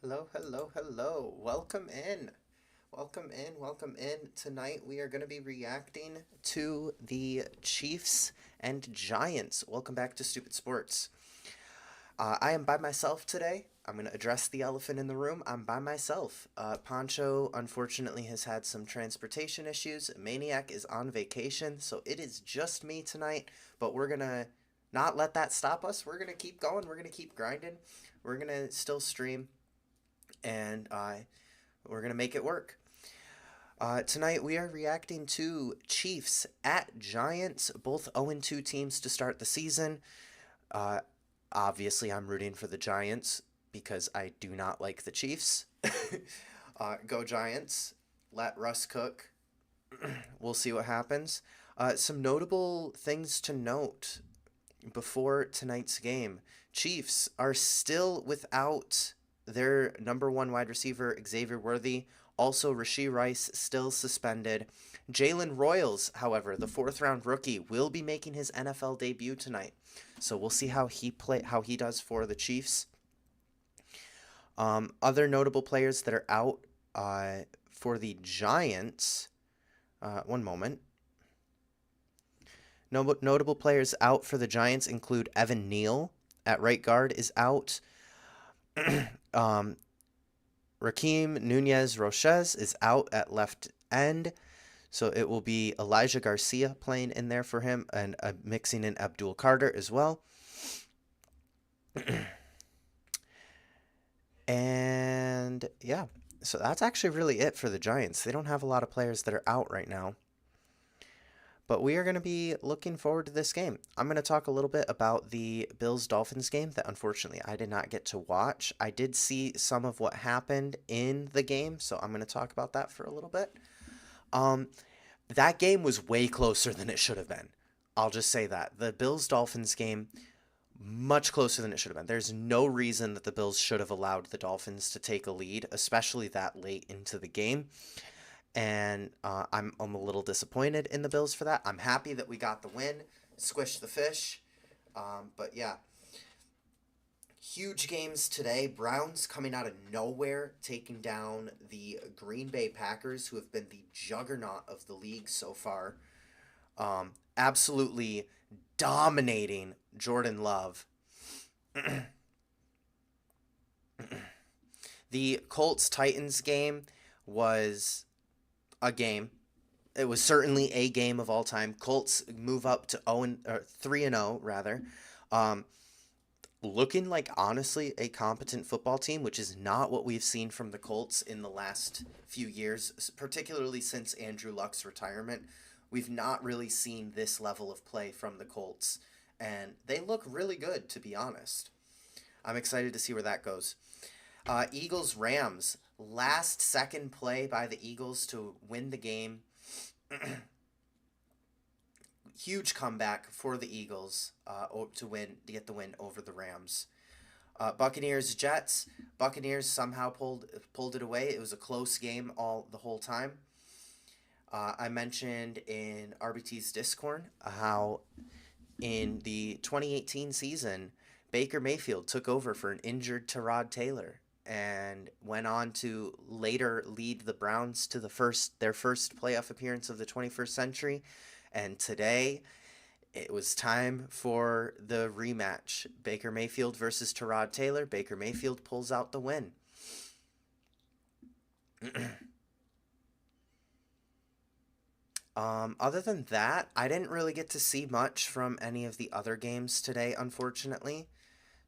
Hello, hello, hello. Welcome in. Welcome in, welcome in. Tonight we are going to be reacting to the Chiefs and Giants. Welcome back to Stupid Sports. I am by myself today. I'm going to address the elephant in the room. I'm by myself. Poncho, unfortunately, has had some transportation issues. Maniac is on vacation, so it is just me tonight. But we're going to not let that stop us. We're going to keep going. We're going to keep grinding. We're going to still stream, and we're going to make it work. Tonight we are reacting to Chiefs at Giants, both 0-2 teams to start the season. Uh, Obviously, I'm rooting for the Giants because I do not like the Chiefs. Go Giants. Let Russ cook. We'll see what happens. Some notable things to note before tonight's game. Chiefs are still without their number one wide receiver, Xavier Worthy. Also, Rashee Rice still suspended. Jalen Royals, however, the fourth-round rookie, will be making his NFL debut tonight. So we'll see how he does for the Chiefs. Other notable players that are out for the Giants. One moment. Notable players out for the Giants include Evan Neal at right guard is out. Raheem Nunez-Roches is out at left end. So it will be Elijah Garcia playing in there for him and mixing in Abdul Carter as well. And yeah, so that's actually really it for the Giants. They don't have a lot of players that are out right now. But we are going to be looking forward to this game. I'm going to talk a little bit about the Bills-Dolphins game that unfortunately I did not get to watch. I did see some of what happened in the game, so I'm going to talk about that for a little bit. That game was way closer than it should have been. I'll just say that. The Bills-Dolphins game, much closer than it should have been. There's no reason that the Bills should have allowed the Dolphins to take a lead, especially that late into the game. And I'm a little disappointed in the Bills for that. I'm happy that we got the win, squish the fish. But yeah, huge games today. Browns coming out of nowhere, taking down the Green Bay Packers, who have been the juggernaut of the league so far. Absolutely dominating Jordan Love. The Colts-Titans game was a game. It was certainly a game of all time. Colts move up to 3-0 rather. Looking like honestly a competent football team, which is not what we've seen from the Colts in the last few years, particularly since Andrew Luck's retirement. We've not really seen this level of play from the Colts, and they look really good, to be honest. I'm excited to see where that goes. Eagles-Rams. Last second play by the Eagles to win the game. Huge comeback for the Eagles to get the win over the Rams. Buccaneers-Jets. Buccaneers somehow pulled it away. It was a close game the whole time. I mentioned in RBT's Discord how in the 2018 season, Baker Mayfield took over for an injured Tyrod Taylor and went on to later lead the Browns to their first playoff appearance of the 21st century. And today, it was time for the rematch. Baker Mayfield versus Tyrod Taylor. Baker Mayfield pulls out the win. Other than that, I didn't really get to see much from any of the other games today, unfortunately.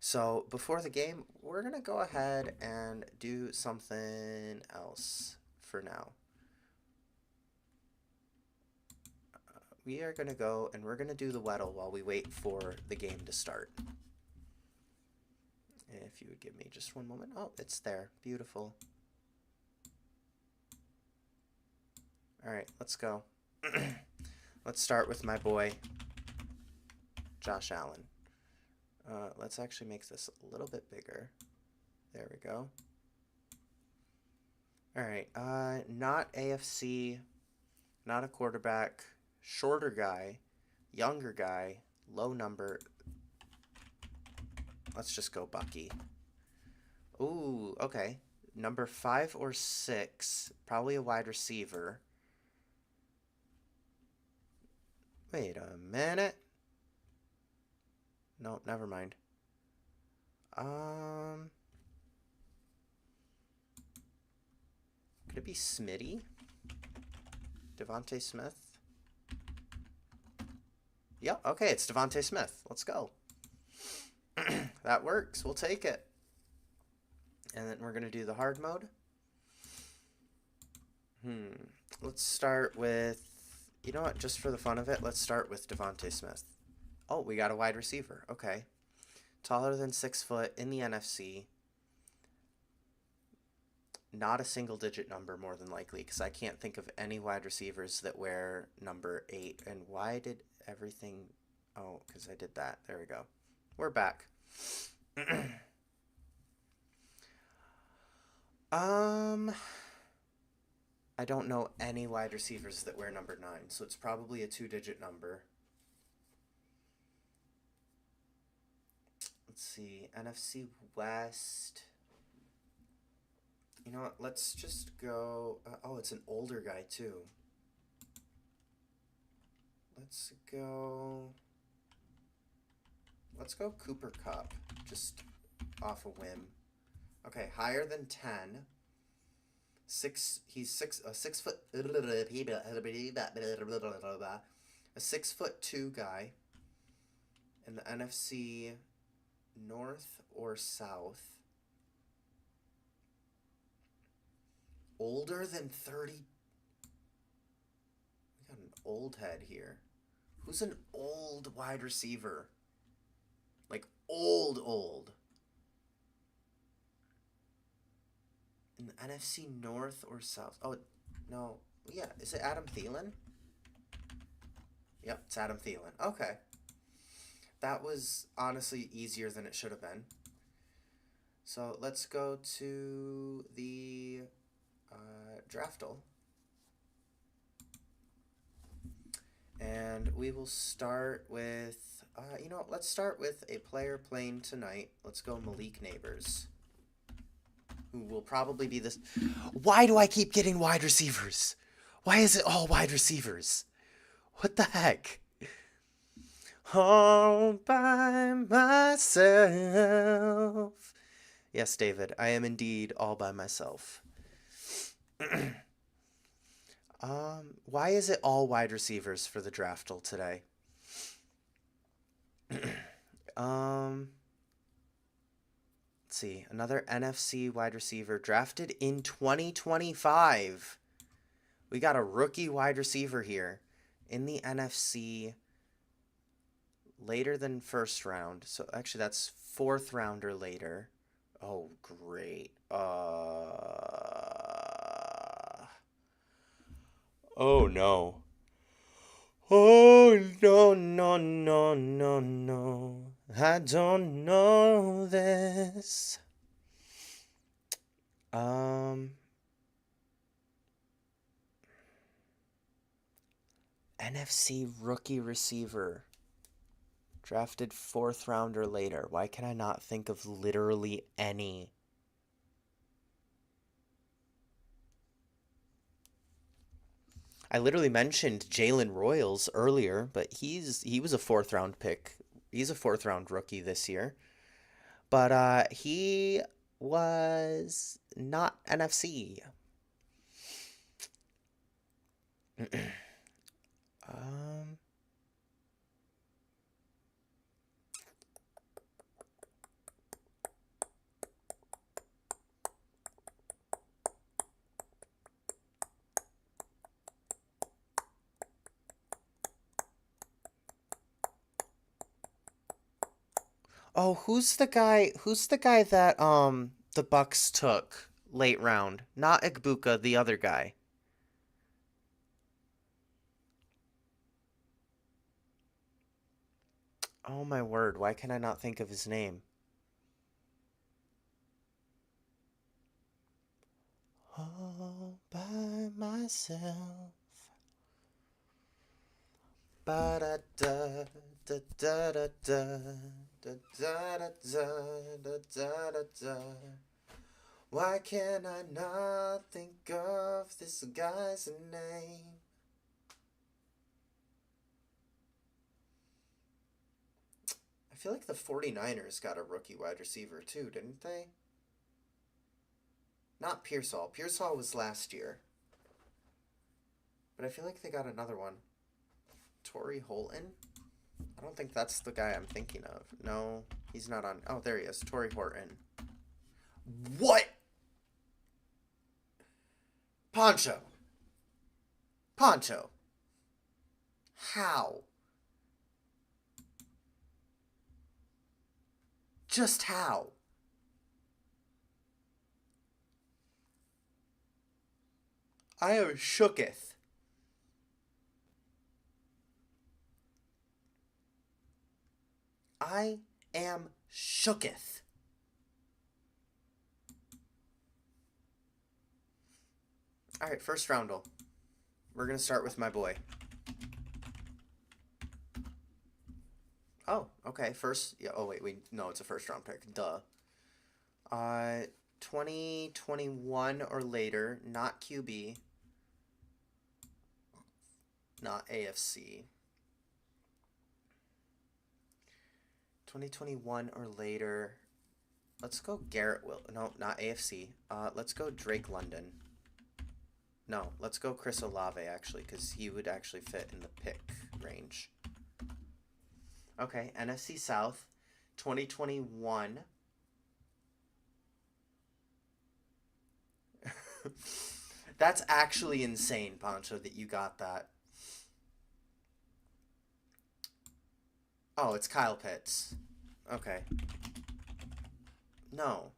So before the game, we're going to go ahead and do something else for now. We are going to go and we're going to do the Weddle while we wait for the game to start. If you would give me just one moment. Oh, it's there. Beautiful. All right, let's go. Let's start with my boy, Josh Allen. Let's actually make this a little bit bigger. There we go. All right, not AFC, not a quarterback, shorter guy, younger guy, low number. Let's just go Bucky. Ooh, okay. number 5 or 6. Probably a wide receiver. Wait a minute. No, never mind. Could it be Smitty? Devontae Smith? Yep, okay, it's Devontae Smith. Let's go. That works. We'll take it. And then we're going to do the hard mode. Let's start with, you know what, just for the fun of it, let's start with Devontae Smith. Oh, we got a wide receiver. Okay. Taller than 6 foot in the NFC. Not a single-digit number, more than likely, because I can't think of any wide receivers that wear number 8. And why did everything... Oh, because I did that. There we go. We're back. I don't know any wide receivers that wear number 9, so it's probably a 2-digit number. Let's see. NFC West... You know what? Let's just go... oh, it's an older guy, too. Let's go Cooper Kupp, just off a whim. Okay, higher than 10. He's 6 foot... A 6'2" guy in the NFC North or South. Older than 30. We got an old head here. Who's an old wide receiver? Like old. In the NFC North or South? Oh, no. Yeah, is it Adam Thielen? Yep, it's Adam Thielen. Okay. That was honestly easier than it should have been. So let's go to the Draftle. And we will start with, you know what, let's start with a player playing tonight. Let's go Malik Neighbors, who will probably be this. Why do I keep getting wide receivers? Why is it all wide receivers? What the heck? All by myself. Yes, David, I am indeed all by myself. Why is it all wide receivers for the Draftle today? Let's see. Another NFC wide receiver drafted in 2025. We got a rookie wide receiver here in the NFC later than first round. So actually that's 4th round or later. Oh, great. Oh, no. Oh, no. I don't know this. NFC rookie receiver. Drafted 4th round or later. Why can I not think of literally any? I literally mentioned Jalen Royals earlier, but he was a 4th round pick. He's a 4th round rookie this year. But he was not NFC. Oh, who's the guy that the Bucks took late round? Not Igbuka, the other guy. Oh my word, why can I not think of his name? All by myself. Ba da da da da da da da da da da da da da. Why can I not think of this guy's name? I feel like the 49ers got a rookie wide receiver too, didn't they? Not Pearsall. Pearsall was last year. But I feel like they got another one. Torrey Holton? I don't think that's the guy I'm thinking of. No, he's not on. Oh, there he is. Torrey Horton. What? Poncho. Poncho. How? Just how? I am shooketh. I am shooketh. Alright, first roundel. We're going to start with my boy. Oh, okay. First. Yeah. Oh, wait. No, it's a first round pick. Duh. 2021 or later. Not QB. Not AFC. 2021 or later. Let's go Garrett Will. No, not AFC. Let's go Drake London. No, let's go Chris Olave, actually, because he would actually fit in the pick range. Okay, NFC South, 2021. That's actually insane, Poncho, that you got that. Oh, it's Kyle Pitts. Okay. No,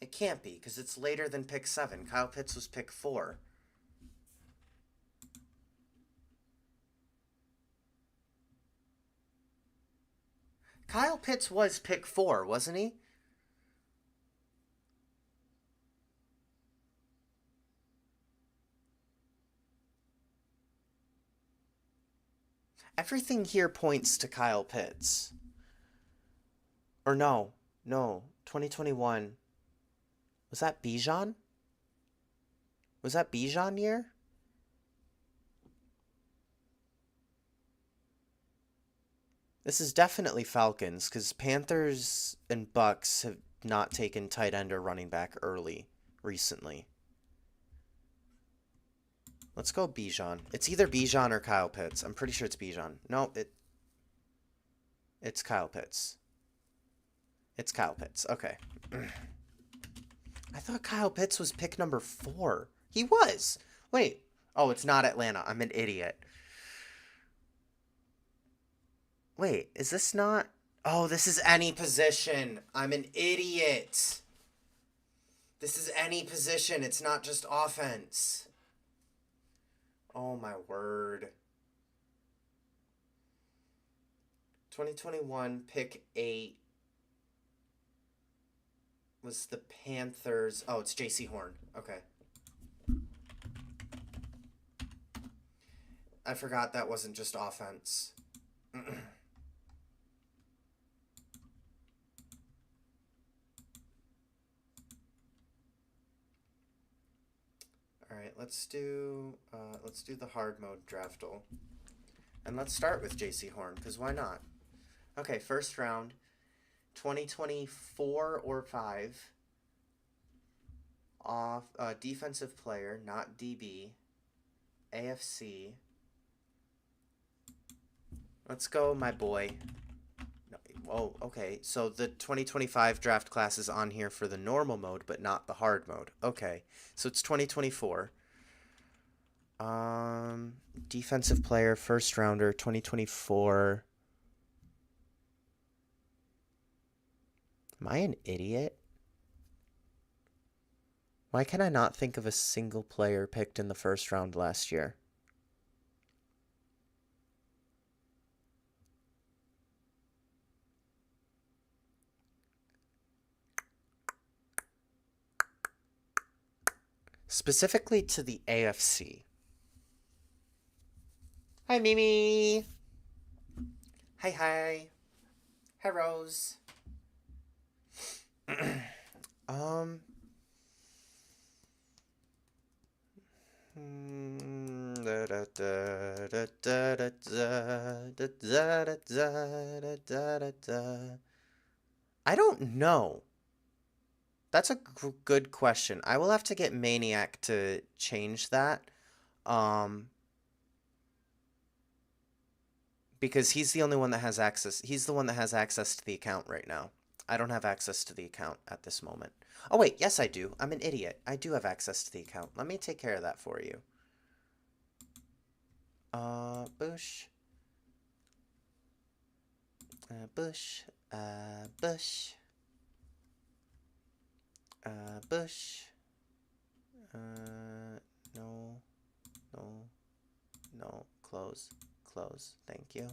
it can't be, because it's later than pick 7. Kyle Pitts was pick 4. Kyle Pitts was pick 4, wasn't he? Everything here points to Kyle Pitts. Or no, 2021. Was that Bijan? Was that Bijan year? This is definitely Falcons, because Panthers and Bucks have not taken tight end or running back early recently. Let's go Bijan. It's either Bijan or Kyle Pitts. I'm pretty sure it's Bijan. No, it's Kyle Pitts. It's Kyle Pitts. Okay. I thought Kyle Pitts was pick number 4. He was. Wait. Oh, it's not Atlanta. I'm an idiot. Wait, is this not... Oh, this is any position. I'm an idiot. This is any position. It's not just offense. Oh, my word. 2021, pick 8 was the Panthers. Oh, it's J.C. Horn. Okay. I forgot that wasn't just offense. All right, let's do the hard mode draftal. And let's start with J.C. Horn, because why not? Okay, first round, 2024 or 5. Off defensive player, not DB. AFC. Let's go, my boy. No, oh, okay. So the 2025 draft class is on here for the normal mode, but not the hard mode. Okay, so it's 2024. Defensive player, first rounder, 2024. Am I an idiot? Why can I not think of a single player picked in the first round last year? Specifically to the AFC. Hi, Mimi. Hi. Hi, Rose. I don't know. That's a good question. I will have to get Maniac to change that. Um, because he's the only one that has access. He's the one that has access to the account right now. I don't have access to the account at this moment. Oh wait, yes I do. I'm an idiot. I do have access to the account. Let me take care of that for you. Bush. Bush. Bush. Bush. No. No. No. Close. Close. Thank you.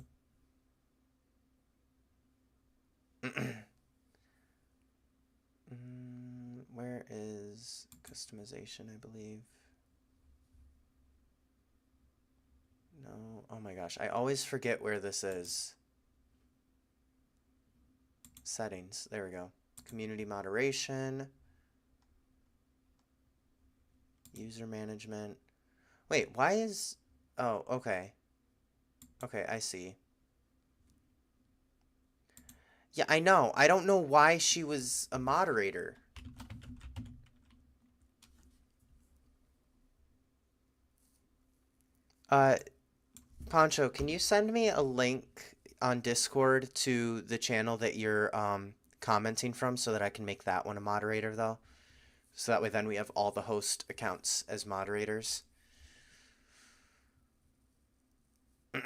Where is customization, I believe? No. Oh my gosh. I always forget where this is. Settings. There we go. Community moderation. User management. Wait, why is... Oh, okay. Okay, I see. Yeah, I know. I don't know why she was a moderator. Poncho, can you send me a link on Discord to the channel that you're commenting from so that I can make that one a moderator, though? So that way then we have all the host accounts as moderators. But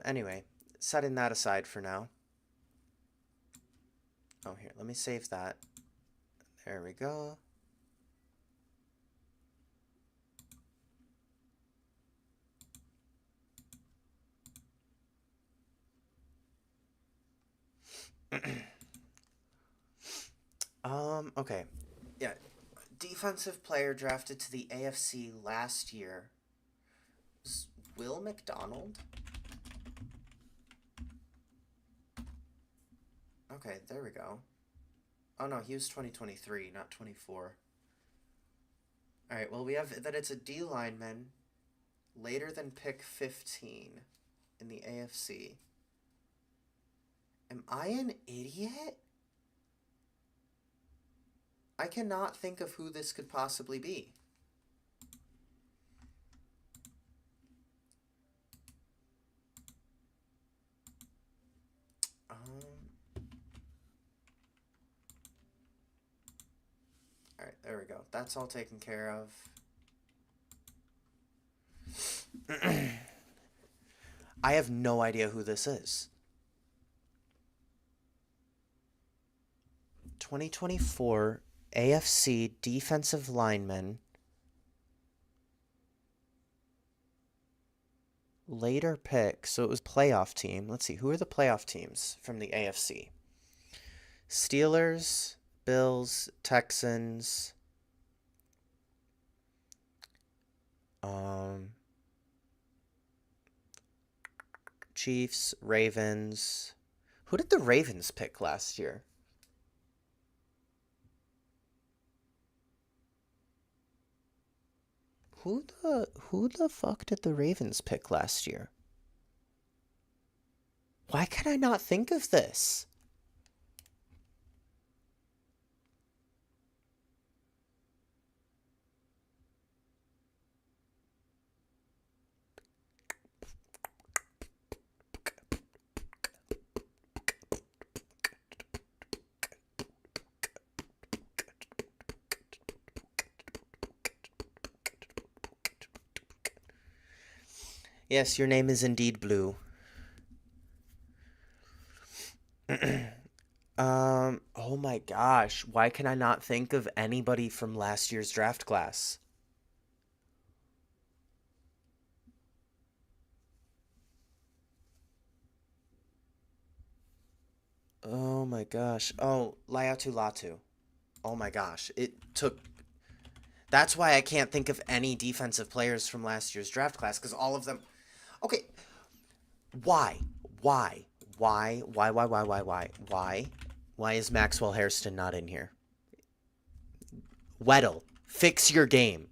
anyway, setting that aside for now. Oh, here, let me save that. There we go. Okay. Yeah. Defensive player drafted to the AFC last year was Will McDonald? Okay, there we go. Oh no, he was 2023, not 24. Alright, well we have that it's a D lineman later than pick 15 in the AFC. Am I an idiot? I cannot think of who this could possibly be. Alright, there we go. That's all taken care of. I have no idea who this is. 2024 AFC defensive lineman. Later pick, so it was playoff team. Let's see, who are the playoff teams from the AFC? Steelers, Bills, Texans, Chiefs, Ravens. Who did the Ravens pick last year? Who the fuck did the Ravens pick last year? Why can I not think of this? Yes, your name is indeed Blue. Oh my gosh, why can I not think of anybody from last year's draft class? Oh my gosh. Oh, Laiatu Latu. Oh my gosh. It took... That's why I can't think of any defensive players from last year's draft class, because all of them... Okay. Why? Why? Why? Why? Why? Why? Why? Why? Why? Why is Maxwell Hairston not in here? Weddle, fix your game.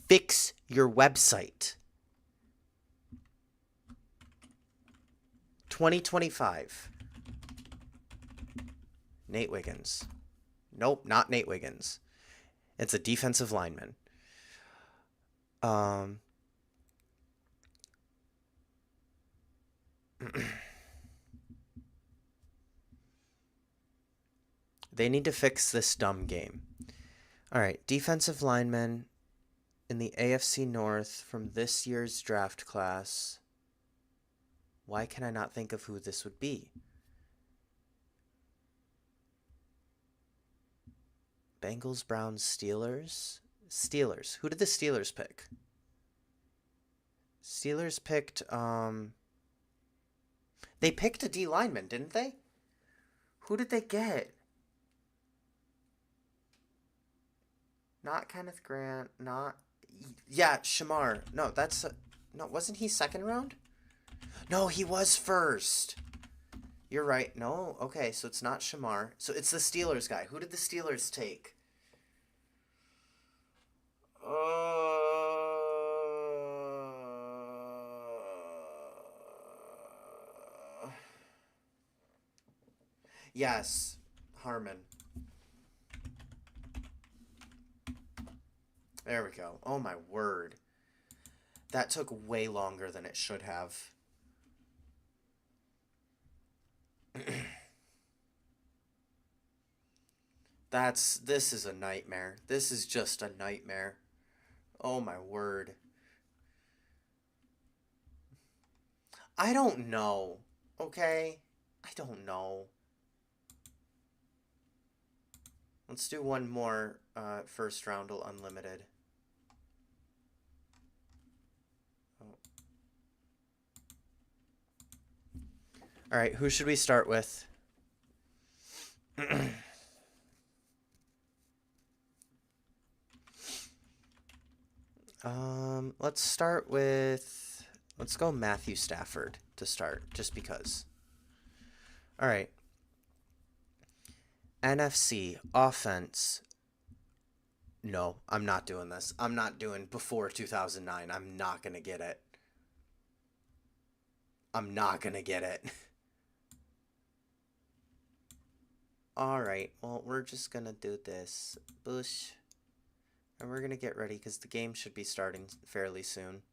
Fix your website. 2025. Nate Wiggins. Nope, not Nate Wiggins. It's a defensive lineman. They need to fix this dumb game. All right, defensive lineman in the AFC North from this year's draft class. Why can I not think of who this would be? Bengals, Browns, Steelers. Steelers. Who did the Steelers pick? Steelers picked, they picked a D lineman, didn't they? Who did they get? Not Kenneth Grant, not... Yeah, Shamar. No, that's... No, wasn't he second round? No, he was first. You're right. No, okay, so it's not Shamar. So it's the Steelers guy. Who did the Steelers take? Yes, Harmon. There we go. Oh my word. That took way longer than it should have. This is a nightmare. This is just a nightmare. Oh my word. I don't know. Okay? I don't know. Let's do one more first roundel unlimited. Oh. All right, who should we start with? Let's start with, let's go Matthew Stafford to start, just because. All right. NFC offense. No, I'm not doing this. I'm not doing before 2009. I'm not going to get it. I'm not going to get it. All right. Well, we're just going to do this. Bush. And we're going to get ready because the game should be starting fairly soon.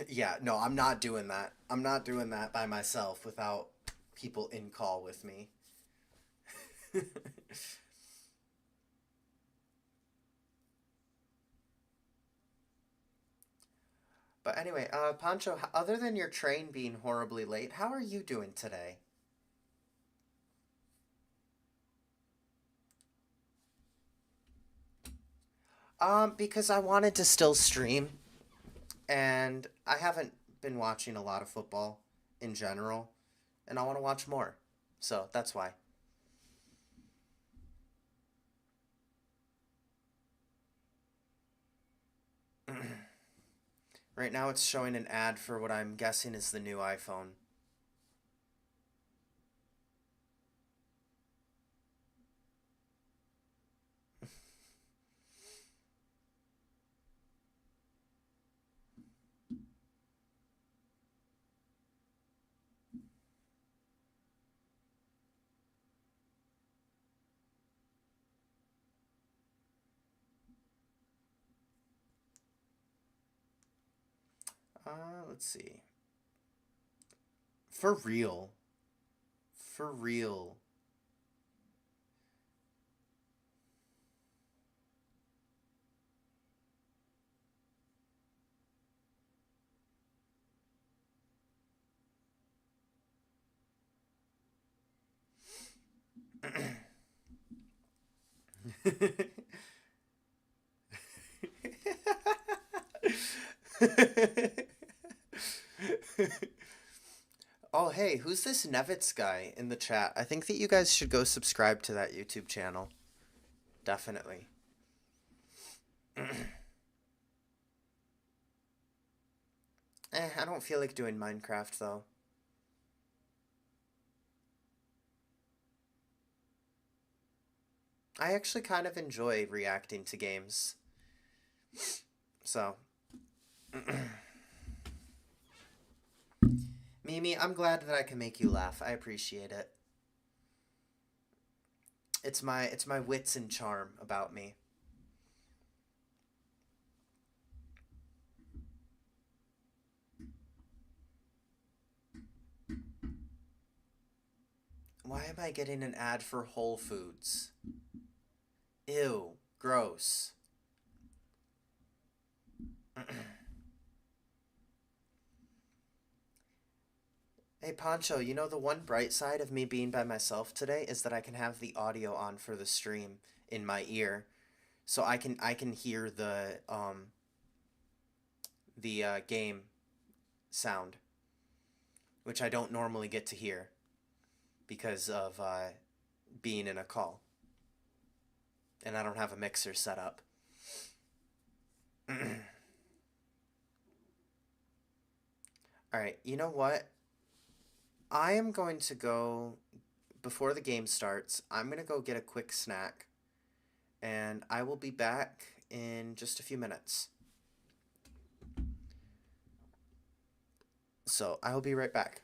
Yeah, no, I'm not doing that. I'm not doing that by myself without people in call with me. But anyway, Pancho, other than your train being horribly late, how are you doing today? Because I wanted to still stream, and I haven't been watching a lot of football in general, and I want to watch more. So that's why. Right now it's showing an ad for what I'm guessing is the new iPhone. Let's see. For real. For real. Oh, hey, who's this Nevitz guy in the chat? I think that you guys should go subscribe to that YouTube channel. Definitely. I don't feel like doing Minecraft, though. I actually kind of enjoy reacting to games. So, Mimi, I'm glad that I can make you laugh. I appreciate it. It's my wits and charm about me. Why am I getting an ad for Whole Foods? Ew, gross. Hey Pancho, you know the one bright side of me being by myself today is that I can have the audio on for the stream in my ear, so I can hear the game sound, which I don't normally get to hear because of being in a call, and I don't have a mixer set up. All right, you know what? I am going to go before the game starts. I'm going to go get a quick snack, and I will be back in just a few minutes. So I will be right back.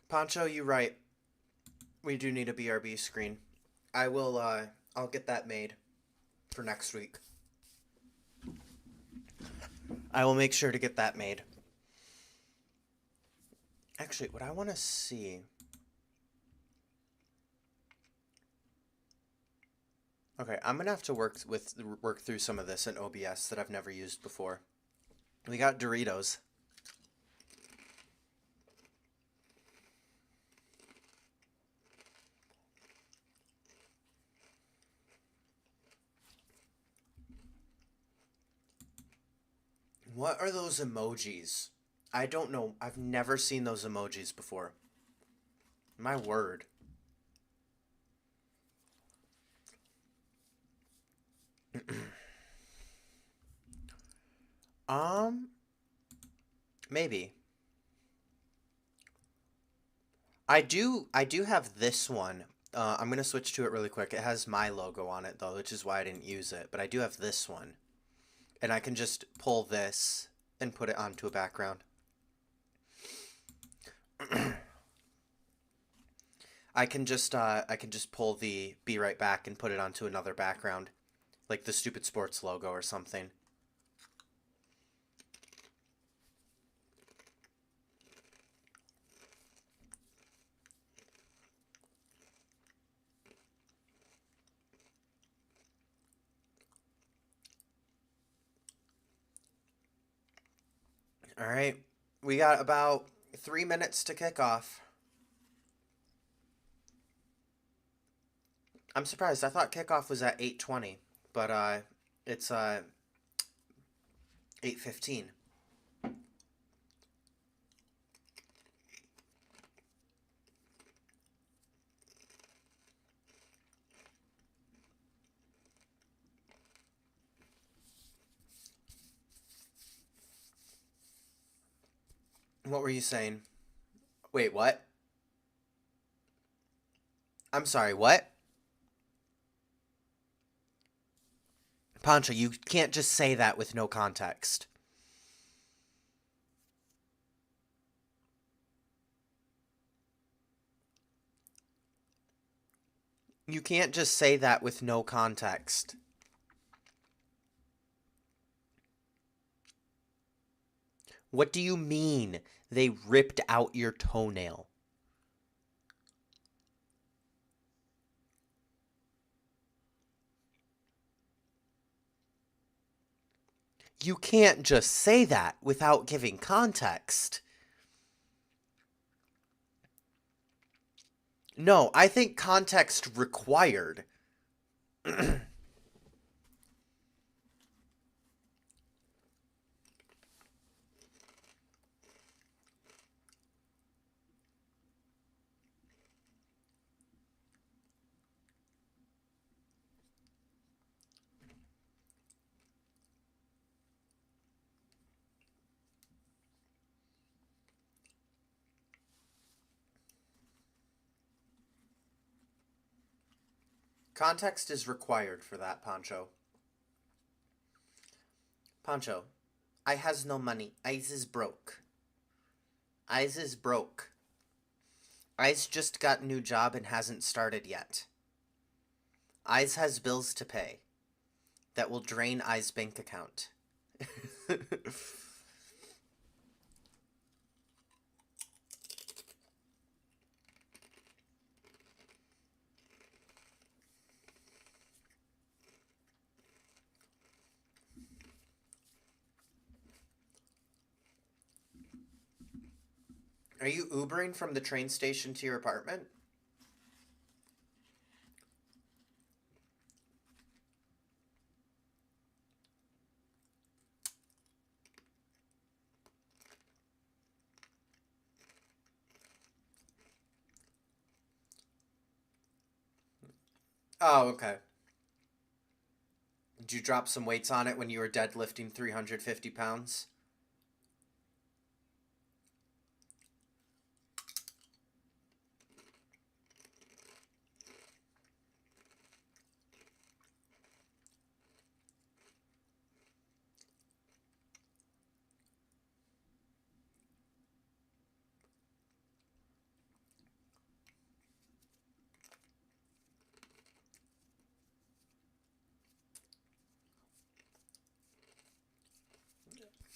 Pancho, you're right. We do need a BRB screen. I will I'll get that made for next week. I will make sure to get that made. Actually, what I want to see. Okay, I'm gonna have to work through some of this in OBS that I've never used before. We got Doritos. What are those emojis? I don't know. I've never seen those emojis before. My word. Um, maybe. I do have this one. I'm gonna switch to it really quick. It has my logo on it though, which is why I didn't use it. But I do have this one, and I can just pull this and put it onto a background. I can just pull the be right back and put it onto another background, like the Stupid Sports logo or something. All right. We got about 3 minutes to kick off. I'm surprised. I thought kickoff was at 8:20, but it's 8:15. What were you saying? Wait, what? I'm sorry, what? Pancho, you can't just say that with no context. You can't just say that with no context. What do you mean they ripped out your toenail? You can't just say that without giving context. No, I think context required. Context is required for that, Pancho. Pancho, I has no money. I's is broke. I's is broke. I's just got new job and hasn't started yet. I's has bills to pay that will drain I's bank account. Are you Ubering from the train station to your apartment? Oh, okay. Did you drop some weights on it when you were deadlifting 350 pounds?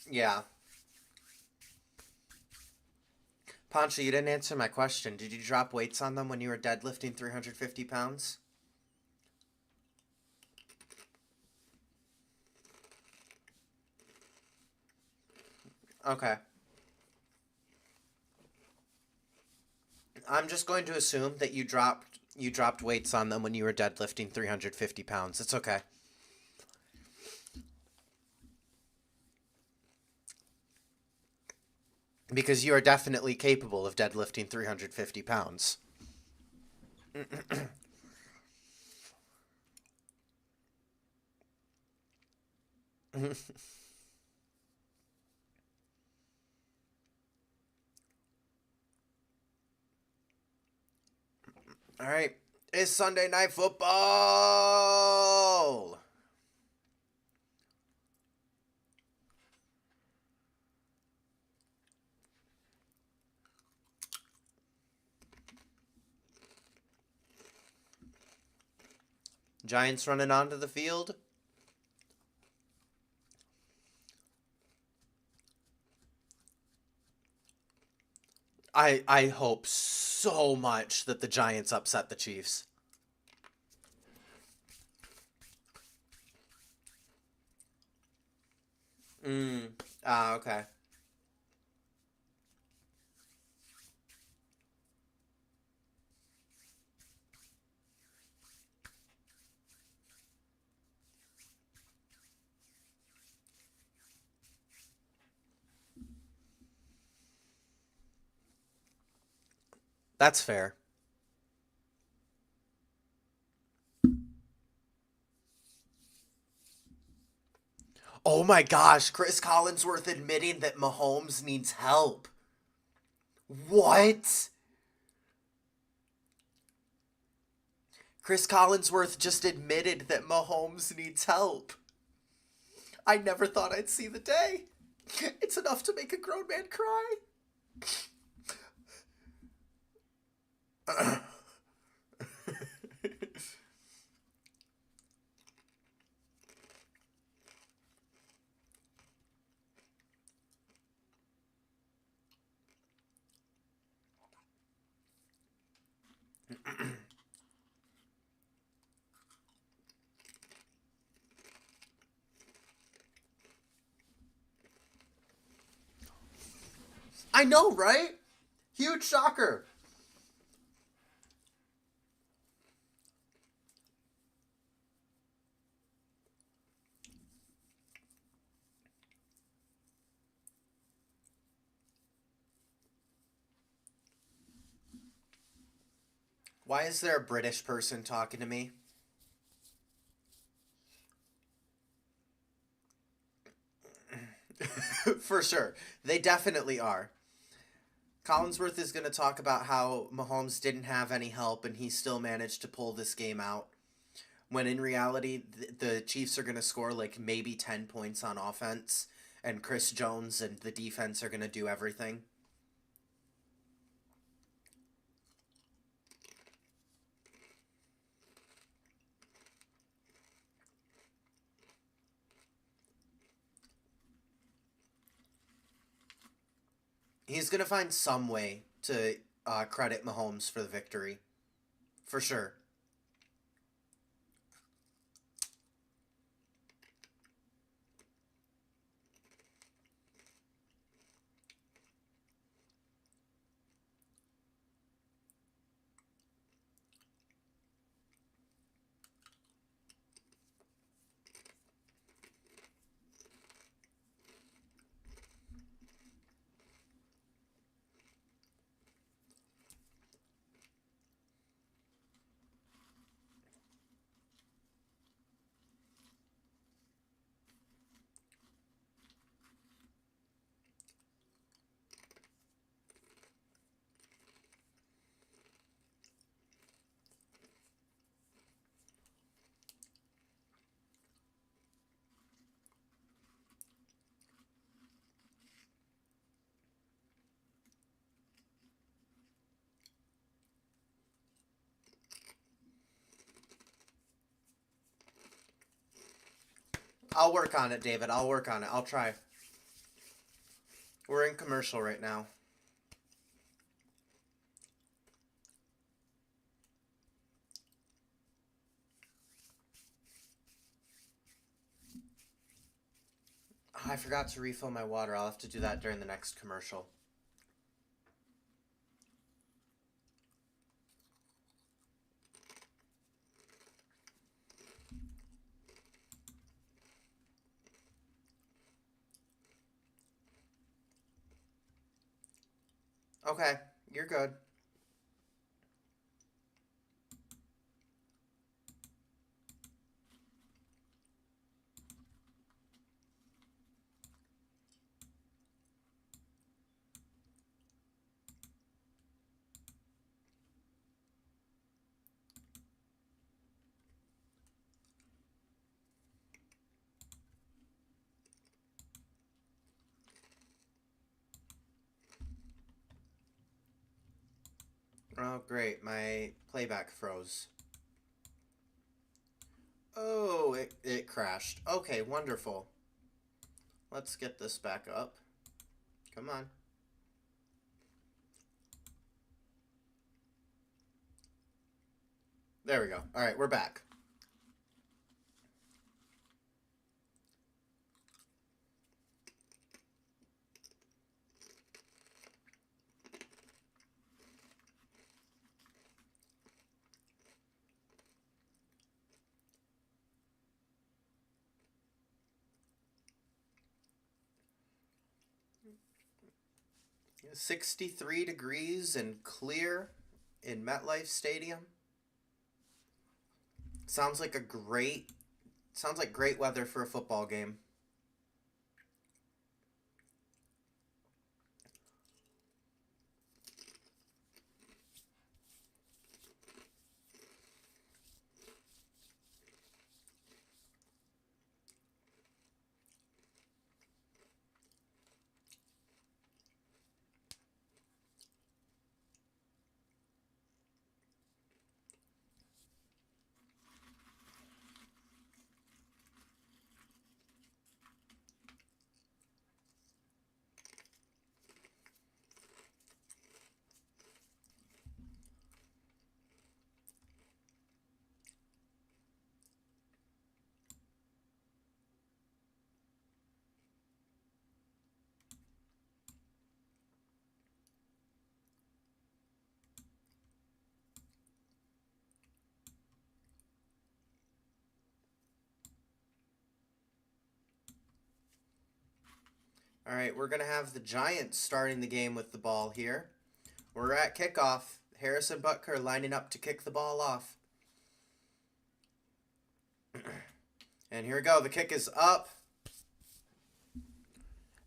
Yeah. Pancho, you didn't answer my question. Did you drop weights on them when you were deadlifting 350 pounds? Okay. I'm just going to assume that you dropped weights on them when you were deadlifting 350 pounds. It's okay. Because you are definitely capable of deadlifting 350 pounds. All right. It's Sunday Night Football. Giants running onto the field. I hope so much that the Giants upset the Chiefs. Mm. Ah, okay. That's fair. Oh my gosh, Chris Collinsworth admitting that Mahomes needs help. What? Chris Collinsworth just admitted that Mahomes needs help. I never thought I'd see the day. It's enough to make a grown man cry. I know, right? Huge shocker. Why is there a British person talking to me? For sure. They definitely are. Collinsworth is going to talk about how Mahomes didn't have any help and he still managed to pull this game out. When in reality, the Chiefs are going to score like maybe 10 points on offense, and Chris Jones and the defense are going to do everything. He's going to find some way to credit Mahomes for the victory. For sure. I'll work on it, David. I'll work on it. I'll try. We're in commercial right now. Oh, I forgot to refill my water. I'll have to do that during the next commercial. Okay, you're good. Oh, great. My playback froze. Oh, it crashed. Okay, wonderful. Let's get this back up. Come on. There we go. All right, we're back. 63 degrees and clear in MetLife Stadium. Sounds like great weather for a football game. All right, we're going to have the Giants starting the game with the ball here. We're at kickoff. Harrison Butker lining up to kick the ball off. And here we go. The kick is up.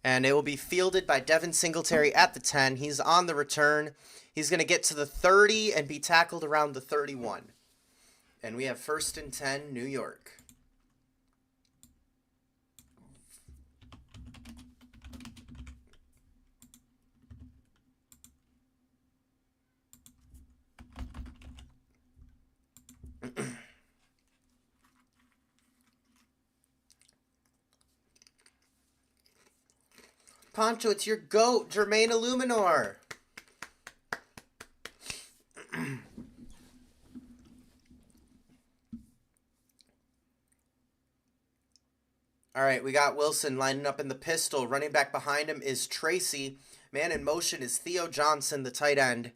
And it will be fielded by Devin Singletary at the 10. He's on the return. He's going to get to the 30 and be tackled around the 31. And we have 1st and 10, New York. Poncho, it's your GOAT, Jermaine Illuminor. All right, we got Wilson lining up in the pistol. Running back behind him is Tracy. Man in motion is Theo Johnson, the tight end.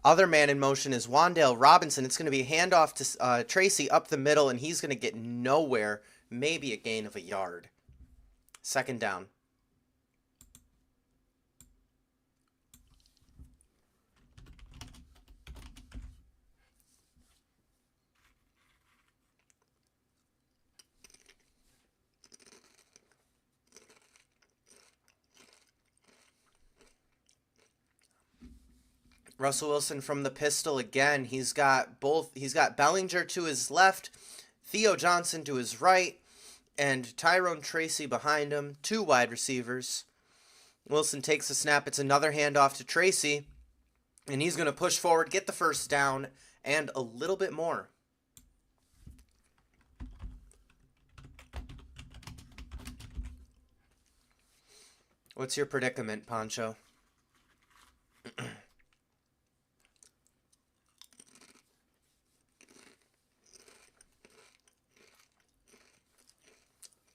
Other man in motion is Wandale Robinson. It's going to be a handoff to Tracy up the middle, and he's going to get nowhere. Maybe a gain of a yard. 2nd down. Russell Wilson from the pistol again. He's got Bellinger to his left, Theo Johnson to his right, and Tyrone Tracy behind him. 2 wide receivers. Wilson takes the snap. It's another handoff to Tracy, and he's going to push forward, get the 1st down, and a little bit more. What's your predicament, Poncho?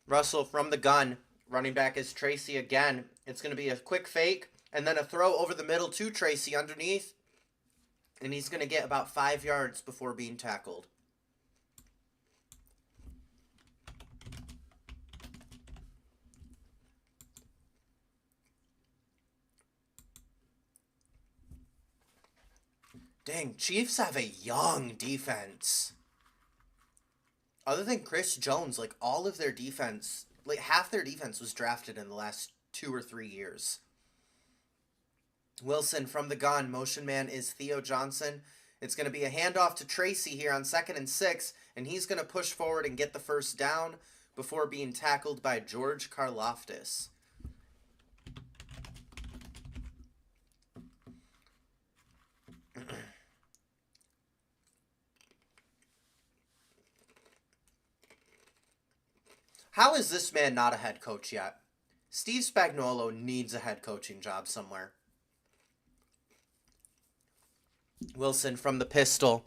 Russell from the gun. Running back is Tracy again. It's going to be a quick fake and then a throw over the middle to Tracy underneath. And he's going to get about 5 yards before being tackled. Dang, Chiefs have a young defense. Other than Chris Jones, like all of their defense, like half their defense was drafted in the last 2 or 3 years. Wilson from the gun. Motion man is Theo Johnson. It's going to be a handoff to Tracy here on 2nd and 6, and he's going to push forward and get the 1st down before being tackled by George Karlaftis. How is this man not a head coach yet? Steve Spagnuolo needs a head coaching job somewhere. Wilson from the pistol.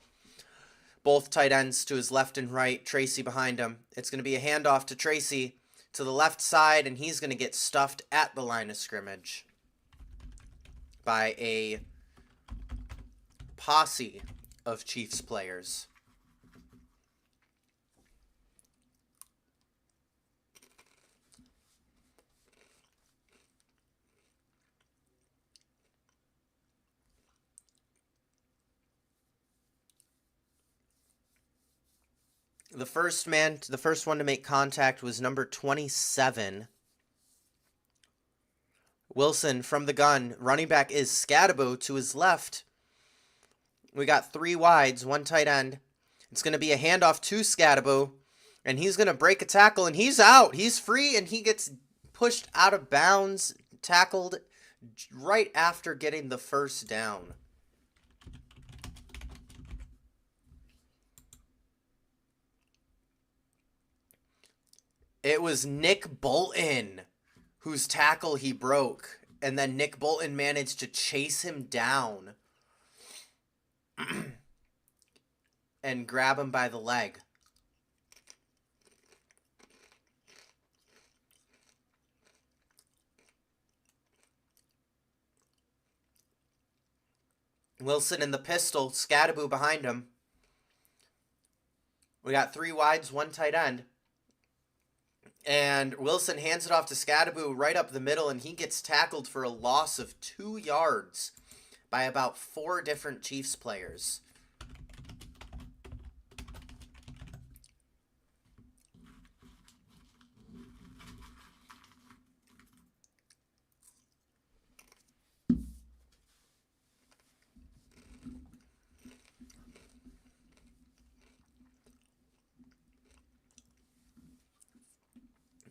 Both tight ends to his left and right. Tracy behind him. It's going to be a handoff to Tracy to the left side, and he's going to get stuffed at the line of scrimmage by a posse of Chiefs players. The first one to make contact was number 27. Wilson from the gun. Running back is Scadaboo to his left. We got 3 wides, 1 tight end. It's going to be a handoff to Scadaboo, and he's going to break a tackle, and he's out. He's free, and he gets pushed out of bounds, tackled right after getting the first down. It was Nick Bolton whose tackle he broke, and then Nick Bolton managed to chase him down and grab him by the leg. Wilson in the pistol, Scadaboo behind him. We got 3 wides, 1 tight end. And Wilson hands it off to Scadaboo right up the middle, and he gets tackled for a loss of 2 yards by about 4 different Chiefs players.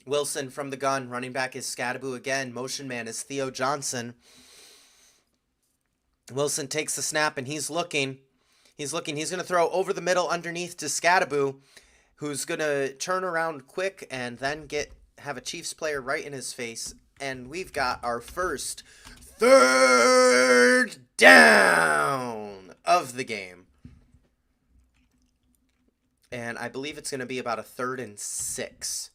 Wilson from the gun. Running back is Scadaboo again. Motion man is Theo Johnson. Wilson takes the snap, and he's looking. He's going to throw over the middle underneath to Scadaboo, who's going to turn around quick and then have a Chiefs player right in his face. And we've got our first 3rd down of the game. And I believe it's going to be about a 3rd and 6.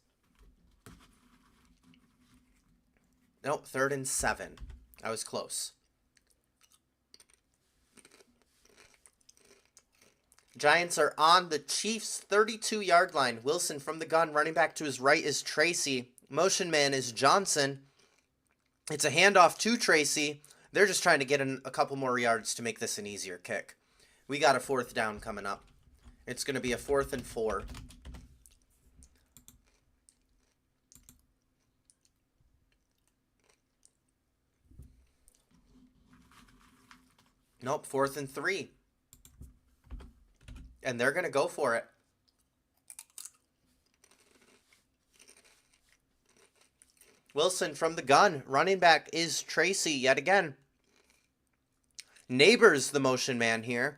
Nope, 3rd and 7. I was close. Giants are on the Chiefs' 32-yard line. Wilson from the gun. Running back to his right is Tracy. Motion man is Johnson. It's a handoff to Tracy. They're just trying to get a couple more yards to make this an easier kick. We got a 4th down coming up. It's going to be a 4th and 4. Nope, 4th and 3. And they're going to go for it. Wilson from the gun. Running back is Tracy yet again. Neighbors the motion man here.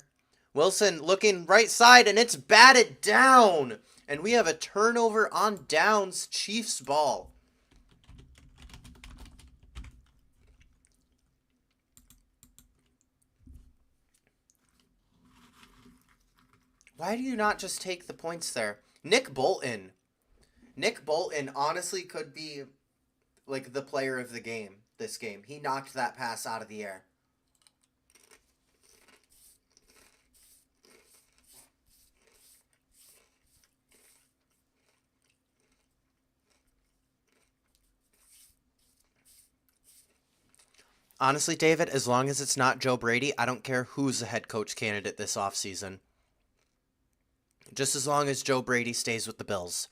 Wilson looking right side, and it's batted down. And we have a turnover on downs, Chiefs ball. Why do you not just take the points there? Nick Bolton. Nick Bolton honestly could be like the player of the game this game. He knocked that pass out of the air. Honestly, David, as long as it's not Joe Brady, I don't care who's the head coach candidate this offseason. Just as long as Joe Brady stays with the Bills.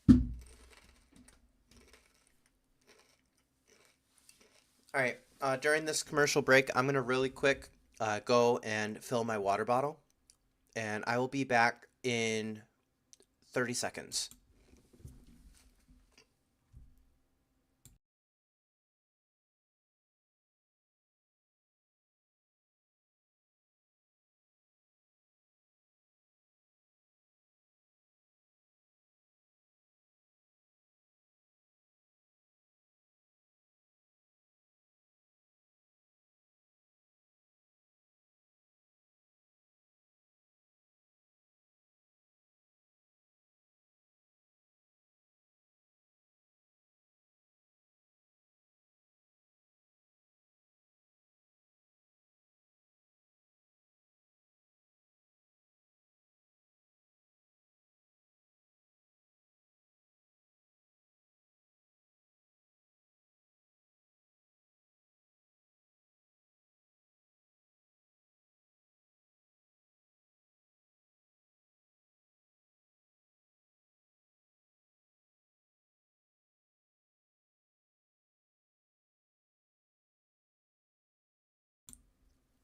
All right, during this commercial break, I'm going to really quick go and fill my water bottle. And I will be back in 30 seconds.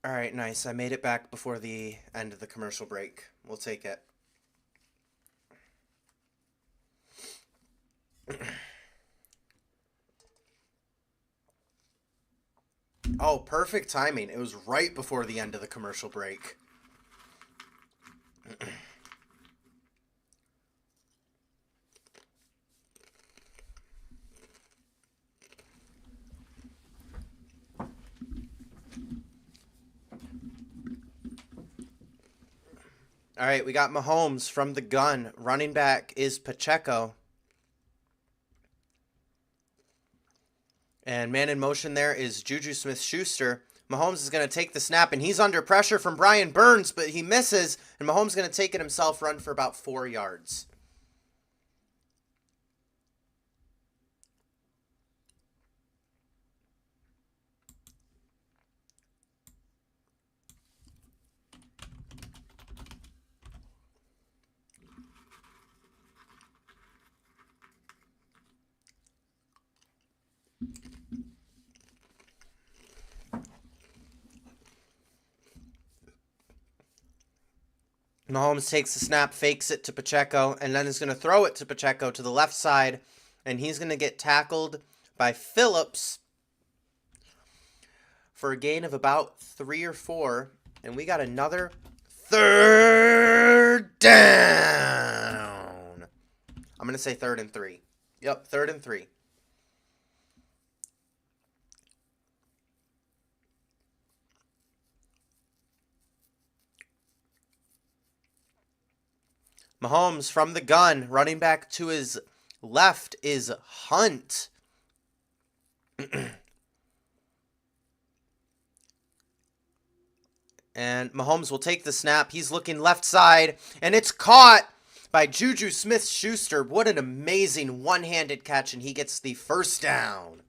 All right, nice. I made it back before the end of the commercial break. We'll take it. Oh, perfect timing. It was right before the end of the commercial break. All right, we got Mahomes from the gun. Running back is Pacheco. And man in motion there is Juju Smith-Schuster. Mahomes is going to take the snap, and he's under pressure from Brian Burns, but he misses, and Mahomes is going to take it himself, run for about 4 yards. Mahomes takes the snap, fakes it to Pacheco, and then is going to throw it to Pacheco to the left side, and he's going to get tackled by Phillips for a gain of about 3 or 4, and we got another third down. I'm going to say 3rd and 3. Yep, 3rd and 3. Mahomes from the gun, running back to his left is Hunt. And Mahomes will take the snap. He's looking left side, and it's caught by Juju Smith-Schuster. What an amazing one-handed catch, and he gets the first down.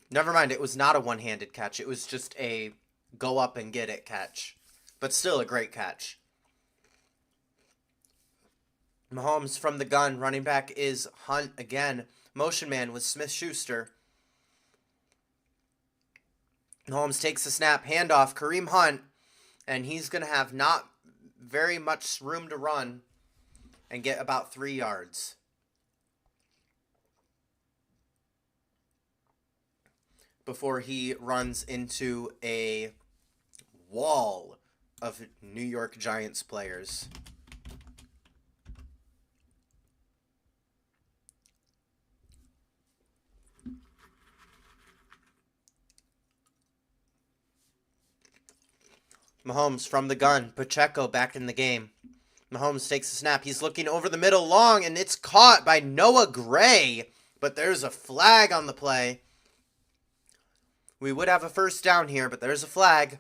Never mind, it was not a one-handed catch. It was just a go up and get it catch. But still a great catch. Mahomes from the gun. Running back is Hunt again. Motion man with Smith-Schuster. Mahomes takes the snap. Handoff. Kareem Hunt. And he's going to have not very much room to run and get about 3 yards. Before he runs into a wall of New York Giants players. Mahomes from the gun. Pacheco back in the game. Mahomes takes the snap. He's looking over the middle long, and it's caught by Noah Gray. But there's a flag on the play. We would have a first down here, but there's a flag.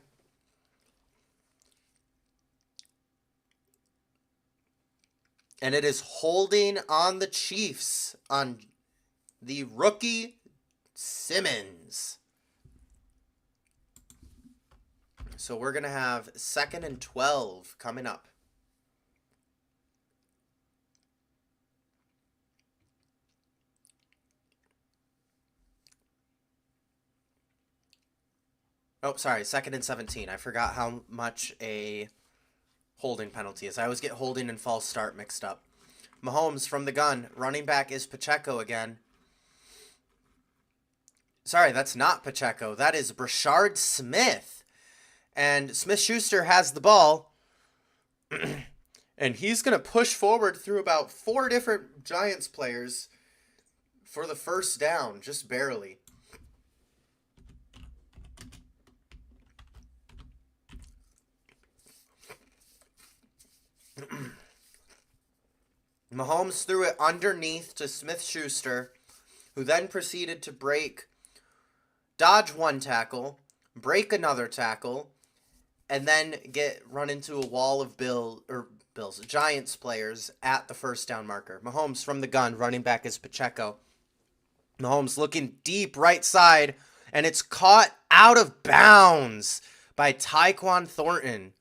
And it is holding on the Chiefs on the rookie Simmons. So we're going to have 2nd and 12 coming up. Oh, sorry, 2nd and 17. I forgot how much a holding penalty is. I always get holding and false start mixed up. Mahomes from the gun. Running back is Pacheco again. Sorry, that's not Pacheco. That is Brashard Smith. And Smith-Schuster has the ball. And he's going to push forward through about 4 different Giants players for the first down, just barely. Mahomes threw it underneath to Smith-Schuster, who then proceeded to dodge one tackle, break another tackle, and then run into a wall of Giants players at the first down marker. Mahomes from the gun, running back is Pacheco. Mahomes looking deep right side, and it's caught out of bounds by Tyquan Thornton.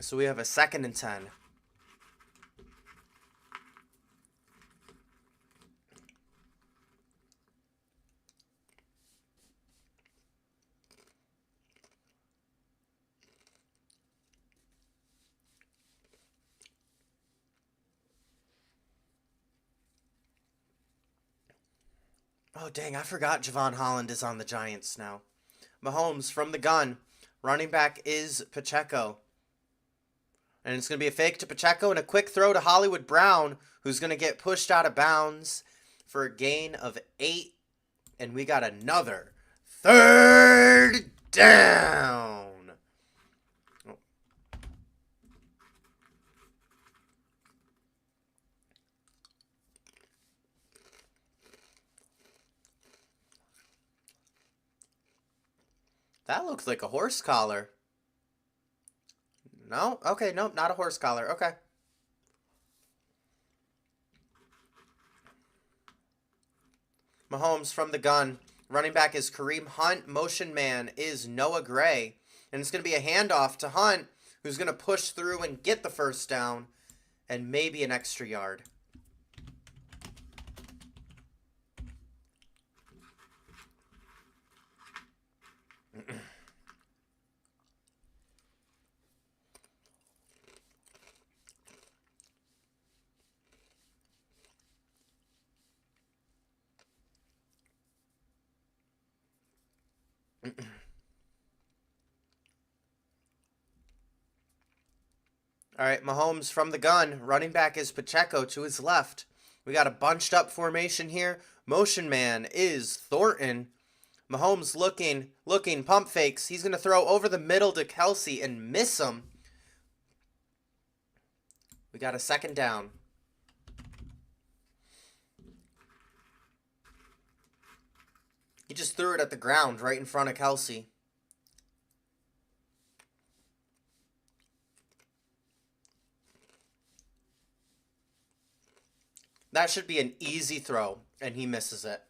So we have a 2nd and 10. Oh, dang, I forgot Javon Holland is on the Giants now. Mahomes from the gun. Running back is Pacheco. And it's going to be a fake to Pacheco and a quick throw to Hollywood Brown, who's going to get pushed out of bounds for a gain of 8. And we got another 3rd down. Oh. That looks like a horse collar. No? Okay, nope, not a horse collar. Okay. Mahomes from the gun. Running back is Kareem Hunt. Motion man is Noah Gray. And it's going to be a handoff to Hunt, who's going to push through and get the 1st down and maybe an extra yard. All right, Mahomes from the gun. Running back is Pacheco to his left. We got a bunched up formation here. Motion man is Thornton. Mahomes looking, pump fakes. He's going to throw over the middle to Kelsey and miss him. We got a 2nd down. He just threw it at the ground right in front of Kelsey. That should be an easy throw, and he misses it.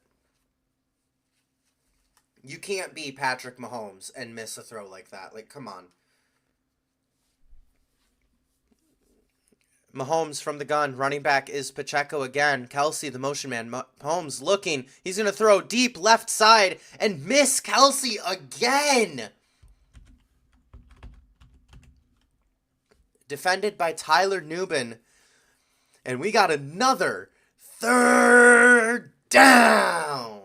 You can't be Patrick Mahomes and miss a throw like that. Like, come on. Mahomes from the gun. Running back is Pacheco again. Kelsey, the motion man. Mahomes looking. He's going to throw deep left side and miss Kelsey again. Defended by Tyler Nubin. And we got another 3rd down.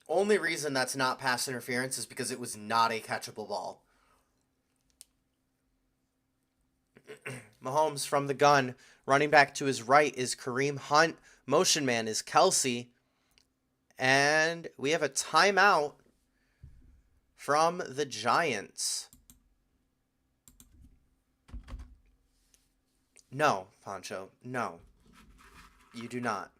Only reason that's not pass interference is because it was not a catchable ball. Mahomes from the gun. Running back to his right is Kareem Hunt. Motion man is Kelsey. And we have a timeout from the Giants. No, Poncho. No. You do not.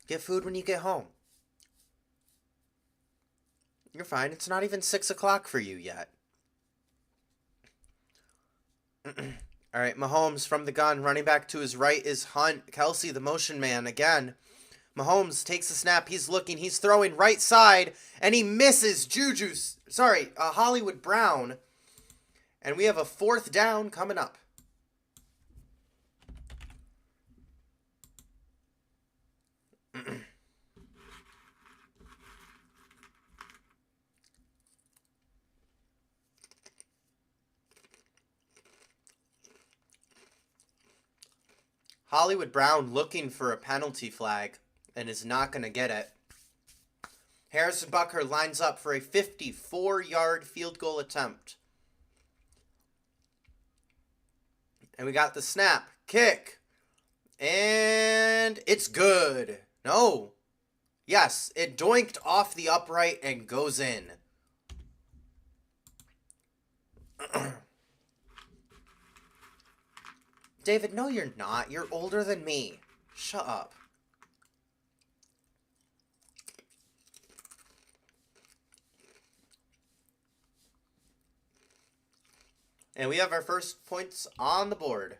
Get food when you get home. You're fine. It's not even 6 o'clock for you yet. All right, Mahomes from the gun. Running back to his right is Hunt. Kelsey, the motion man, again. Mahomes takes the snap. He's looking. He's throwing right side, and he misses Hollywood Brown. And we have a 4th down coming up. Hollywood Brown looking for a penalty flag and is not going to get it. Harrison Butker lines up for a 54-yard field goal attempt. And we got the snap, kick, And it's good. No. Yes, it doinked off the upright and goes in. David, no you're not. You're older than me. Shut up. And we have our first points on the board.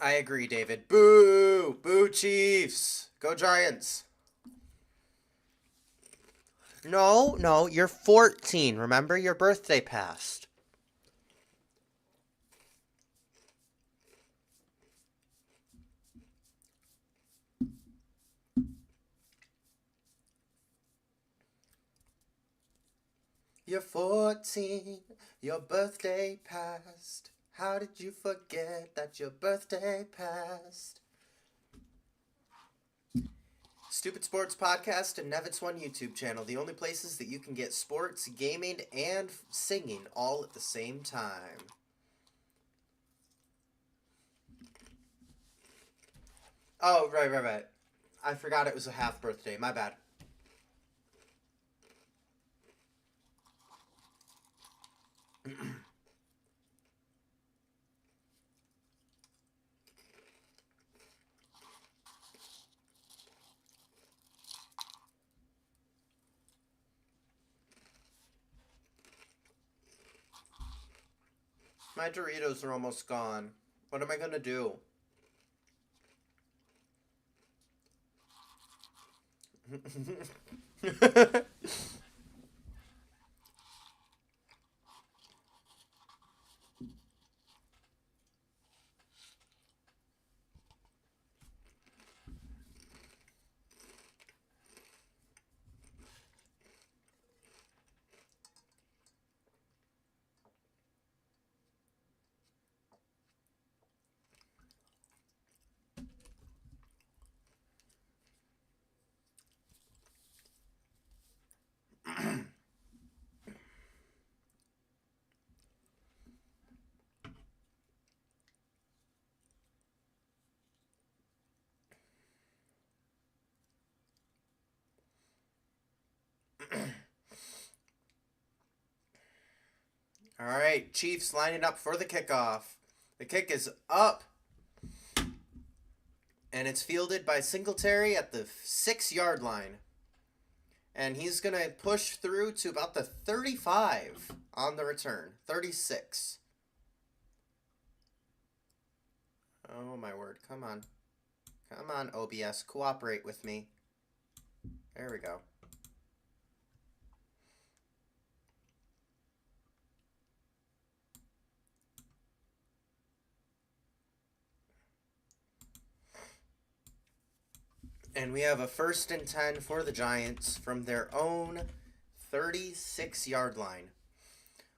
I agree, David. Boo! Boo, Chiefs! Go Giants! No, you're 14. Remember, your birthday passed. You're 14. Your birthday passed. How did you forget that your birthday passed? Stupid Sports Podcast and Nevitz One YouTube channel, the only places that you can get sports, gaming, and singing all at the same time. Oh, right. I forgot it was a half birthday. My bad. My Doritos are almost gone. What am I gonna do? All right, Chiefs lining up for the kickoff. The kick is up, and it's fielded by Singletary at the 6-yard line. And he's going to push through to about the 35 on the return. 36. Oh, my word. Come on. Come on, OBS. Cooperate with me. There we go. And we have a 1st and 10 for the Giants from their own 36-yard line.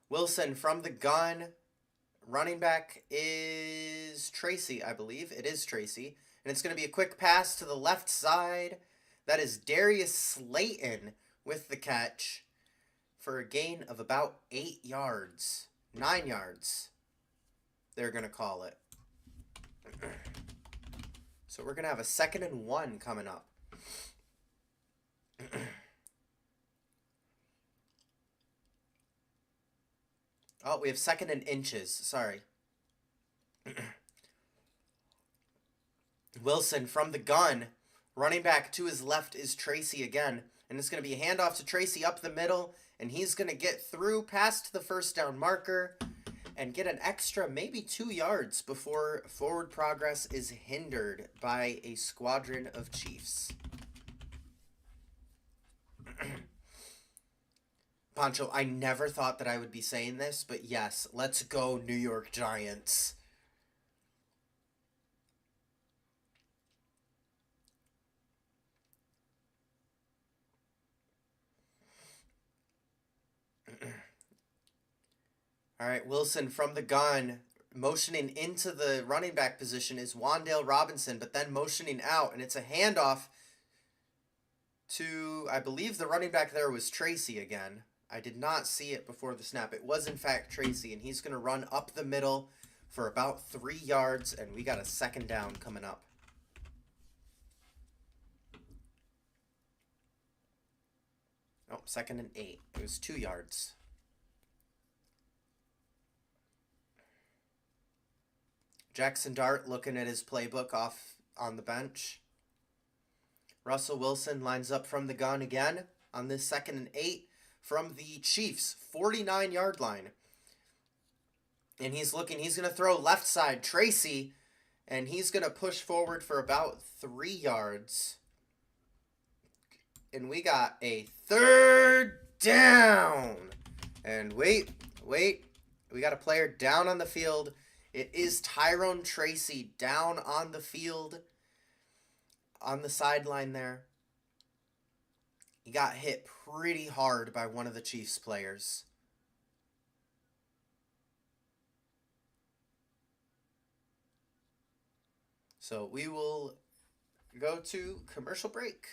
Wilson from the gun. Running back is Tracy, I believe. It is Tracy. And it's going to be a quick pass to the left side. That is Darius Slayton with the catch for a gain of about 8 yards. 9 yards, they're going to call it. So we're going to have a 2nd and 1 coming up. Oh, we have 2nd and inches. Sorry. Wilson from the gun. Running back to his left is Tracy again. And it's going to be a handoff to Tracy up the middle. And he's going to get through past the 1st down marker and get an extra maybe 2 yards before forward progress is hindered by a squadron of Chiefs. Pancho, I never thought that I would be saying this, but yes, let's go New York Giants. All right, Wilson from the gun, motioning into the running back position is Wandale Robinson, but then motioning out, and it's a handoff to, I believe the running back there was Tracy again. I did not see it before the snap. It was, in fact, Tracy, and he's going to run up the middle for about 3 yards, and we got a second down coming up. Oh, 2nd and 8. It was 2 yards. Jackson Dart looking at his playbook off on the bench. Russell Wilson lines up from the gun again on this 2nd and 8 from the Chiefs' 49-yard line. And he's going to throw left side, Tracy, and he's going to push forward for about 3 yards. And we got a 3rd down. And wait, we got a player down on the field. It is Tyrone Tracy down on the field on the sideline there. He got hit pretty hard by one of the Chiefs players. So we will go to commercial break.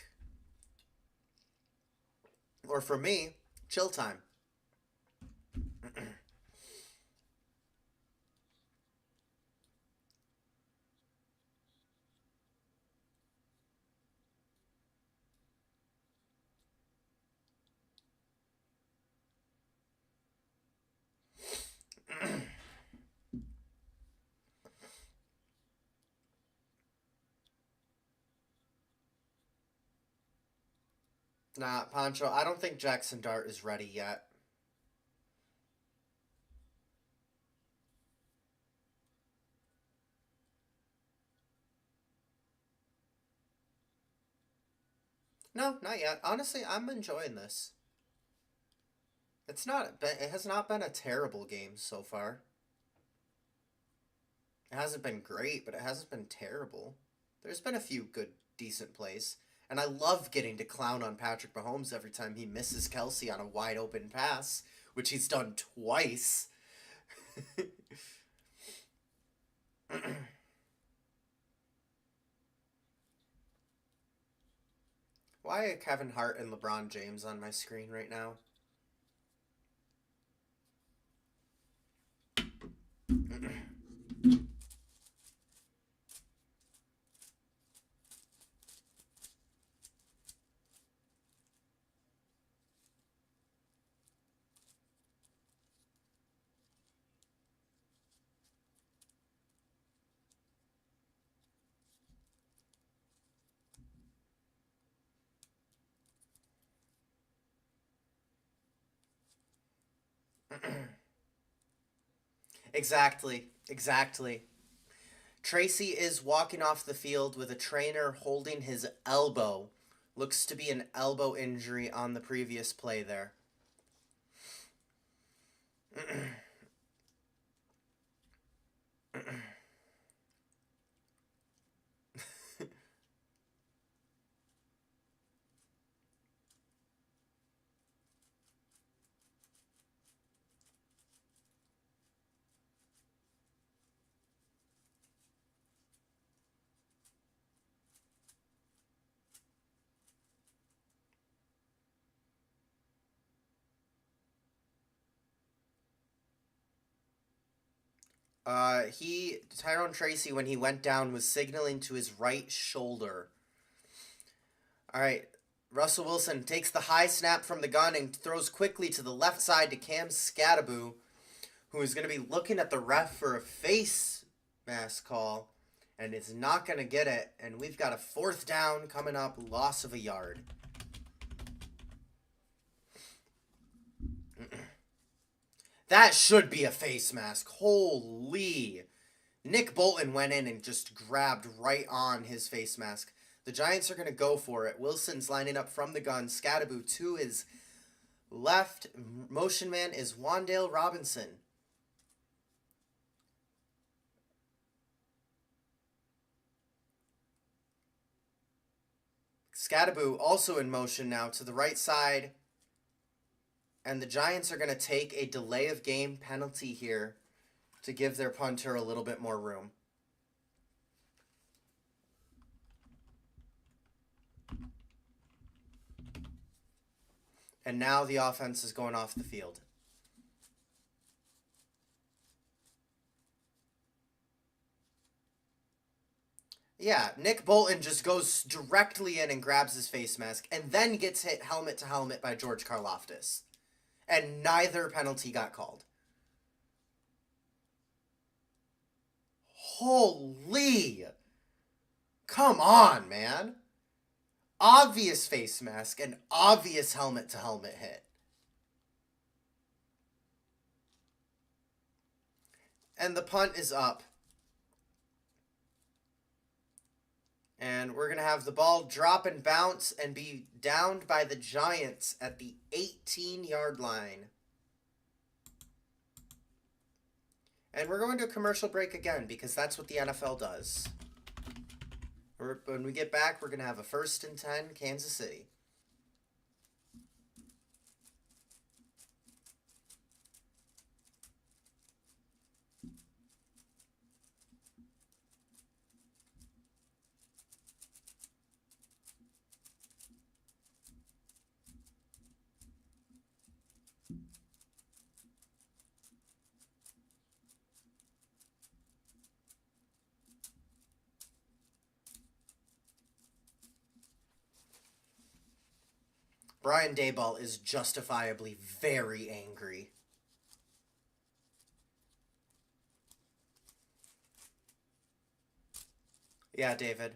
Or for me, chill time. Nah, Pancho, I don't think Jackson Dart is ready yet. No, not yet. Honestly, I'm enjoying this. It has not been a terrible game so far. It hasn't been great, but it hasn't been terrible. There's been a few good, decent plays. And I love getting to clown on Patrick Mahomes every time he misses Kelsey on a wide open pass, which he's done twice. Why are Kevin Hart and LeBron James on my screen right now? Exactly. Tracy is walking off the field with a trainer holding his elbow. Looks to be an elbow injury on the previous play there. Tyrone Tracy, when he went down, was signaling to his right shoulder. All right, Russell Wilson takes the high snap from the gun and throws quickly to the left side to Cam Scadaboo, who is going to be looking at the ref for a face mask call, and is not going to get it. And we've got a 4th down coming up, loss of a yard. That should be a face mask. Holy. Nick Bolton went in and just grabbed right on his face mask. The Giants are going to go for it. Wilson's lining up from the gun. Scadaboo to his left. Motion man is Wandale Robinson. Scadaboo also in motion now to the right side. And the Giants are going to take a delay of game penalty here to give their punter a little bit more room. And now the offense is going off the field. Yeah, Nick Bolton just goes directly in and grabs his face mask and then gets hit helmet to helmet by George Karlaftis. And neither penalty got called. Holy! Come on, man. Obvious face mask and obvious helmet to helmet hit. And the punt is up. And we're going to have the ball drop and bounce and be downed by the Giants at the 18-yard line. And we're going to a commercial break again because that's what the NFL does. When we get back, we're going to have a 1st and 10, Kansas City. Brian Daboll is justifiably very angry. Yeah, David.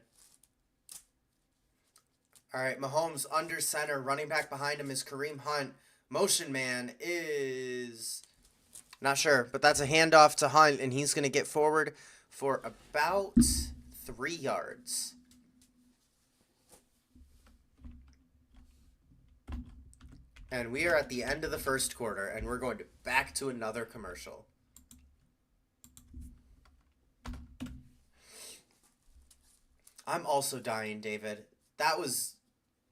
All right, Mahomes under center. Running back behind him is Kareem Hunt. Motion man is... not sure, but that's a handoff to Hunt, and he's going to get forward for about 3 yards. And we are at the end of the first quarter, and we're going back to another commercial. I'm also dying, David. That was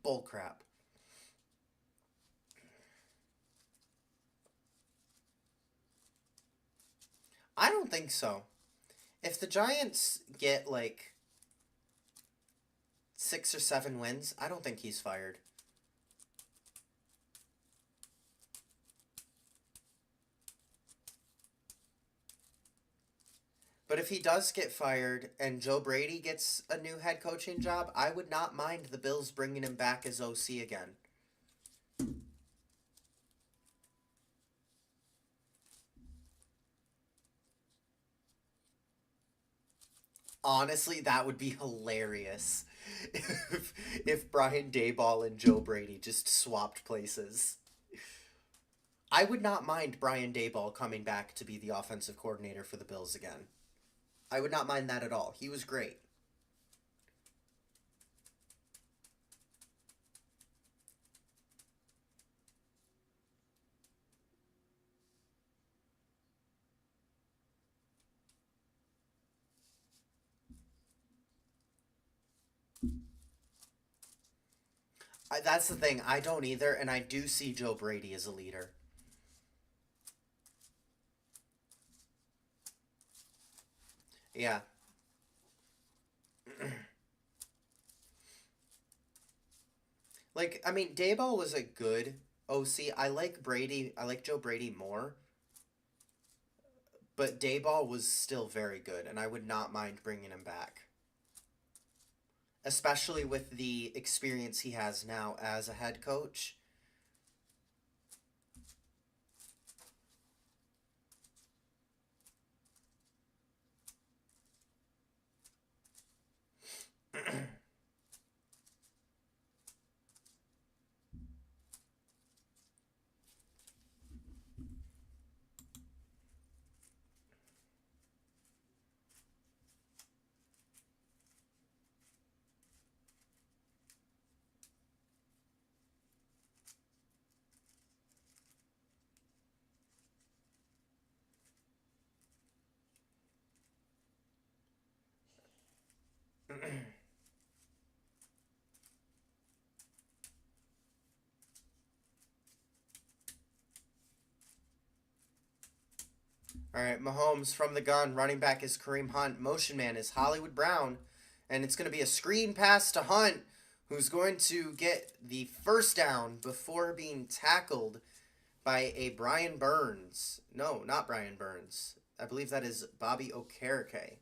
bullcrap. I don't think so. If the Giants get like 6 or 7 wins, I don't think he's fired. But if he does get fired and Joe Brady gets a new head coaching job, I would not mind the Bills bringing him back as OC again. Honestly, that would be hilarious if Brian Daboll and Joe Brady just swapped places. I would not mind Brian Daboll coming back to be the offensive coordinator for the Bills again. I would not mind that at all. He was great. That's the thing. I don't either, and I do see Joe Brady as a leader. Yeah. Like, I mean, Daboll was a good OC. I like Brady. I like Joe Brady more. But Daboll was still very good, and I would not mind bringing him back. Especially with the experience he has now as a head coach. All right, Mahomes from the gun. Running back is Kareem Hunt. Motion man is Hollywood Brown. And it's going to be a screen pass to Hunt, who's going to get the first down before being tackled by a Brian Burns. No, not Brian Burns. I believe that is Bobby Okereke.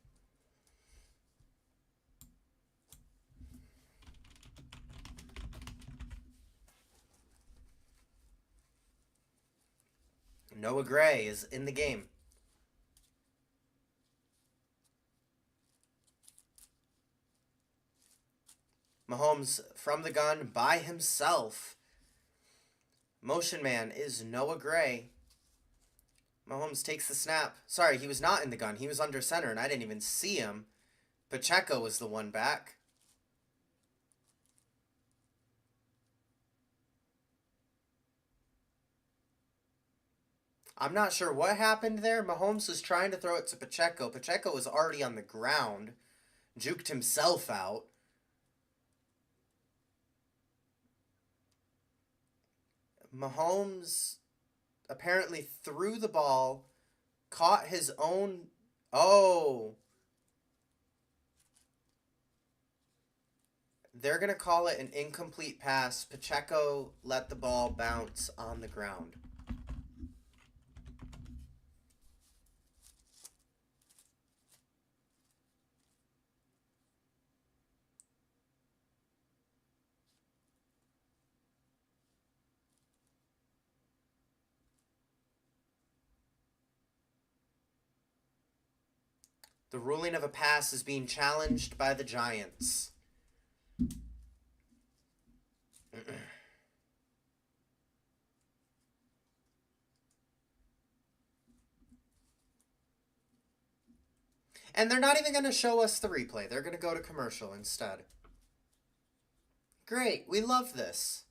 Noah Gray is in the game. Mahomes from the gun by himself. Motion man is Noah Gray. Mahomes takes the snap. Sorry, he was not in the gun. He was under center, and I didn't even see him. Pacheco was the one back. I'm not sure what happened there. Mahomes was trying to throw it to Pacheco. Pacheco was already on the ground. Juked himself out. Mahomes apparently threw the ball, caught his own... Oh. They're going to call it an incomplete pass. Pacheco let the ball bounce on the ground. The ruling of a pass is being challenged by the Giants. And they're not even going to show us the replay. They're going to go to commercial instead. Great. We love this.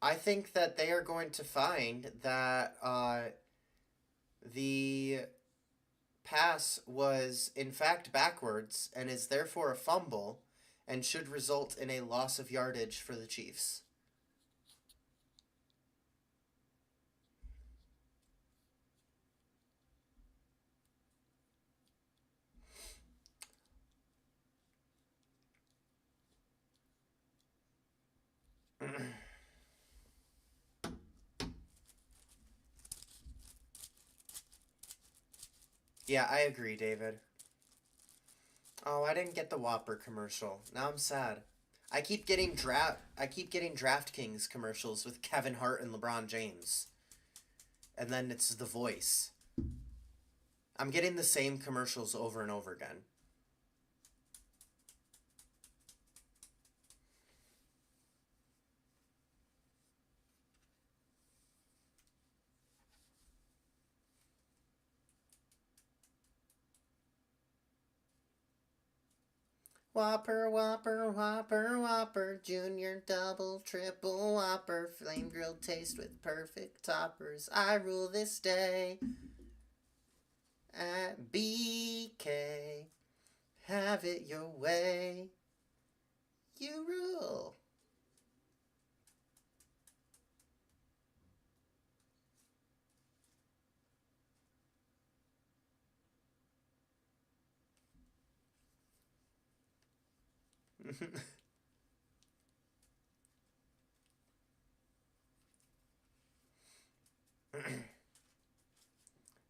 I think that they are going to find that the pass was in fact backwards and is therefore a fumble and should result in a loss of yardage for the Chiefs. Yeah, I agree, David. Oh, I didn't get the Whopper commercial. Now I'm sad. I keep getting DraftKings commercials with Kevin Hart and LeBron James. And then it's The Voice. I'm getting the same commercials over and over again. Whopper, Whopper, Whopper, Whopper, Junior, Double, Triple Whopper, Flame Grilled taste with perfect toppers. I rule this day at BK. Have it your way. You rule.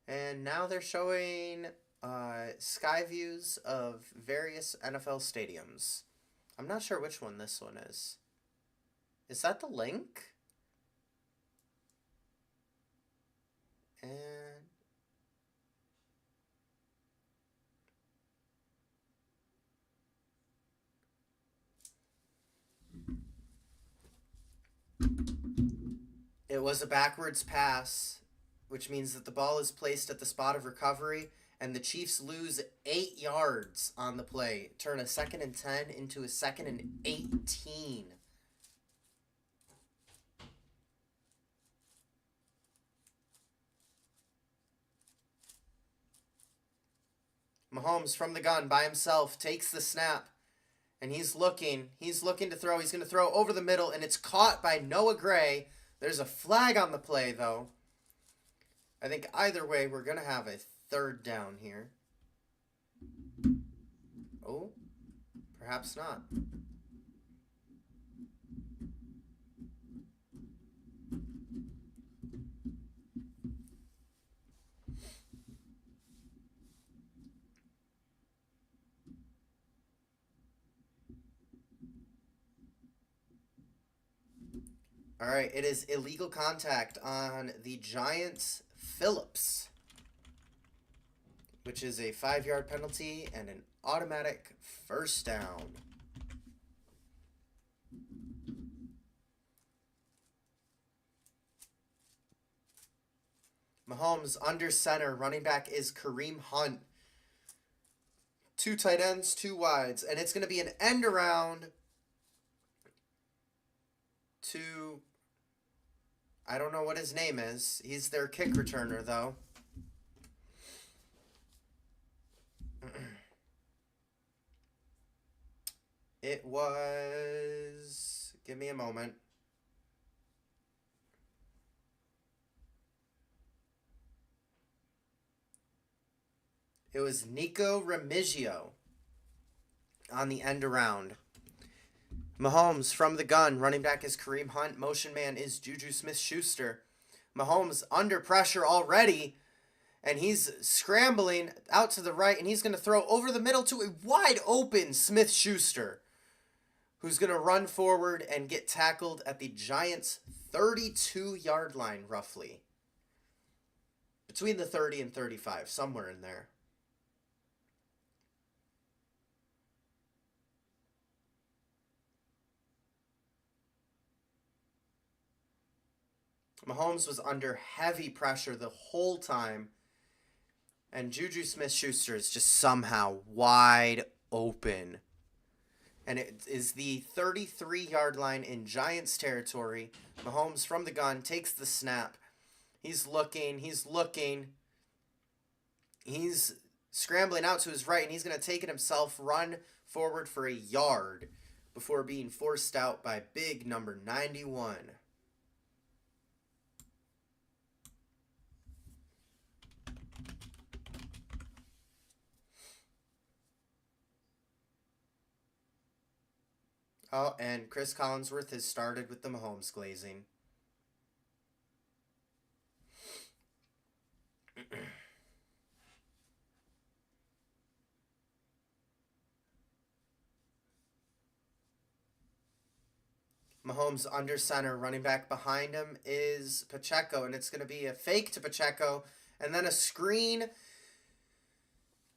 And now they're showing sky views of various NFL stadiums. I'm not sure which one this one is. Is that the link? And it was a backwards pass, which means that the ball is placed at the spot of recovery, and the Chiefs lose 8 yards on the play. Turn a 2nd and 10 into a 2nd and 18. Mahomes from the gun by himself takes the snap, and he's looking to throw. He's going to throw over the middle, and it's caught by Noah Gray, There's a flag on the play, though. I think either way, we're going to have a third down here. Oh, perhaps not. All right, it is illegal contact on the Giants' Phillips, which is a 5-yard penalty and an automatic first down. Mahomes under center. Running back is Kareem Hunt. 2 tight ends, 2 wides, and it's going to be an end around to, I don't know what his name is. He's their kick returner, though. It was, give me a moment. It was Nico Remigio on the end around. Mahomes from the gun. Running back is Kareem Hunt. Motion man is Juju Smith-Schuster. Mahomes under pressure already. And he's scrambling out to the right. And he's going to throw over the middle to a wide open Smith-Schuster, who's going to run forward and get tackled at the Giants' 32-yard line, roughly. Between the 30 and 35, somewhere in there. Mahomes was under heavy pressure the whole time. And Juju Smith-Schuster is just somehow wide open. And it is the 33-yard line in Giants territory. Mahomes from the gun takes the snap. He's looking. He's scrambling out to his right, and he's going to take it himself, run forward for a yard before being forced out by big number 91. Oh, and Chris Collinsworth has started with the Mahomes glazing. Mahomes under center. Running back behind him is Pacheco, and it's going to be a fake to Pacheco, and then a screen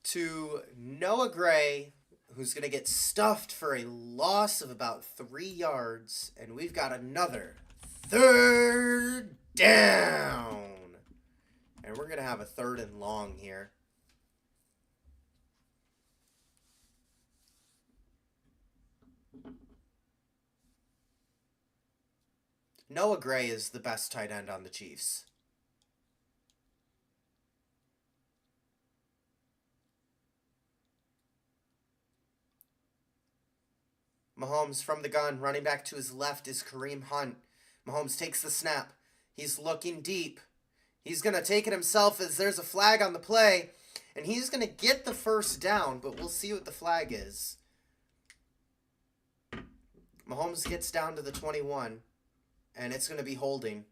to Noah Gray, who's going to get stuffed for a loss of about 3 yards. And we've got another third down. And we're going to have a third and long here. Noah Gray is the best tight end on the Chiefs. Mahomes from the gun. Running back to his left is Kareem Hunt. Mahomes takes the snap. He's looking deep. He's going to take it himself as there's a flag on the play. And he's going to get the first down, but we'll see what the flag is. Mahomes gets down to the 21, and it's going to be holding.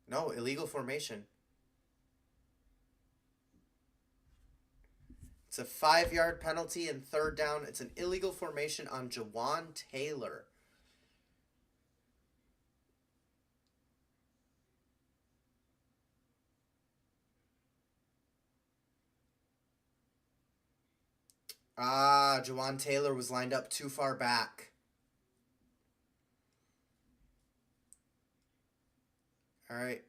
No, illegal formation. It's a 5-yard penalty and third down. It's an illegal formation on Jawan Taylor. Jawan Taylor was lined up too far back. All right.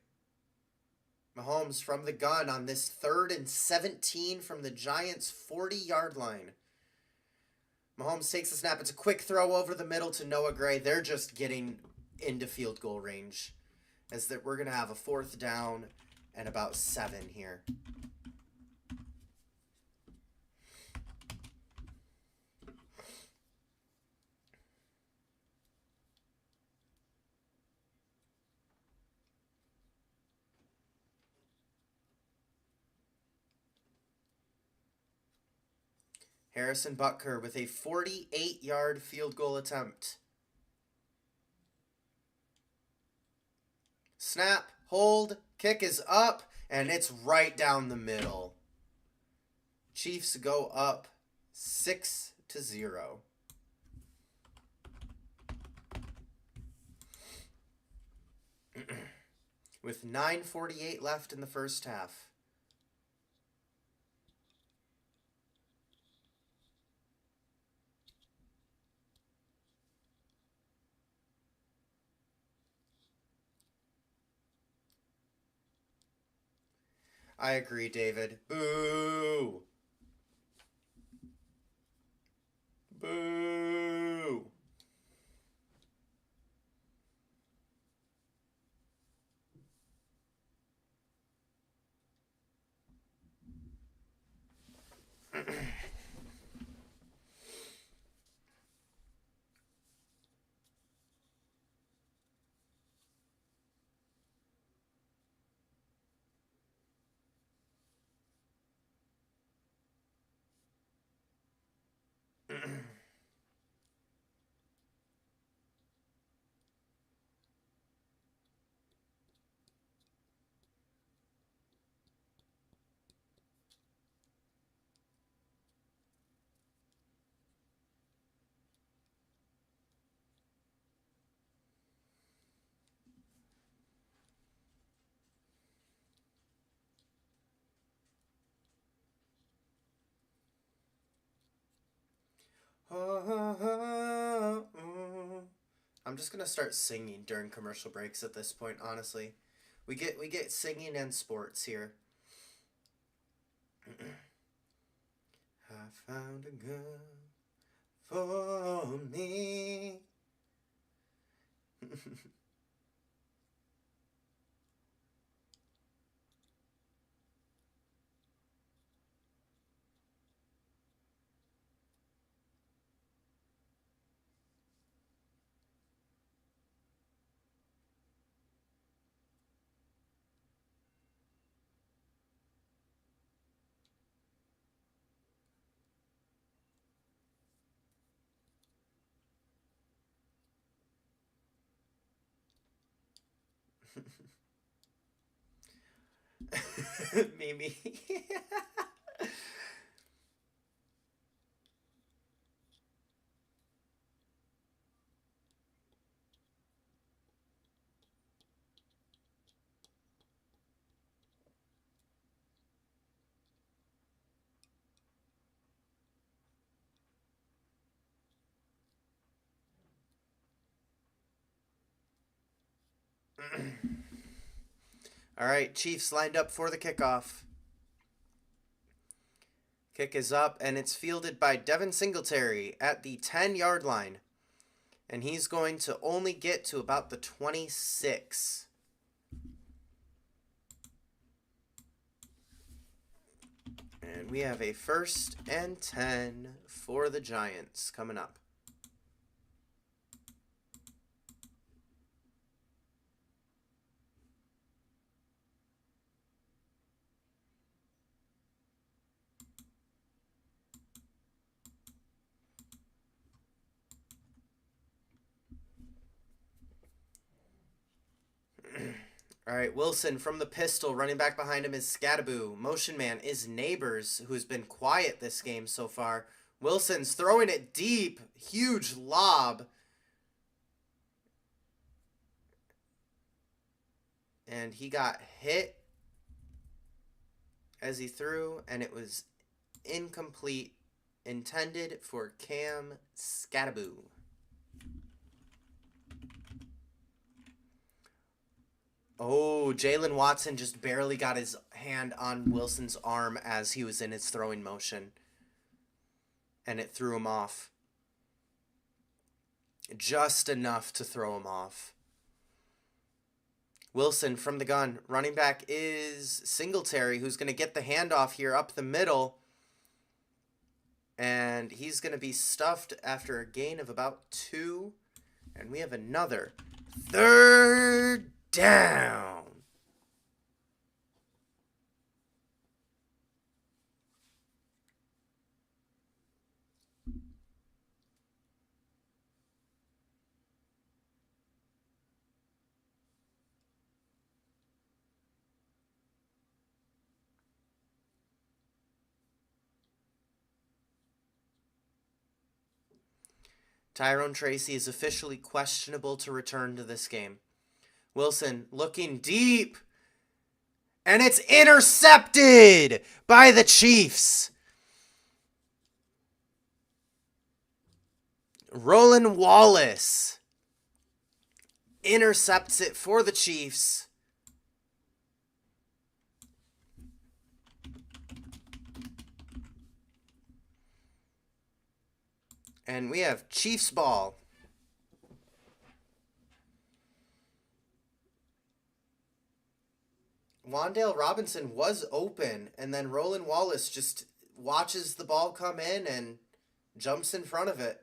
Mahomes from the gun on this 3rd and 17 from the Giants' 40-yard line. Mahomes takes the snap. It's a quick throw over the middle to Noah Gray. They're just getting into field goal range, as that we're going to have a 4th down and about 7 here. Harrison Butker with a 48-yard field goal attempt. Snap, hold, kick is up, and it's right down the middle. Chiefs go up 6-0. With 9:48 left in the first half. I agree, David. Boo! Boo! I'm just gonna start singing during commercial breaks at this point, honestly. We get singing and sports here. I found a girl for me. Mimi. All right, Chiefs lined up for the kickoff. Kick is up, and it's fielded by Devin Singletary at the 10-yard line. And he's going to only get to about the 26. And we have a 1st and 10 for the Giants coming up. All right, Wilson from the pistol. Running back behind him is Scadaboo. Motion man is Neighbors, who's been quiet this game so far. Wilson's throwing it deep. Huge lob. And he got hit as he threw, and it was incomplete. Intended for Cam Scadaboo. Oh, Jalen Watson just barely got his hand on Wilson's arm as he was in his throwing motion. And it threw him off. Just enough to throw him off. Wilson from the gun. Running back is Singletary, who's going to get the handoff here up the middle. And he's going to be stuffed after a gain of about 2. And we have another 3rd down. Tyrone Tracy is officially questionable to return to this game. Wilson looking deep. And it's intercepted by the Chiefs. Roland Wallace intercepts it for the Chiefs. And we have Chiefs ball. Wan'Dale Robinson was open, and then Roland Wallace just watches the ball come in and jumps in front of it.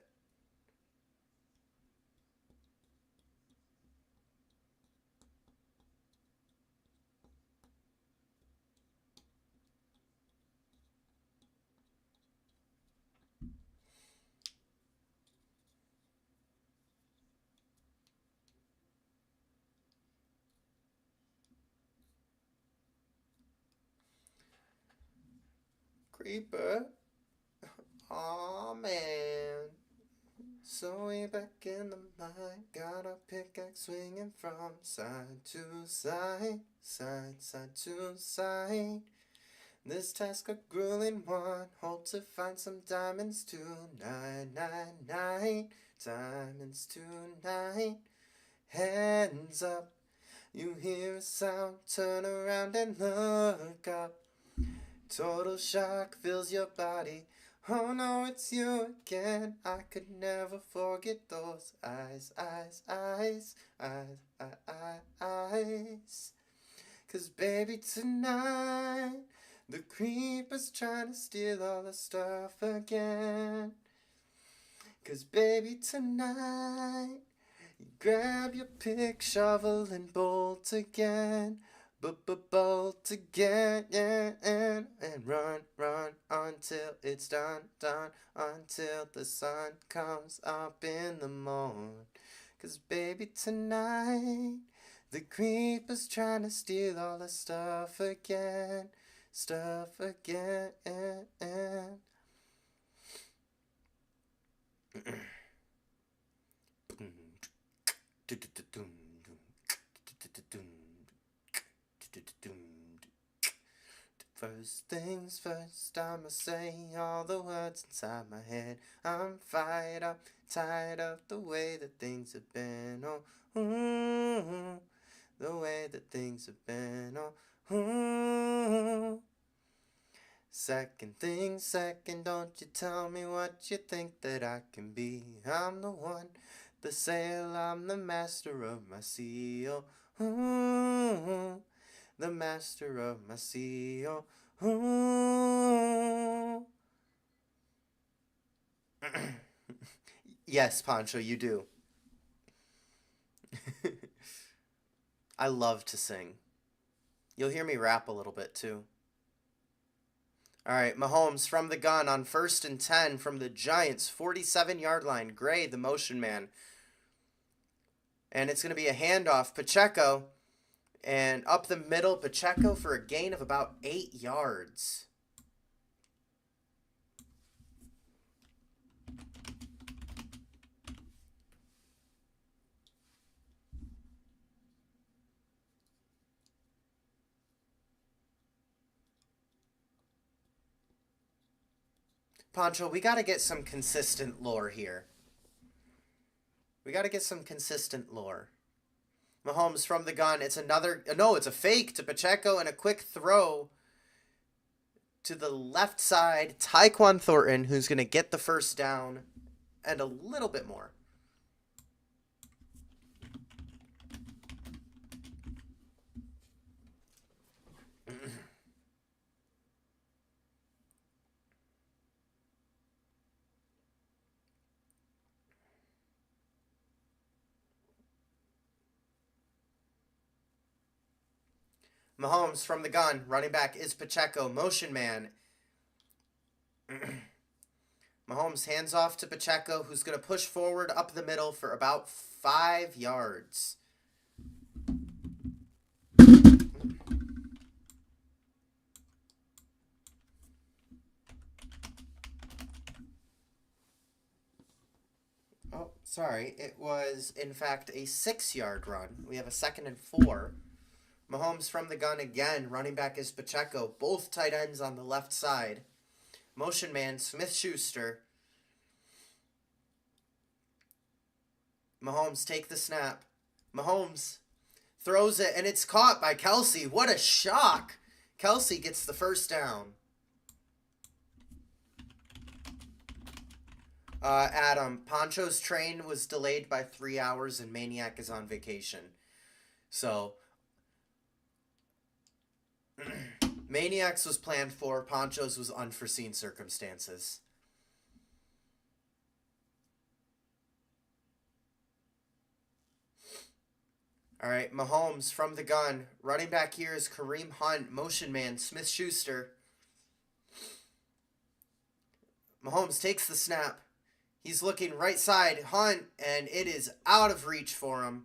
Creeper. Aw, man. So we back in the mine. Got a pickaxe swinging from side to side. Side to side. This task a grueling one. Hope to find some diamonds tonight. Diamonds tonight. Hands up. You hear a sound. Turn around and look up. Total shock fills your body. Oh no, it's you again. I could never forget those eyes. 'Cause baby, tonight the creeper's trying to steal all the stuff again. 'Cause baby, tonight you grab your pick, shovel, and bolt again. Bolt again, yeah, and run until it's done, until the sun comes up in the morn. 'Cause baby, tonight the creeper's trying to steal all the stuff again. First things first, I'ma say all the words inside my head. I'm fired up, tired of the way that things have been. Oh, the way that things have been. Oh, second thing second, don't you tell me what you think that I can be. I'm the one, the sail, I'm the master of my sea. Oh, the master of my sea. Oh. Yes, Pancho, you do. I love to sing. You'll hear me rap a little bit too. All right, Mahomes from the gun on 1st and 10 from the Giants' 47-yard line. Gray, the motion man. And it's going to be a handoff. Pacheco. And up the middle, Pacheco for a gain of about 8 yards. Pancho, we got to get some consistent lore here. We got to get some consistent lore. Mahomes from the gun. It's another... No, it's a fake to Pacheco and a quick throw to the left side. Tyquan Thornton, who's going to get the first down and a little bit more. Mahomes from the gun. Running back is Pacheco. Motion man. Mahomes hands off to Pacheco, who's going to push forward up the middle for about 5 yards. Oh, sorry. It was, in fact, a 6-yard run. We have a 2nd and 4. Mahomes from the gun again. Running back is Pacheco. Both tight ends on the left side. Motion man, Smith-Schuster. Mahomes take the snap. Mahomes throws it, and it's caught by Kelsey. What a shock! Kelsey gets the first down. Adam, Poncho's train was delayed by 3 hours, and Maniac is on vacation. So, Maniac's was planned for. Poncho's was unforeseen circumstances. All right, Mahomes from the gun. Running back here is Kareem Hunt. Motion man, Smith-Schuster. Mahomes takes the snap. He's looking right side, Hunt, and it is out of reach for him.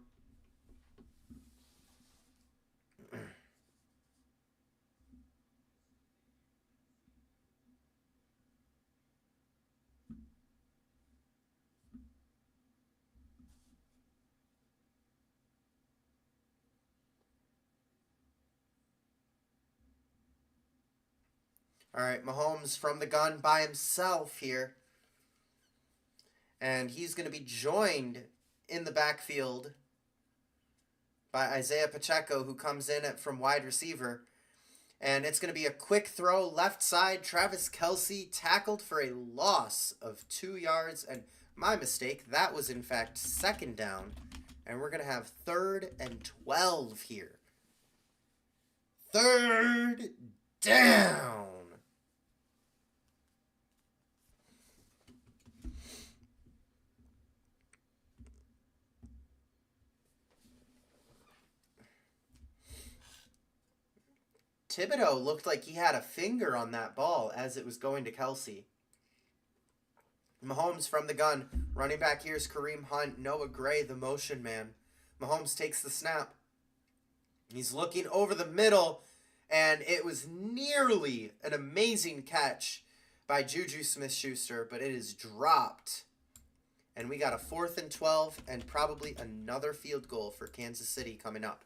All right, Mahomes from the gun by himself here. And he's going to be joined in the backfield by Isaiah Pacheco, who comes in from wide receiver. And it's going to be a quick throw left side. Travis Kelsey tackled for a loss of 2 yards. And my mistake, that was in fact 2nd down. And we're going to have 3rd and 12 here. 3rd down. Thibodeau looked like he had a finger on that ball as it was going to Kelsey. Mahomes from the gun. Running back here is Kareem Hunt. Noah Gray, the motion man. Mahomes takes the snap. He's looking over the middle, and it was nearly an amazing catch by Juju Smith-Schuster, but it is dropped. And we got a 4th and 12 and probably another field goal for Kansas City coming up.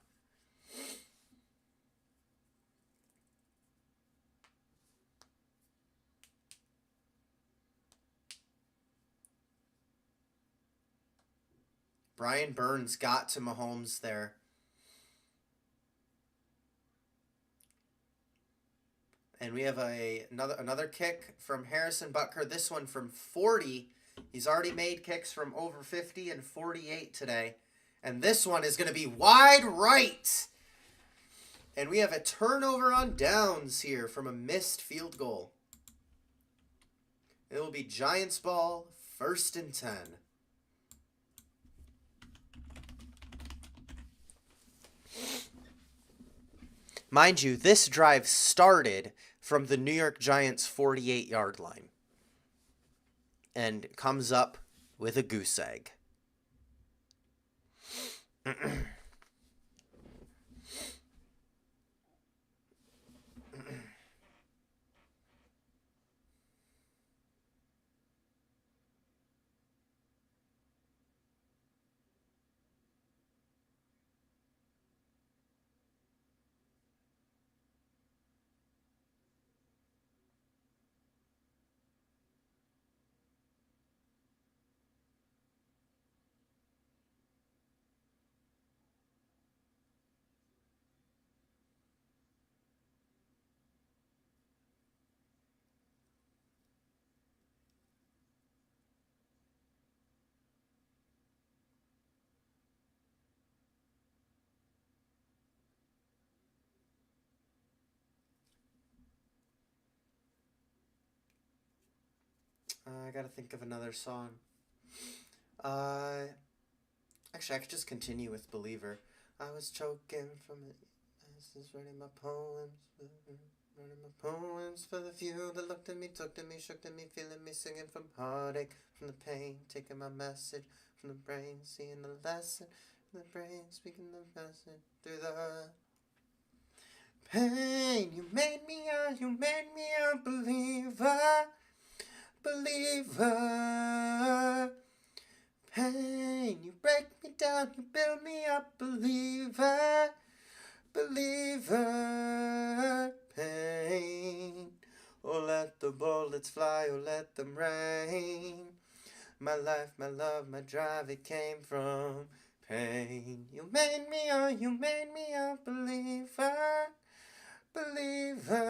Brian Burns got to Mahomes there. And we have another kick from Harrison Butker. This one from 40. He's already made kicks from over 50 and 48 today. And this one is going to be wide right. And we have a turnover on downs here from a missed field goal. It will be Giants ball, 1st and 10. Mind you, this drive started from the New York Giants' 48-yard line and comes up with a goose egg. I gotta think of another song. Actually, I could just continue with Believer. I was choking from it. I was writing my poems for the few that looked at me, took to me, shook to me, feeling me, singing from heartache, from the pain, taking my message from the brain, seeing the lesson from the brain, speaking the message through the pain. You made me a believer. pain. You break me down, you build me up, believer, believer, pain. Oh, let the bullets fly, oh, let them rain. My life, my love, my drive, it came from pain. You made me, oh, you made me a believer, believer.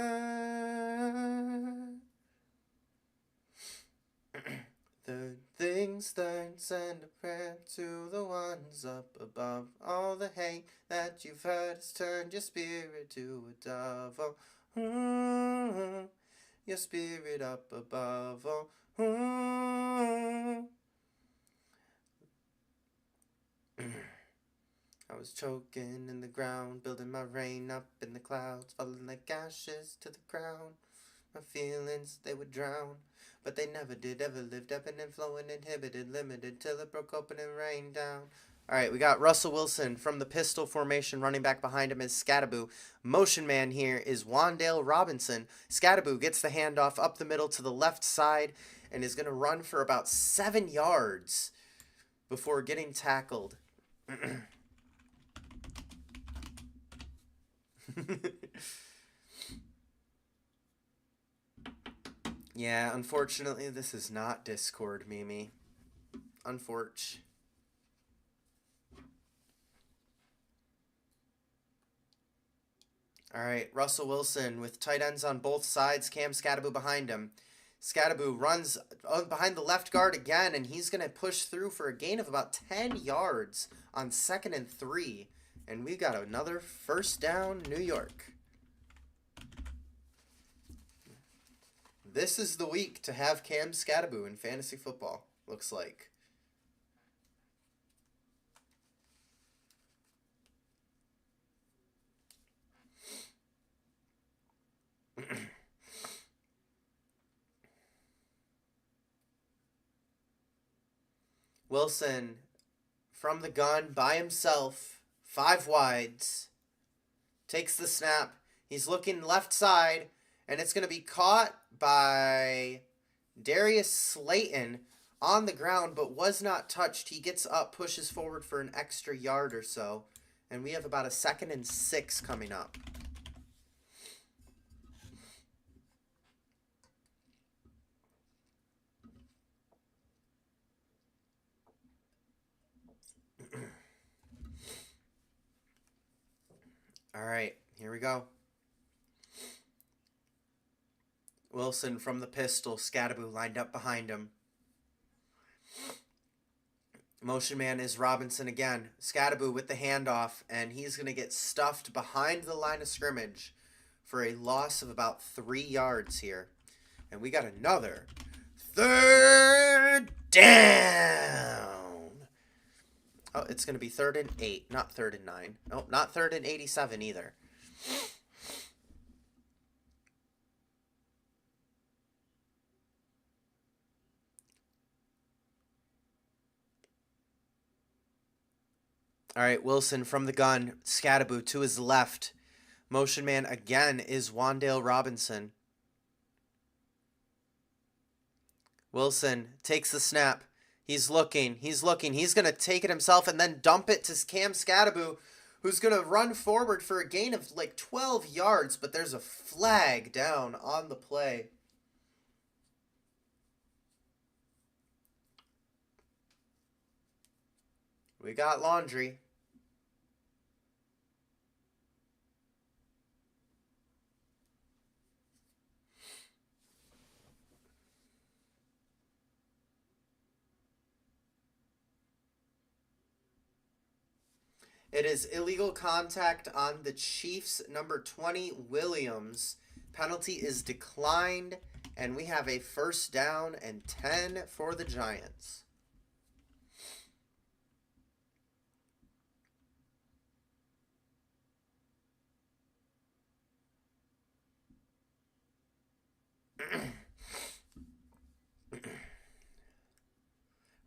Third things third, send a prayer to the ones up above. All the hate that you've heard has turned your spirit to a dove. Oh, your spirit up above. Oh, I was choking in the ground, building my rain up in the clouds, falling like ashes to the ground. My feelings, they would drown, but they never did, ever lived, ebbing and flowing, inhibited, limited, till it broke open and rained down. All right, we got Russell Wilson from the pistol formation. Running back behind him is Scattaboo. Motion man here is Wandale Robinson. Scattaboo gets the handoff up the middle to the left side and is going to run for about 7 yards before getting tackled. Yeah, unfortunately, this is not Discord, Mimi. Unfortunately. All right, Russell Wilson with tight ends on both sides. Cam Scattaboo behind him. Scattaboo runs behind the left guard again, and he's going to push through for a gain of about 10 yards on 2nd and 3. And we got another first down, New York. This is the week to have Cam Scattaboo in fantasy football, looks like. Wilson from the gun by himself, 5 wides, takes the snap. He's looking left side, and it's going to be caught by Darius Slayton on the ground, but was not touched. He gets up, pushes forward for an extra yard or so, and we have about a 2nd and 6 coming up. All right, here we go. Wilson from the pistol, Scattaboo lined up behind him. Motion man is Robinson again. Scattaboo with the handoff, and he's going to get stuffed behind the line of scrimmage for a loss of about 3 yards here. And we got another 3rd down. Oh, it's going to be 3rd and 8, not 3rd and 9. Nope, not 3rd and 87 either. All right, Wilson from the gun. Scattaboo to his left. Motion man again is Wandale Robinson. Wilson takes the snap. He's looking. He's going to take it himself and then dump it to Cam Scattaboo, who's going to run forward for a gain of like 12 yards, but there's a flag down on the play. We got laundry. It is illegal contact on the Chiefs, number 20, Williams. Penalty is declined, and we have a 1st down and 10 for the Giants.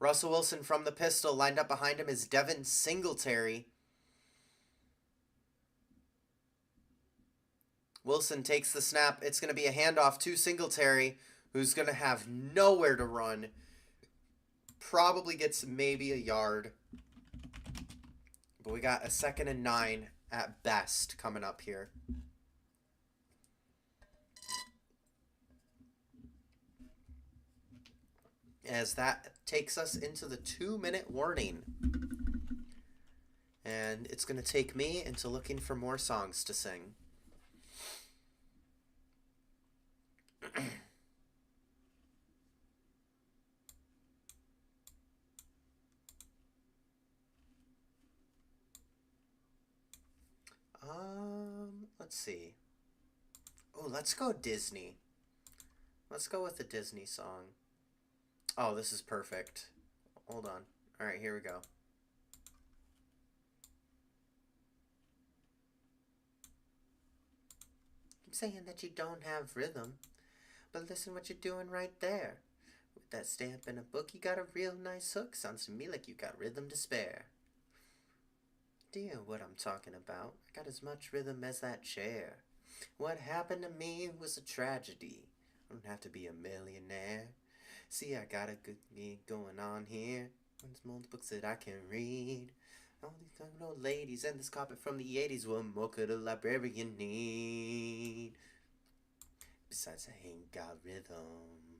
Russell Wilson from the pistol. Lined up behind him is Devin Singletary. Wilson takes the snap. It's going to be a handoff to Singletary, who's going to have nowhere to run. Probably gets maybe a yard. But we got a 2nd and 9 at best coming up here. As that takes us into the 2-minute warning. And it's going to take me into looking for more songs to sing. Let's see. Oh, let's go Disney. Let's go with the Disney song. Oh, this is perfect. Hold on. All right, here we go. Keep saying that you don't have rhythm, but listen what you're doing right there. With that stamp in a book, you got a real nice hook. Sounds to me like you got rhythm to spare. Do you know what I'm talking about? I got as much rhythm as that chair. What happened to me was a tragedy. I don't have to be a millionaire. See, I got a good gig going on here. There's multiple books that I can read. All these young old ladies and this carpet from the 80s. What more could a librarian need? Besides, I ain't got rhythm.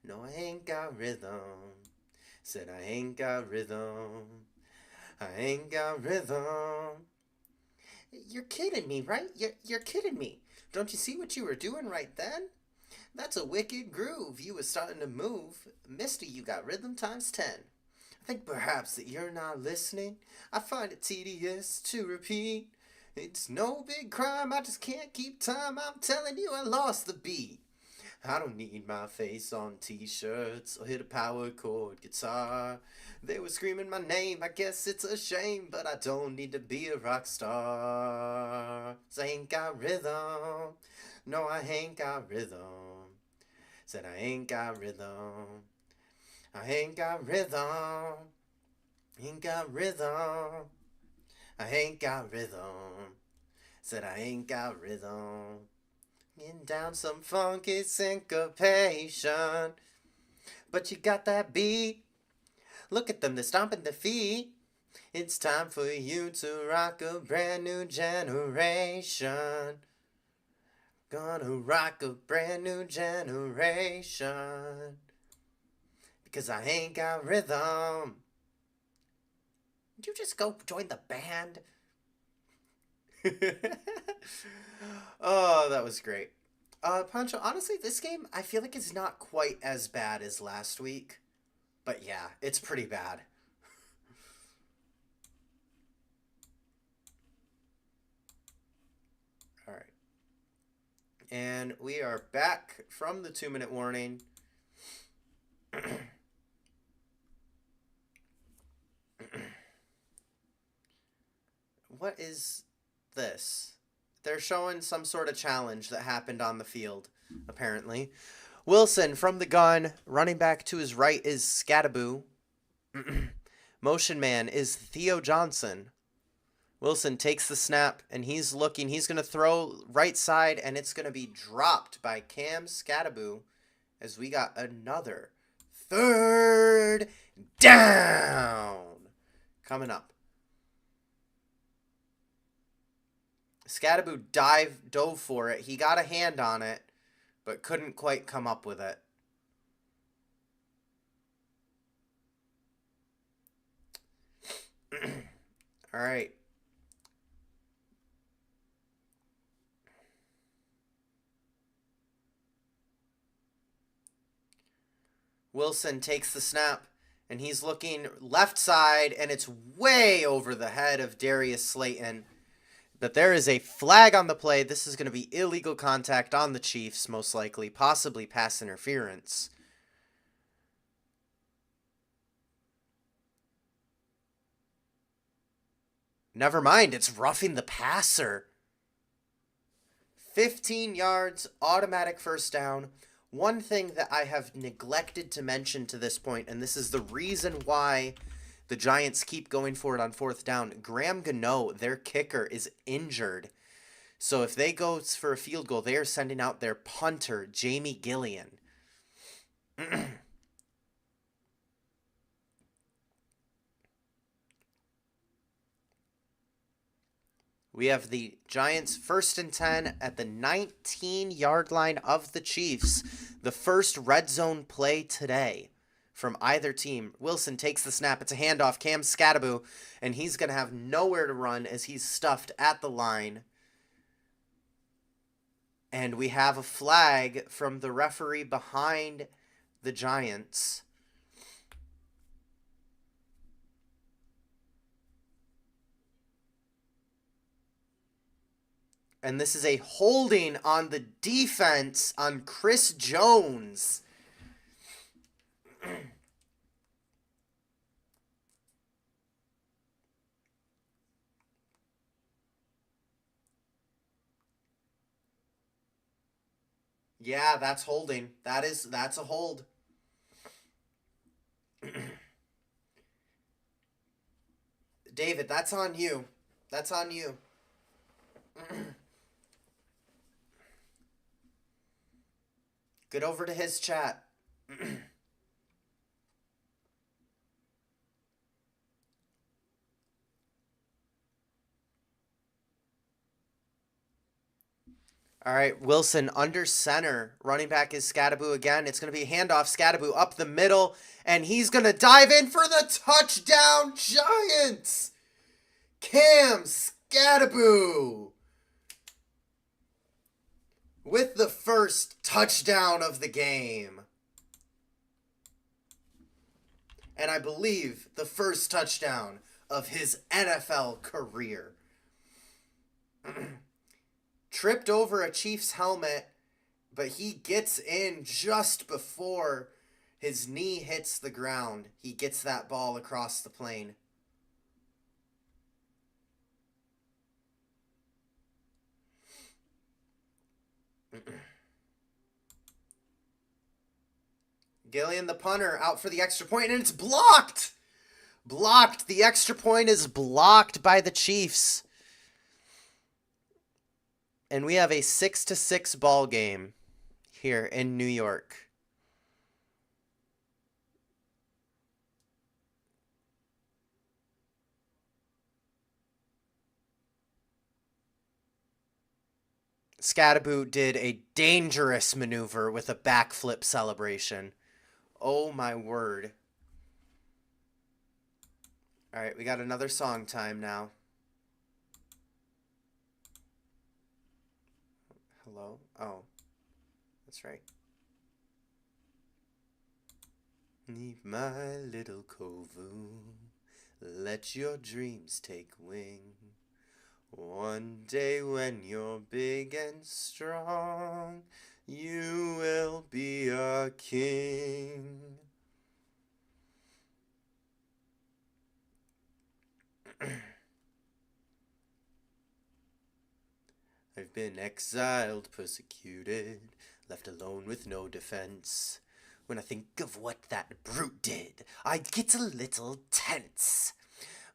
No, I ain't got rhythm. Said I ain't got rhythm. I ain't got rhythm. You're kidding me, right? You're kidding me. Don't you see what you were doing right then? That's a wicked groove. You was starting to move. Mister, you got rhythm times 10. I think perhaps that you're not listening. I find it tedious to repeat. It's no big crime, I just can't keep time. I'm telling you, I lost the beat. I don't need my face on t-shirts or hit a power chord guitar. They were screaming my name, I guess it's a shame, but I don't need to be a rock star. 'Cause I ain't got rhythm. No, I ain't got rhythm. Said I ain't got rhythm. I ain't got rhythm. Ain't got rhythm. I ain't got rhythm. Said I ain't got rhythm. Getting down some funky syncopation. But you got that beat. Look at them, they're stomping their feet. It's time for you to rock a brand new generation. Gonna rock a brand new generation. Because I ain't got rhythm. Did you just go join the band? Oh, that was great. Pancho, honestly, this game, I feel like it's not quite as bad as last week. But yeah, it's pretty bad. All right. And we are back from the 2-minute warning. What is this? They're showing some sort of challenge that happened on the field, apparently. Wilson from the gun, running back to his right is Scattaboo. Motion man is Theo Johnson. Wilson takes the snap, and he's looking. He's going to throw right side, and it's going to be dropped by Cam Scattaboo as we got another 3rd down coming up. Scattaboo dove for it. He got a hand on it, but couldn't quite come up with it. All right. Wilson takes the snap, and he's looking left side, and it's way over the head of Darius Slayton. But there is a flag on the play. This is going to be illegal contact on the Chiefs, most likely, possibly pass interference. Never mind, it's roughing the passer. 15 yards, automatic 1st down. One thing that I have neglected to mention to this point, and this is the reason why the Giants keep going for it on 4th down, Graham Gano, their kicker, is injured. So if they go for a field goal, they are sending out their punter, Jamie Gillian. We have the Giants 1st and 10 at the 19-yard line of the Chiefs. The first red zone play today from either team. Wilson takes the snap. It's a handoff. Cam Scattaboo, and he's going to have nowhere to run as he's stuffed at the line. And we have a flag from the referee behind the Giants. And this is a holding on the defense on Chris Jones. Yeah, that's holding. That's a hold. David, that's on you. That's on you. Get over to his chat. All right, Wilson under center. Running back is Scattaboo again. It's going to be a handoff. Scattaboo up the middle, and he's going to dive in for the touchdown, Giants! Cam Scattaboo with the first touchdown of the game. And I believe the first touchdown of his NFL career. Tripped over a Chiefs helmet, but he gets in just before his knee hits the ground. He gets that ball across the plane. Gillian, the punter, out for the extra point, and it's blocked! Blocked. The extra point is blocked by the Chiefs. And we have a 6-6 ball game here in New York. Scattaboo did a dangerous maneuver with a backflip celebration. Oh my word. All right, we got another song time now. Hello? Oh, that's right. Leave my little covu, let your dreams take wing. One day when you're big and strong, you will be a king. I've been exiled, persecuted, left alone with no defense. When I think of what that brute did, I get a little tense.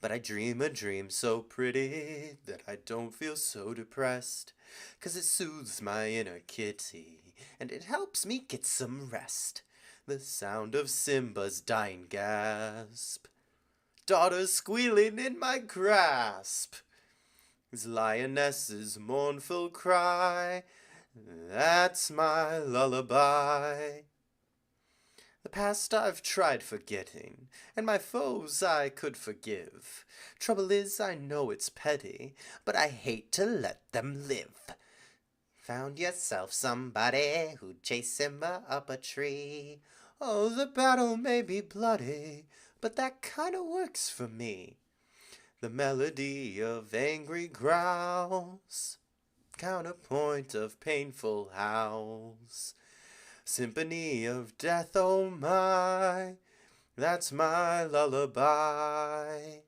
But I dream a dream so pretty that I don't feel so depressed, 'cause it soothes my inner kitty, and it helps me get some rest. The sound of Simba's dying gasp, daughter squealing in my grasp, his lioness's mournful cry, that's my lullaby. The past I've tried forgetting, and my foes I could forgive. Trouble is, I know it's petty, but I hate to let them live. Found yourself somebody who'd chase Simba up a tree. Oh, the battle may be bloody, but that kinda works for me. The melody of angry growls, counterpoint of painful howls. Symphony of death, oh my, that's my lullaby.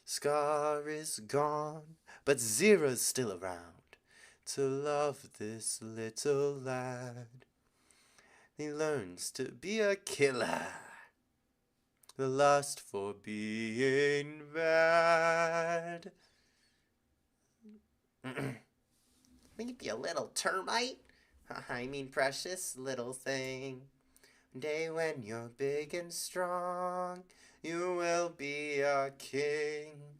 Scar is gone, but Zira's still around to love this little lad. He learns to be a killer, the lust for being bad. Leave you little termite. I mean, precious little thing. Day when you're big and strong, you will be a king.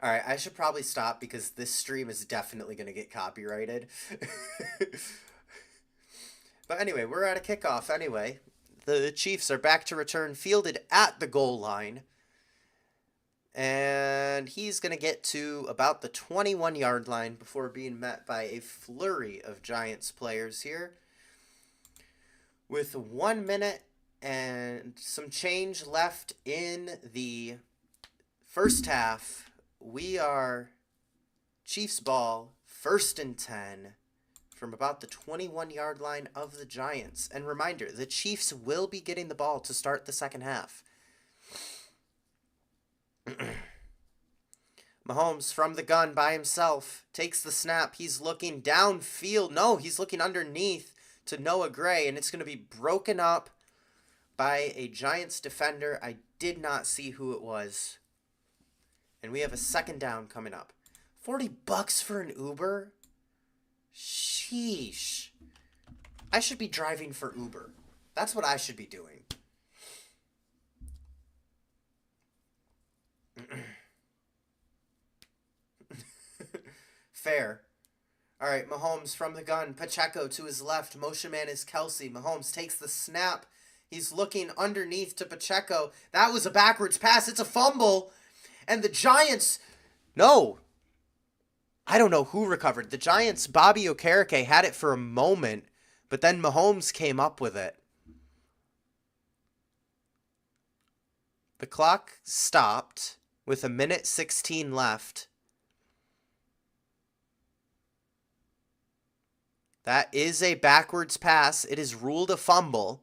All right, I should probably stop because this stream is definitely going to get copyrighted. But anyway, we're at a kickoff anyway. The Chiefs are back to return, fielded at the goal line. And he's going to get to about the 21-yard line before being met by a flurry of Giants players here. With 1 minute and some change left in the first half, we are Chiefs ball, 1st and 10 from about the 21-yard line of the Giants. And reminder, the Chiefs will be getting the ball to start the second half. Mahomes from the gun by himself takes the snap. He's looking downfield. No, he's looking underneath to Noah Gray, and it's going to be broken up by a Giants defender. I did not see who it was. And we have a second down coming up. $40 for an Uber? Sheesh. I should be driving for Uber. That's what I should be doing. Fair. All right, Mahomes from the gun. Pacheco to his left. Motion man is Kelsey. Mahomes takes the snap. He's looking underneath to Pacheco. That was a backwards pass. It's a fumble. And the Giants... No. I don't know who recovered. The Giants, Bobby Okereke, had it for a moment, but then Mahomes came up with it. The clock stopped with 1:16 left. That is a backwards pass. It is ruled a fumble.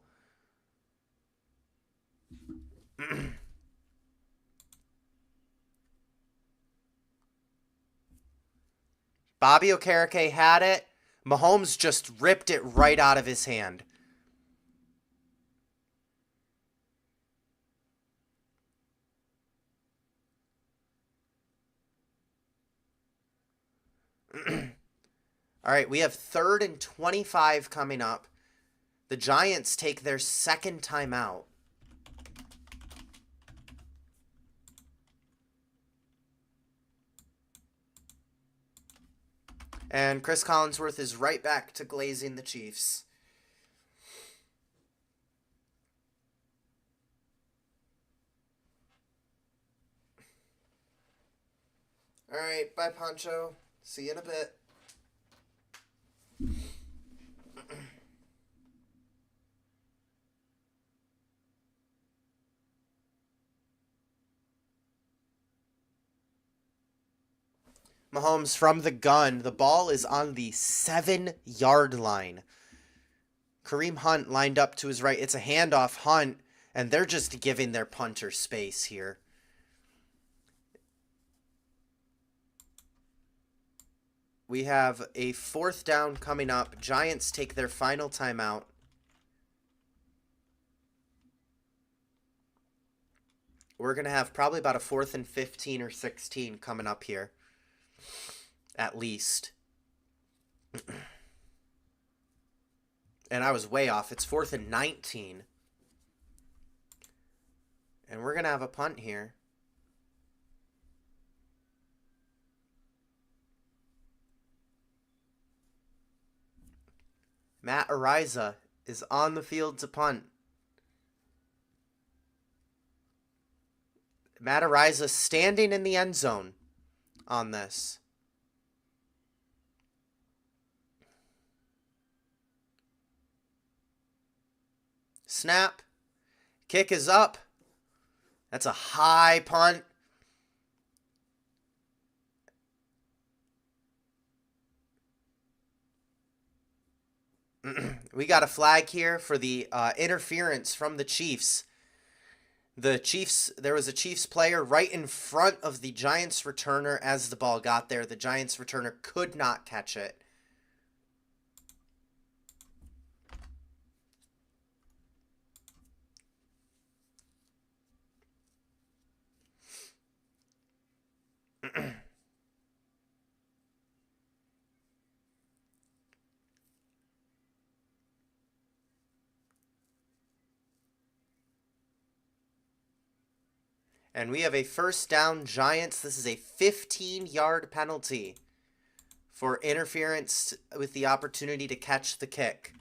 Bobby Okereke had it. Mahomes just ripped it right out of his hand. All right, we have 3rd and 25 coming up. The Giants take their second timeout. And Chris Collinsworth is right back to glazing the Chiefs. All right, bye, Poncho. See you in a bit. Mahomes from the gun. The ball is on the 7-yard line. Kareem Hunt lined up to his right. It's a handoff. Hunt, and they're just giving their punter space here. We have a 4th down coming up. Giants take their final timeout. We're going to have probably about a 4th and 15 or 16 coming up here. At least. And I was way off. It's 4th and 19. And we're going to have a punt here. Matt Ariza is on the field to punt. Matt Ariza standing in the end zone on this. Snap. Kick is up. That's a high punt. We got a flag here for the interference from the Chiefs. There was a Chiefs player right in front of the Giants returner as the ball got there. The Giants returner could not catch it. And we have a first down, Giants. This is a 15-yard penalty for interference with the opportunity to catch the kick.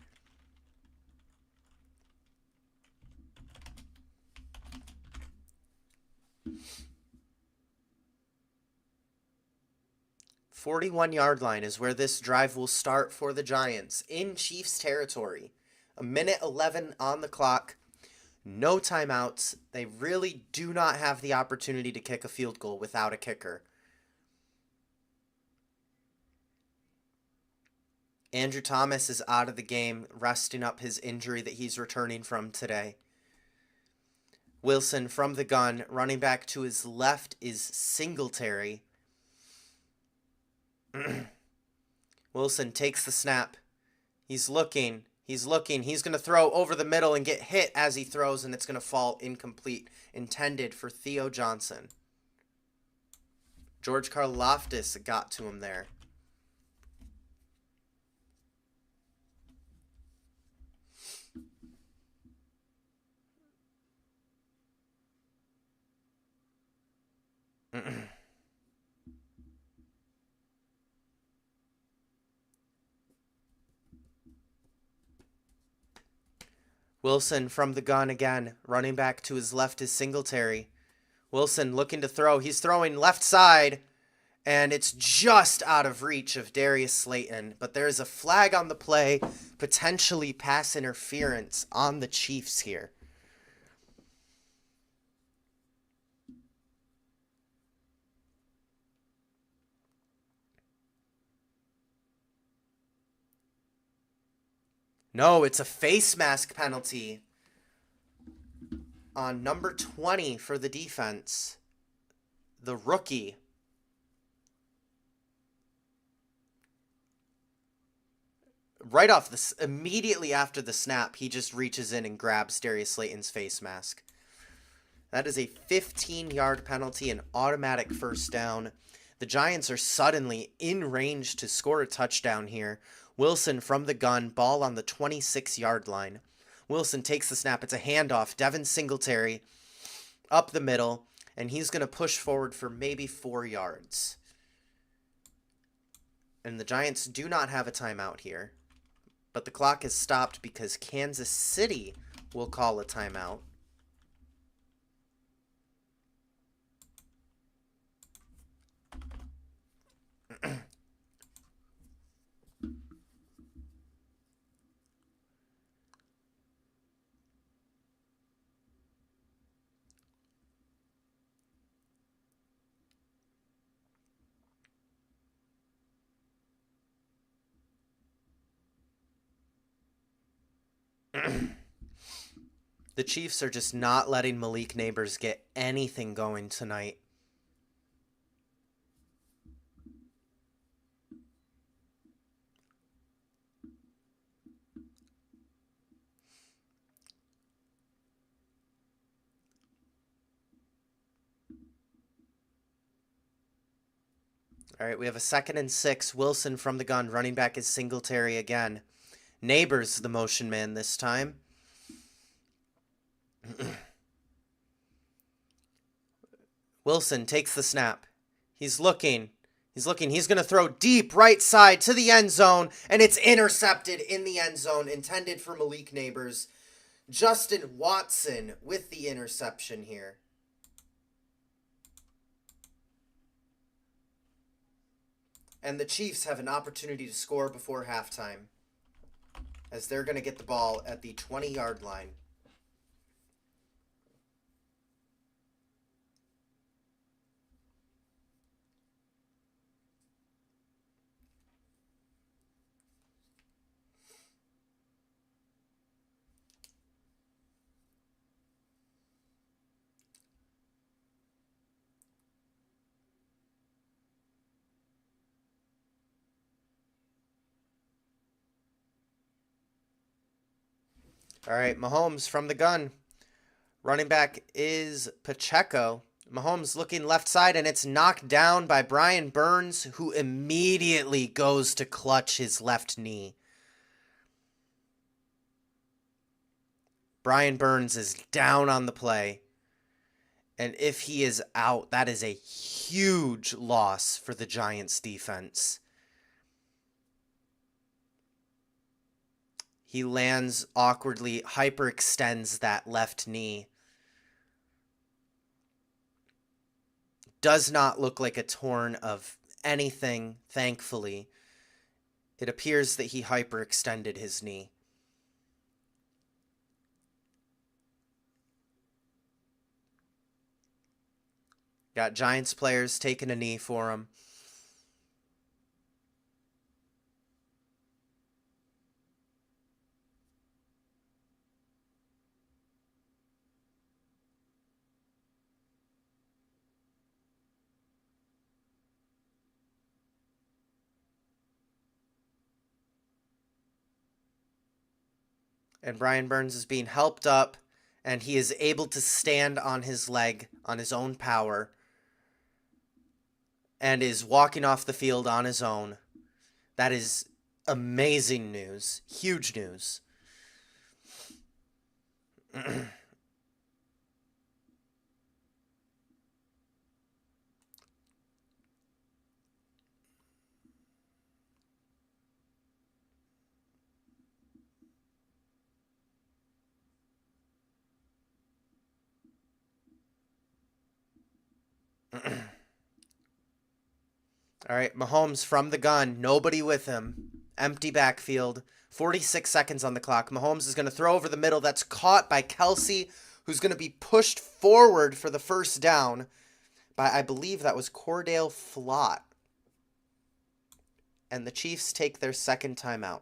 "41-yard line is where this drive will start for the Giants in Chiefs territory. 1:11 on the clock. No timeouts. They really do not have the opportunity to kick a field goal without a kicker. Andrew Thomas is out of the game, resting up his injury that he's returning from today. Wilson from the gun, running back to his left is Singletary. Wilson takes the snap. He's looking. He's going to throw over the middle and get hit as he throws, and it's going to fall incomplete. Intended for Theo Johnson. George Karlaftis got to him there. Wilson from the gun again. Running back to his left is Singletary. Wilson looking to throw. He's throwing left side, and it's just out of reach of Darius Slayton. But there's a flag on the play, potentially pass interference on the Chiefs here. No, it's a face mask penalty on number 20 for the defense, the rookie. Right off this, immediately after the snap, he just reaches in and grabs Darius Slayton's face mask. That is a 15-yard penalty, an automatic first down. The Giants are suddenly in range to score a touchdown here. Wilson from the gun, ball on the 26-yard line. Wilson takes the snap. It's a handoff. Devin Singletary up the middle, and he's going to push forward for maybe 4 yards. And the Giants do not have a timeout here, but the clock is stopped because Kansas City will call a timeout. The Chiefs are just not letting Malik Neighbors get anything going tonight. All right, we have a 2nd and 6. Wilson from the gun. Running back is Singletary again. Neighbors the motion man this time. Wilson takes the snap. He's looking. He's going to throw deep right side to the end zone, and it's intercepted in the end zone, intended for Malik Neighbors. Justin Watson with the interception here. And the Chiefs have an opportunity to score before halftime, as they're going to get the ball at the 20-yard line. All right, Mahomes from the gun. Running back is Pacheco. Mahomes looking left side, and it's knocked down by Brian Burns, who immediately goes to clutch his left knee. Brian Burns is down on the play. And if he is out, that is a huge loss for the Giants defense. He lands awkwardly, hyperextends that left knee. Does not look like a torn of anything, thankfully. It appears that he hyperextended his knee. Got Giants players taking a knee for him. And Brian Burns is being helped up, and he is able to stand on his leg, on his own power, and is walking off the field on his own. That is amazing news. Huge news. All right, Mahomes from the gun, nobody with him. Empty backfield, 46 seconds on the clock. Mahomes is going to throw over the middle. That's caught by Kelsey, who's going to be pushed forward for the first down by, I believe that was Cordale Flott. And the Chiefs take their second timeout.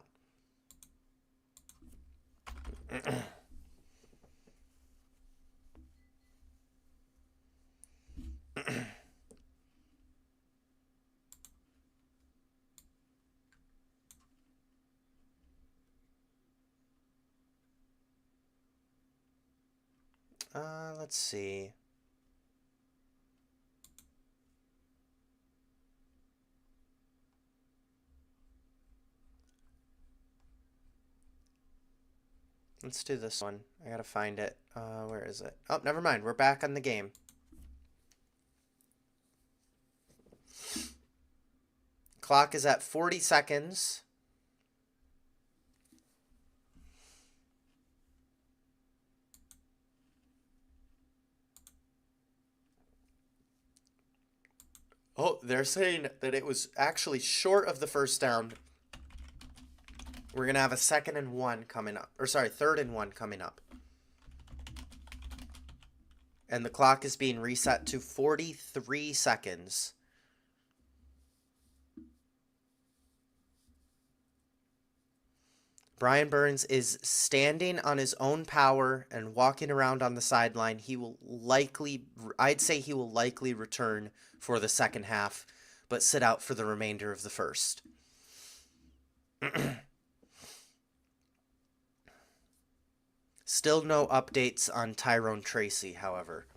Let's see. Let's do this one. I gotta find it. Where is it? Oh, never mind. We're back on the game. Clock is at 40 seconds. Oh, they're saying that it was actually short of the first down. We're going to have a 2nd and 1 coming up. Or sorry, 3rd and 1 coming up. And the clock is being reset to 43 seconds. Brian Burns is standing on his own power and walking around on the sideline. He will likely, I'd say he will likely return for the second half, but sit out for the remainder of the first. Still no updates on Tyrone Tracy, however.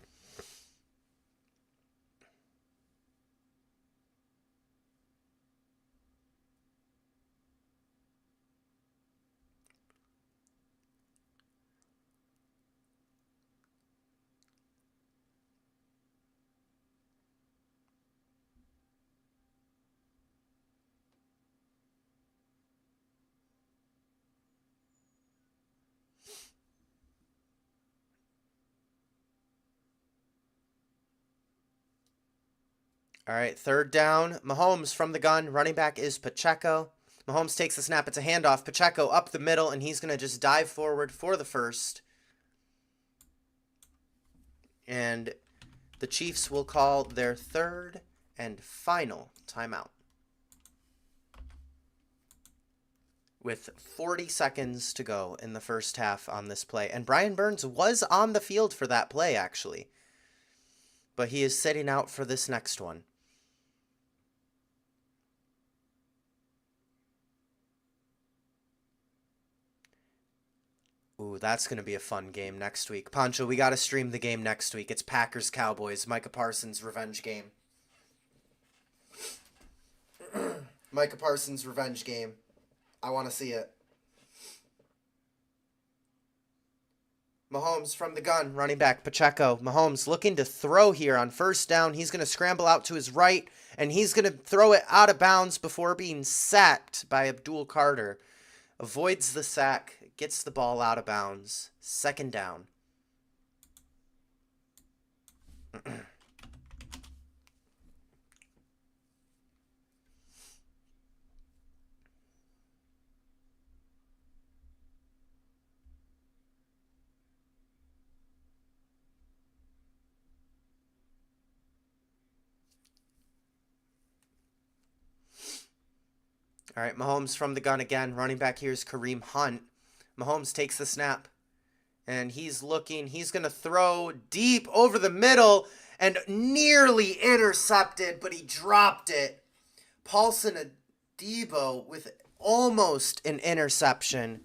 All right, 3rd down. Mahomes from the gun. Running back is Pacheco. Mahomes takes the snap. It's a handoff. Pacheco up the middle, and he's going to just dive forward for the first. And the Chiefs will call their 3rd and final timeout. With 40 seconds to go in the first half on this play. And Brian Burns was on the field for that play, actually. But he is sitting out for this next one. Ooh, that's going to be a fun game next week. Pancho, we got to stream the game next week. It's Packers-Cowboys, Micah Parsons' revenge game. Micah Parsons' revenge game. I want to see it. Mahomes from the gun, running back Pacheco. Mahomes looking to throw here on first down. He's going to scramble out to his right, and he's going to throw it out of bounds before being sacked by Abdul Carter. Avoids the sack, gets the ball out of bounds. Second down. All right, Mahomes from the gun again. Running back here is Kareem Hunt. Mahomes takes the snap, and he's looking. He's going to throw deep over the middle and nearly intercepted, but he dropped it. Paulson Adebo with almost an interception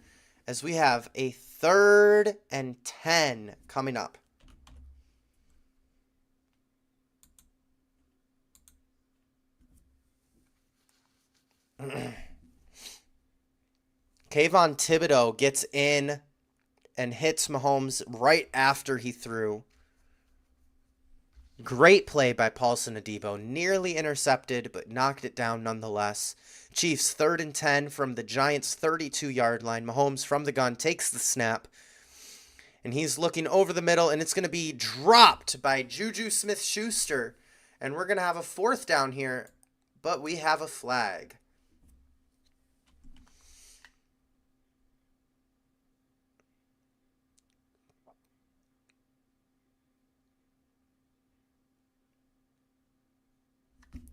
as we have a 3rd and 10 coming up. Kayvon Thibodeau gets in and hits Mahomes right after he threw. Great play by Paulson Adebo. Nearly intercepted, but knocked it down nonetheless. Chiefs 3rd and 10 from the Giants' 32-yard line. Mahomes from the gun takes the snap. And he's looking over the middle, and it's going to be dropped by Juju Smith-Schuster. And we're going to have a 4th down here, but we have a flag.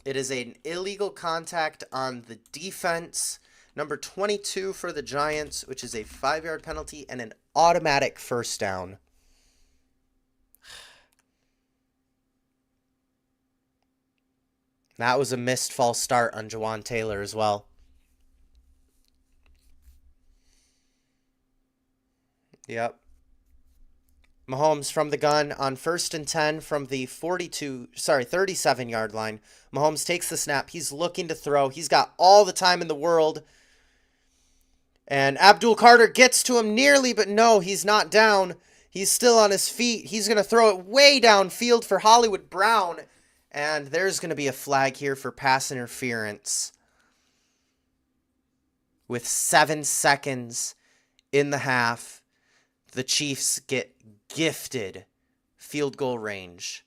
It is an illegal contact on the defense. Number 22 for the Giants, which is a 5-yard penalty and an automatic first down. That was a missed false start on Jawan Taylor as well. Yep. Mahomes from the gun on 1st and 10 from the 37-yard line. Mahomes takes the snap. He's looking to throw. He's got all the time in the world. And Abdul Carter gets to him nearly, but no, he's not down. He's still on his feet. He's going to throw it way downfield for Hollywood Brown. And there's going to be a flag here for pass interference. With 7 seconds in the half, the Chiefs get gifted field goal range.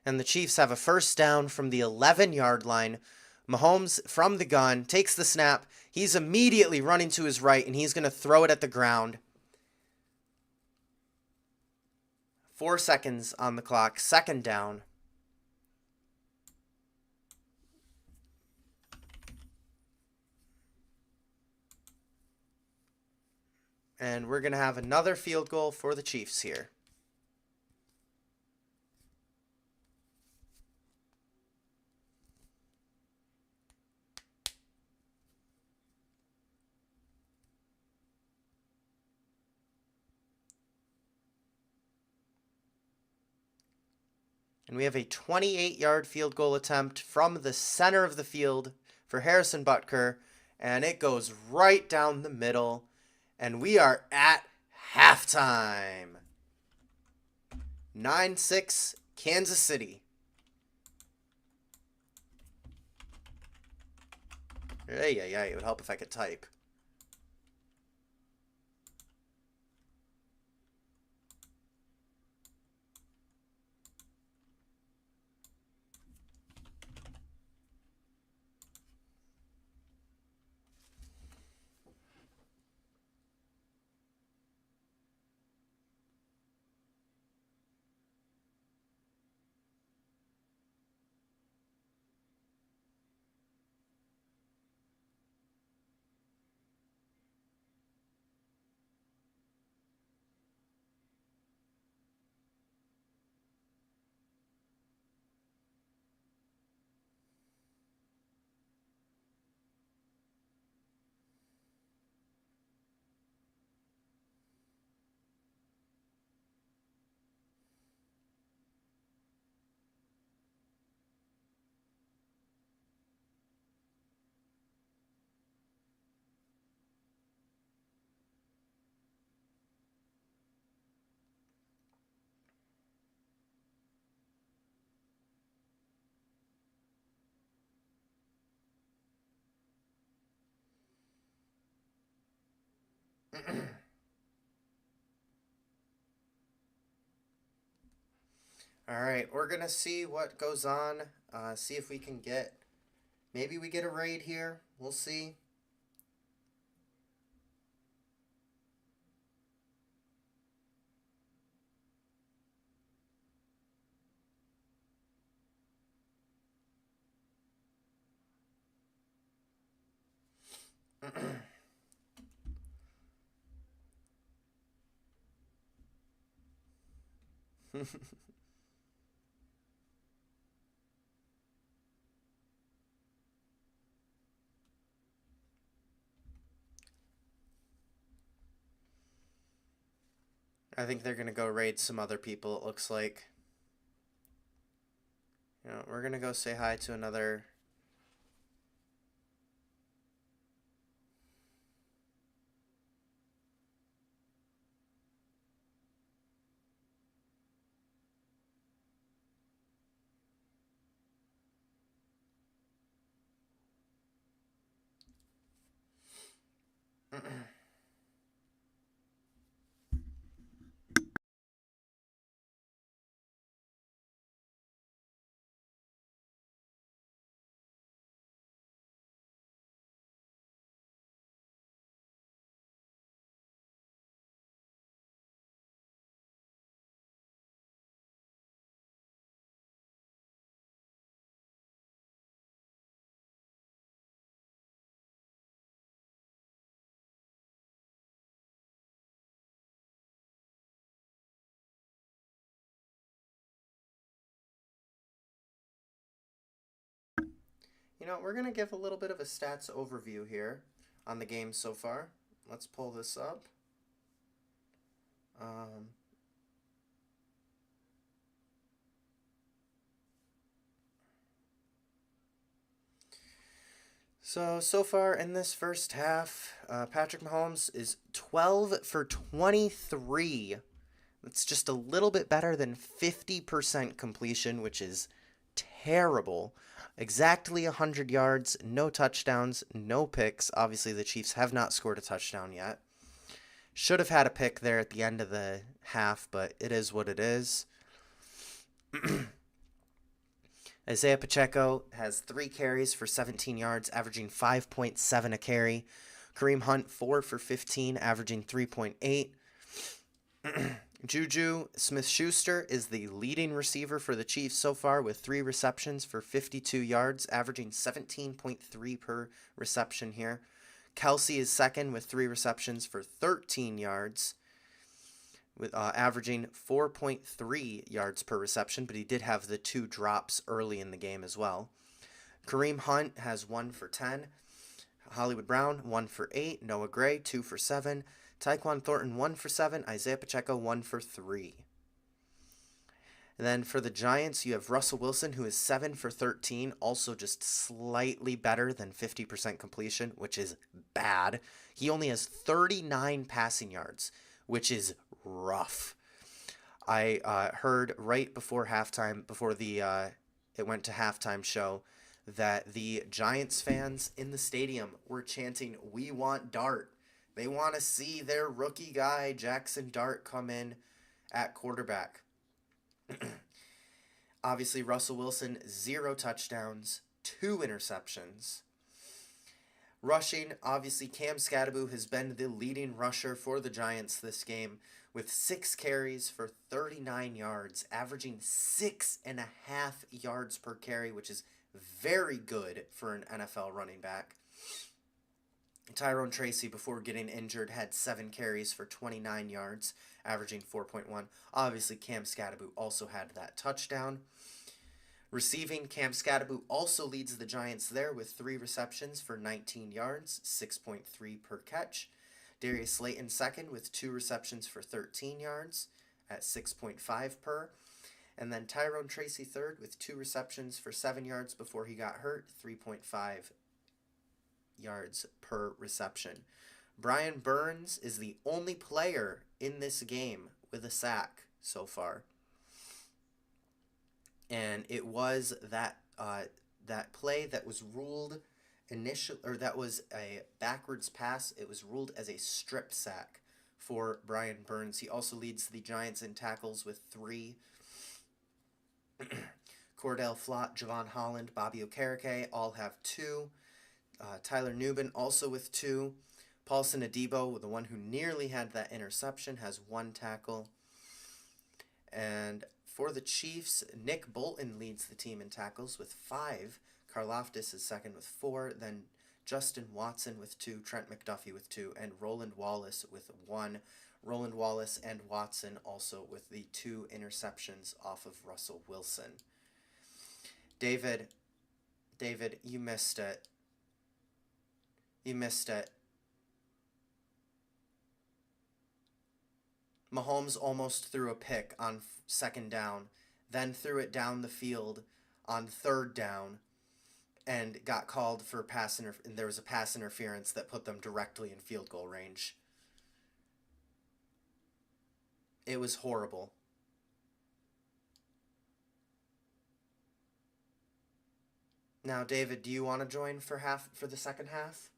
And the Chiefs have a first down from the 11-yard line. Mahomes from the gun takes the snap. He's immediately running to his right, and he's going to throw it at the ground. 4 seconds on the clock. Second down. And we're going to have another field goal for the Chiefs here. And we have a 28-yard field goal attempt from the center of the field for Harrison Butker. And it goes right down the middle. And we are at halftime. 9-6 Kansas City. Yeah, it would help if I could type. All right, we're gonna see what goes on. See if we can get. Maybe we get a raid here. We'll see. I think they're gonna go raid some other people. It looks like. We're gonna go say hi to another. We're gonna give a little bit of a stats overview here on the game so far. Let's pull this up. Um, so far in this first half, Patrick Mahomes is 12 for 23. That's just a little bit better than 50% completion, which is terrible. Exactly 100 yards, no touchdowns, no picks. Obviously, the Chiefs have not scored a touchdown yet. Should have had a pick there at the end of the half, but it is what it is. Isaiah Pacheco has 3 carries for 17 yards, averaging 5.7 a carry. Kareem Hunt, 4 for 15, averaging 3.8. Juju Smith-Schuster is the leading receiver for the Chiefs so far with 3 receptions for 52 yards, averaging 17.3 per reception here. Kelsey is second with 3 receptions for 13 yards, with averaging 4.3 yards per reception, but he did have the 2 drops early in the game as well. Kareem Hunt has 1 for 10. Hollywood Brown, 1 for 8. Noah Gray, 2 for 7. Tyquan Thornton, 1 for 7. Isaiah Pacheco, 1 for 3. And then for the Giants, you have Russell Wilson, who is 7 for 13, also just slightly better than 50% completion, which is bad. He only has 39 passing yards, which is rough. I heard right before halftime, before the it went to halftime show, that the Giants fans in the stadium were chanting, "We want Dart." They want to see their rookie guy, Jackson Dart, come in at quarterback. Obviously, Russell Wilson, 0 touchdowns, 2 interceptions. Rushing, obviously, Cam Skattebo has been the leading rusher for the Giants this game with 6 carries for 39 yards, averaging 6.5 yards per carry, which is very good for an NFL running back. Tyrone Tracy, before getting injured, had 7 carries for 29 yards, averaging 4.1. Obviously, Cam Skattebo also had that touchdown. Receiving, Cam Skattebo also leads the Giants there with 3 receptions for 19 yards, 6.3 per catch. Darius Slayton second with 2 receptions for 13 yards at 6.5 per. And then Tyrone Tracy third with 2 receptions for 7 yards before he got hurt, 3.5 yards per reception. Brian Burns is the only player in this game with a sack so far. And it was that play that was ruled that was a backwards pass. It was ruled as a strip sack for Brian Burns. He also leads the Giants in tackles with 3. Cordell Flott, Javon Holland, Bobby Okereke all have 2. Tyler Nubin also with 2. Paulson Adebo, the one who nearly had that interception, has 1 tackle. And for the Chiefs, Nick Bolton leads the team in tackles with 5. Karlaftis is second with 4. Then Justin Watson with 2. Trent McDuffie with 2. And Roland Wallace with 1. Roland Wallace and Watson also with the 2 interceptions off of Russell Wilson. David, you missed it. You missed it. Mahomes almost threw a pick on 2nd down, then threw it down the field on 3rd down, and got called for and there was a pass interference that put them directly in field goal range. It was horrible. Now, David, do you want to join for the second half?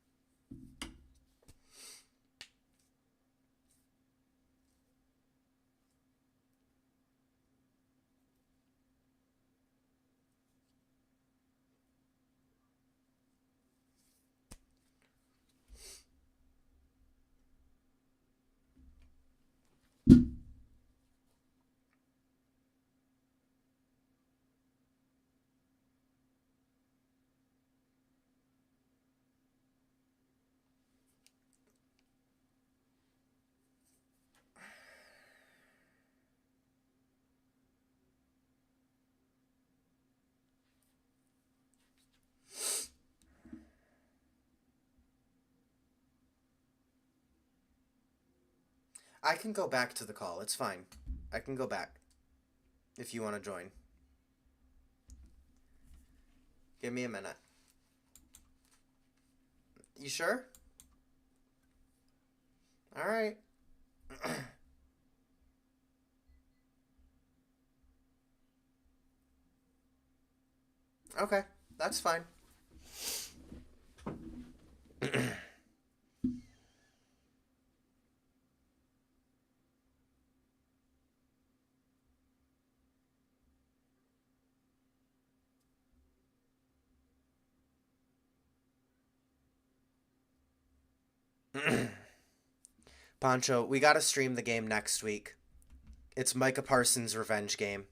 I can go back to the call. It's fine. I can go back if you want to join. Give me a minute. You sure? All right. Okay, that's fine. Poncho, we gotta stream the game next week. It's Micah Parsons' revenge game.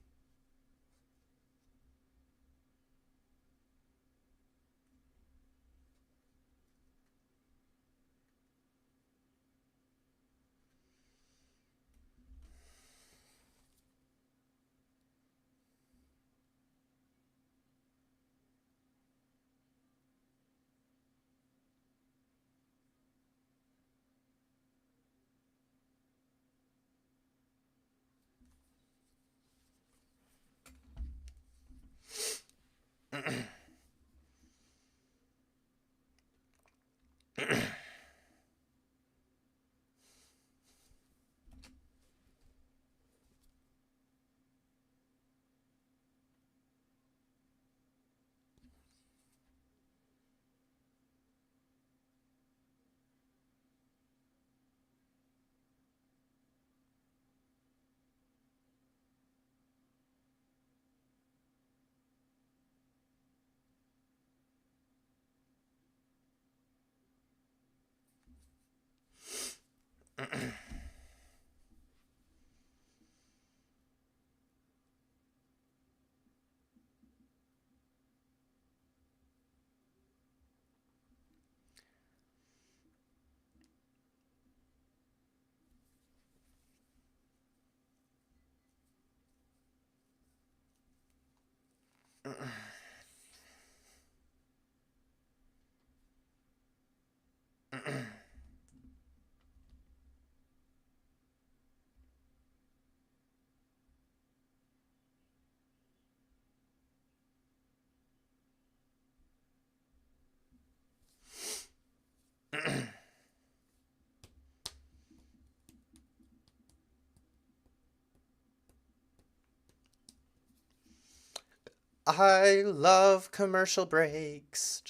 I love commercial breaks.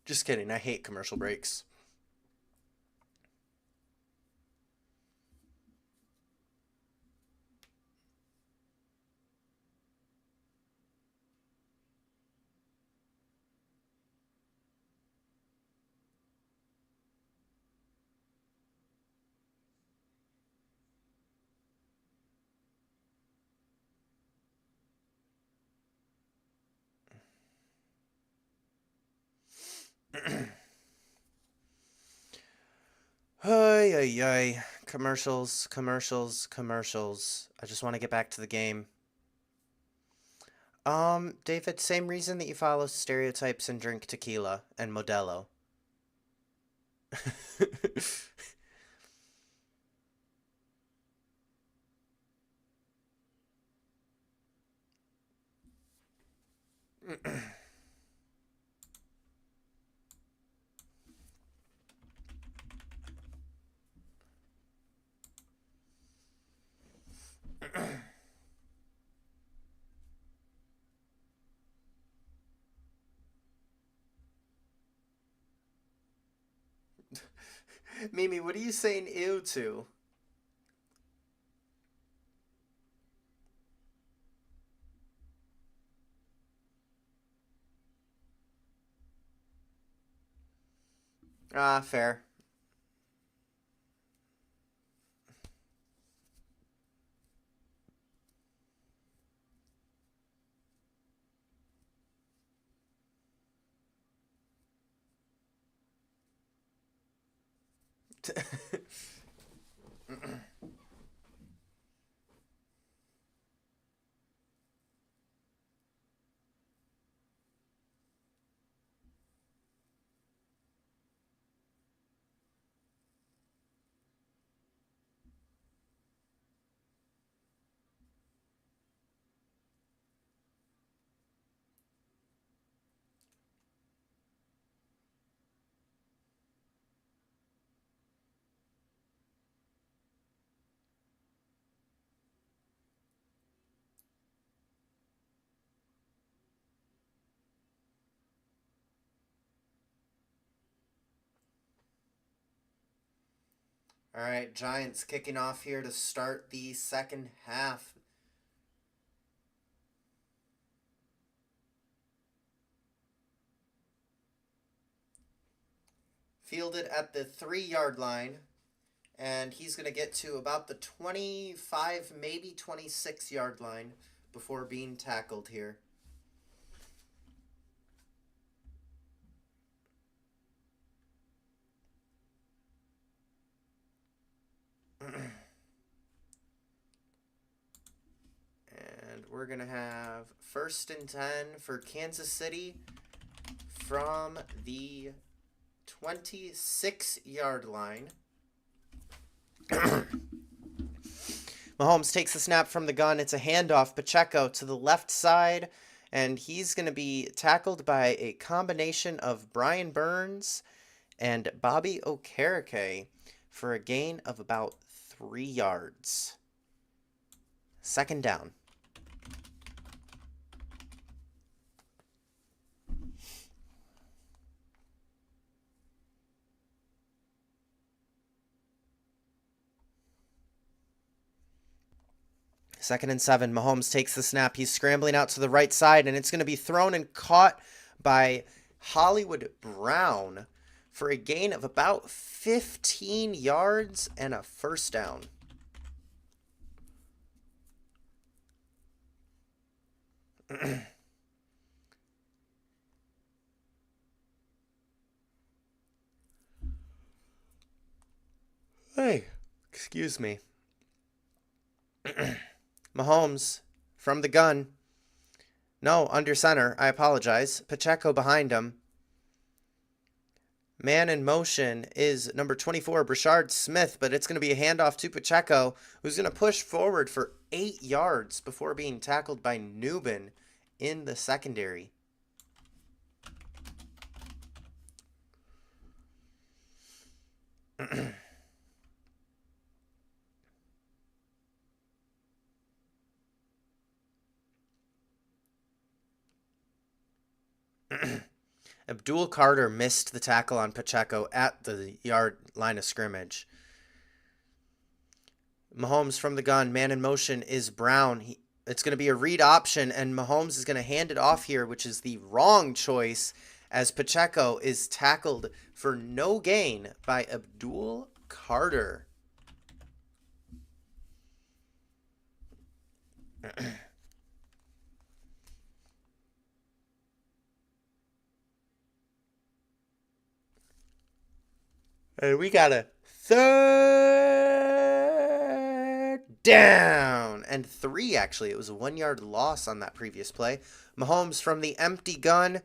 Just kidding. I hate commercial breaks. Ay, ay, ay. Commercials, commercials, commercials. I just want to get back to the game. David, same reason that you follow stereotypes and drink tequila and Modelo. Mimi, what are you saying ew to? Ah, fair. All right, Giants kicking off here to start the second half. Fielded at the 3 yard line, and he's going to get to about the 25, maybe 26 yard line before being tackled here. And we're going to have 1st and 10 for Kansas City from the 26 yard line. Mahomes takes the snap from the gun. It's a handoff. Pacheco to the left side, and he's going to be tackled by a combination of Brian Burns and Bobby Okereke for a gain of about 3 yards. 2nd down. Second and 7. Mahomes takes the snap. He's scrambling out to the right side, and it's going to be thrown and caught by Hollywood Brown for a gain of about 15 yards and a 1st down. Hey, excuse me. Mahomes from the gun. No, under center. I apologize. Pacheco behind him. Man in motion is number 24, Brashard Smith, but it's going to be a handoff to Pacheco, who's going to push forward for 8 yards before being tackled by Newbin in the secondary. Abdul Carter missed the tackle on Pacheco at the yard line of scrimmage. Mahomes from the gun, man in motion is Brown. It's going to be a read option, and Mahomes is going to hand it off here, which is the wrong choice, as Pacheco is tackled for no gain by Abdul Carter. And we got a third down and 3, actually. It was a 1-yard loss on that previous play. Mahomes from the empty gun.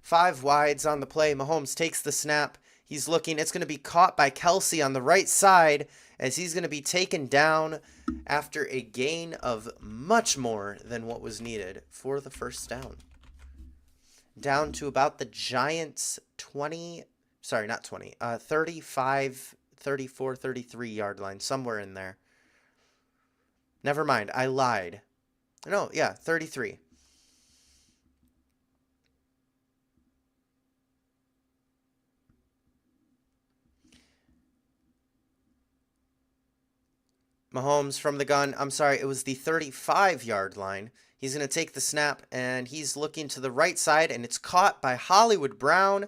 5 wides on the play. Mahomes takes the snap. He's looking. It's going to be caught by Kelsey on the right side as he's going to be taken down after a gain of much more than what was needed for the first down. Down to about the Giants' 35, 34, 33 yard line, somewhere in there. Never mind, I lied. No, yeah, 33. Mahomes from the gun. I'm sorry, it was the 35-yard line. He's going to take the snap, and he's looking to the right side, and it's caught by Hollywood Brown,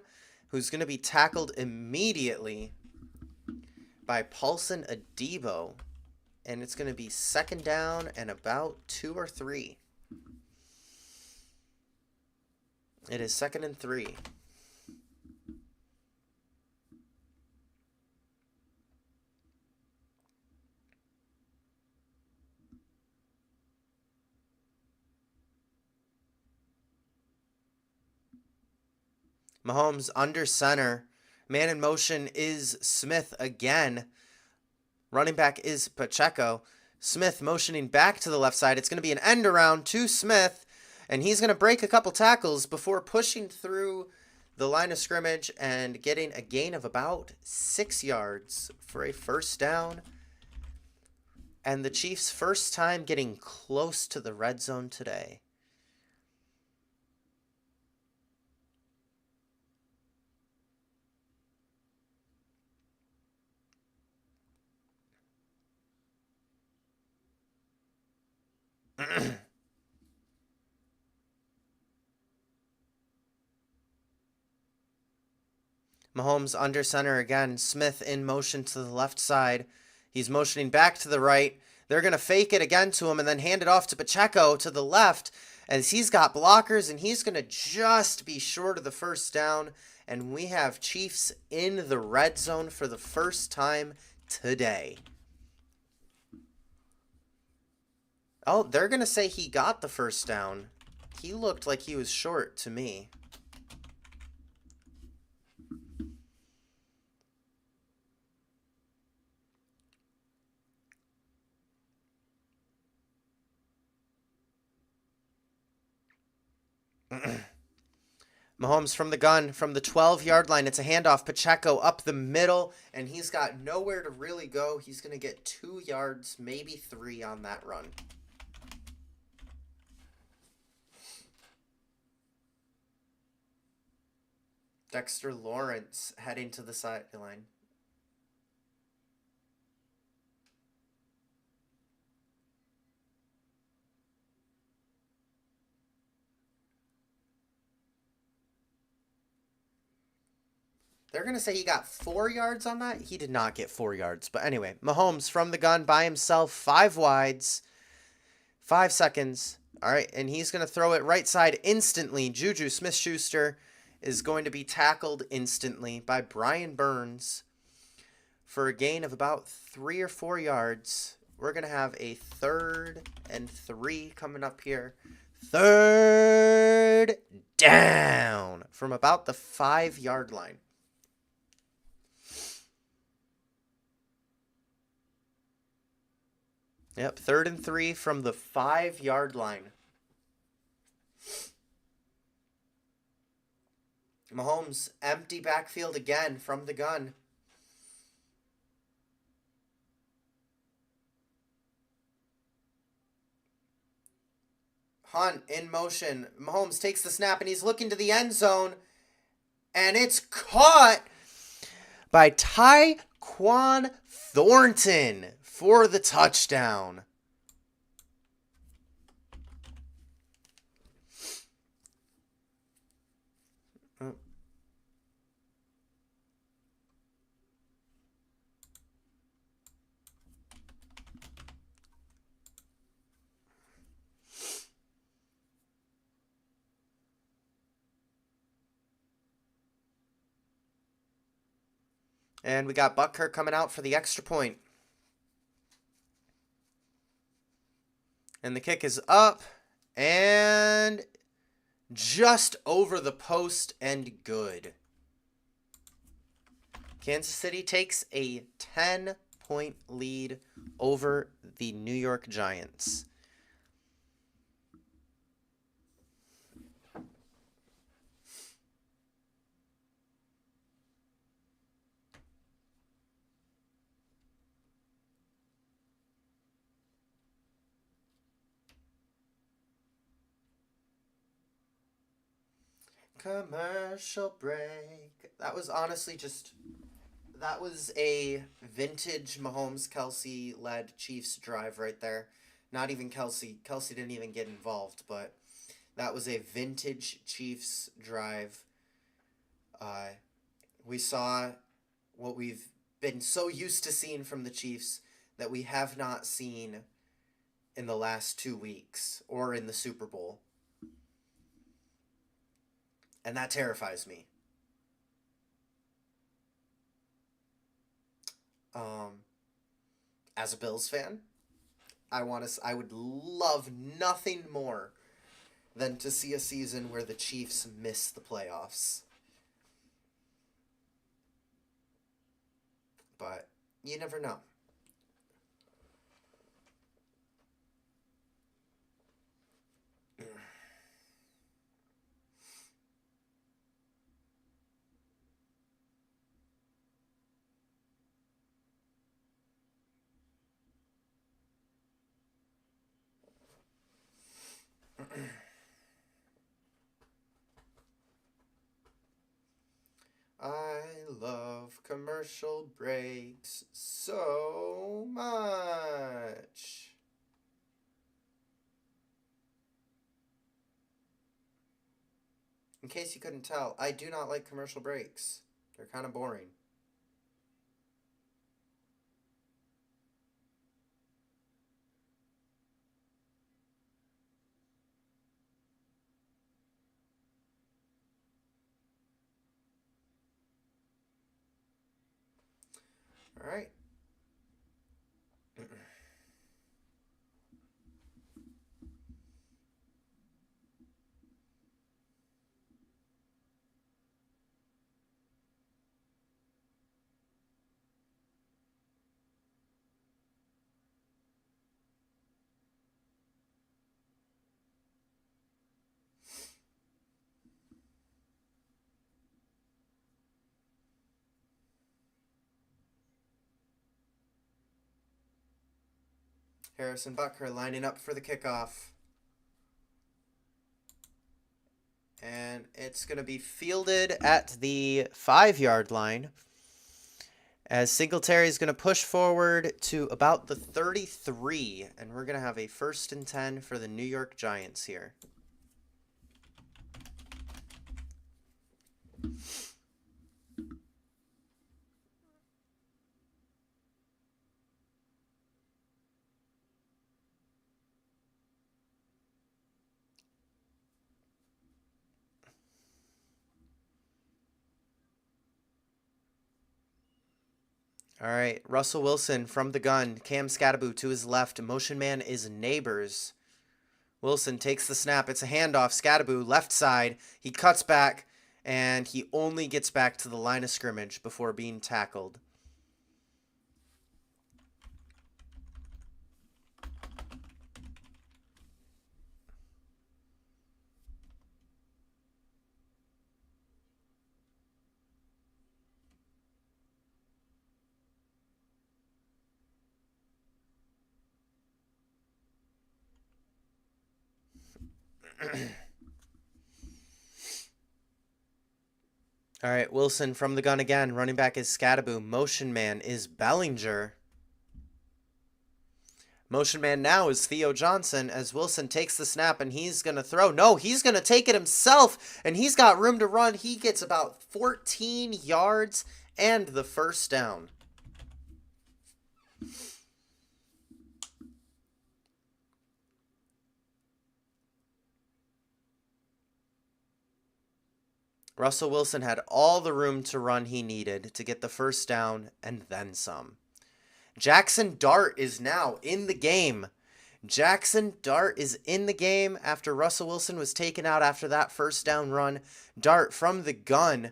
who's going to be tackled immediately by Paulson Adebo. And it's going to be 2nd down and about 2 or 3. It is 2nd and 3. Mahomes under center. Man in motion is Smith again. Running back is Pacheco. Smith motioning back to the left side. It's going to be an end around to Smith, and he's going to break a couple tackles before pushing through the line of scrimmage and getting a gain of about 6 yards for a first down. And the Chiefs' first time getting close to the red zone today. Mahomes under center again. Smith in motion to the left side. He's motioning back to the right. They're going to fake it again to him and then hand it off to Pacheco to the left as he's got blockers, and he's going to just be short of the first down. And we have Chiefs in the red zone for the first time today. Oh, they're going to say he got the first down. He looked like he was short to me. Mahomes from the gun, from the 12-yard line. It's a handoff. Pacheco up the middle, and he's got nowhere to really go. He's going to get 2 yards, maybe 3 on that run. Dexter Lawrence heading to the sideline. They're going to say he got 4 yards on that. He did not get 4 yards. But anyway, Mahomes from the gun by himself, 5 wides, 5 seconds. All right, and he's going to throw it right side instantly. Juju Smith-Schuster is going to be tackled instantly by Brian Burns for a gain of about 3 or 4 yards. We're going to have a 3rd and 3 coming up here. 3rd down from about the 5-yard line. Yep, 3rd and 3 from the 5-yard line. Mahomes, empty backfield again from the gun. Hunt in motion. Mahomes takes the snap, and he's looking to the end zone. And it's caught by Tyquan Thornton for the touchdown. And we got Butker coming out for the extra point. And the kick is up and just over the post and good. Kansas City takes a 10-point lead over the New York Giants. Commercial break. That was honestly that was a vintage Mahomes Kelsey led Chiefs drive right there. Not even Kelsey. Kelsey didn't even get involved, but that was a vintage Chiefs drive. We saw what we've been so used to seeing from the Chiefs that we have not seen in the last 2 weeks or in the Super Bowl. And that terrifies me. As a Bills fan, I would love nothing more than to see a season where the Chiefs miss the playoffs. But you never know. I love commercial breaks so much. In case you couldn't tell, I do not like commercial breaks. They're kind of boring. All right. Harrison Butker lining up for the kickoff. And it's going to be fielded at the 5-yard line, as Singletary is going to push forward to about the 33, and we're going to have a 1st and 10 for the New York Giants here. All right, Russell Wilson from the gun. Cam Scattaboo to his left. Motion man is Neighbors. Wilson takes the snap. It's a handoff. Scattaboo, left side. He cuts back, and he only gets back to the line of scrimmage before being tackled. All right, Wilson from the gun again. Running back is Scadaboo. Motion man is Bellinger. Motion man now is Theo Johnson as Wilson takes the snap and he's going to throw. No, he's going to take it himself and he's got room to run. He gets about 14 yards and the first down. Russell Wilson had all the room to run he needed to get the first down and then some. Jackson Dart is now in the game. Jackson Dart is in the game after Russell Wilson was taken out after that first down run. Dart from the gun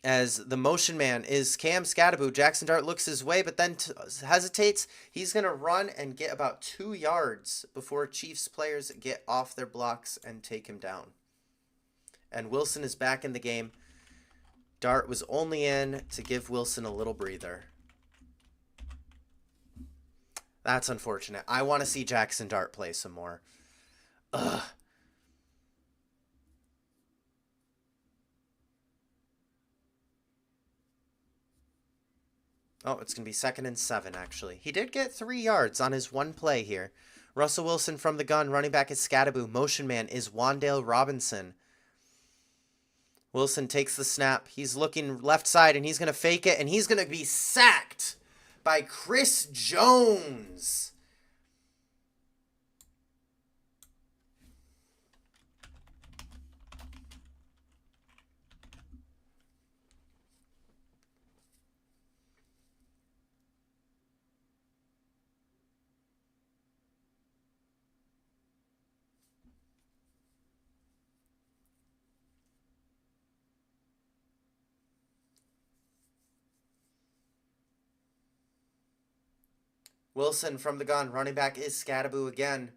as the motion man is Cam Scadaboo. Jackson Dart looks his way but then hesitates. He's going to run and get about 2 yards before Chiefs players get off their blocks and take him down. And Wilson is back in the game. Dart was only in to give Wilson a little breather. That's unfortunate. I want to see Jackson Dart play some more. Ugh. Oh, it's going to be 2nd and 7, actually. He did get 3 yards on his one play here. Russell Wilson from the gun. Running back is Scadaboo. Motion man is Wandale Robinson. Wilson takes the snap. He's looking left side, and he's going to fake it, and he's going to be sacked by Chris Jones. Wilson from the gun. Running back is Scadaboo again.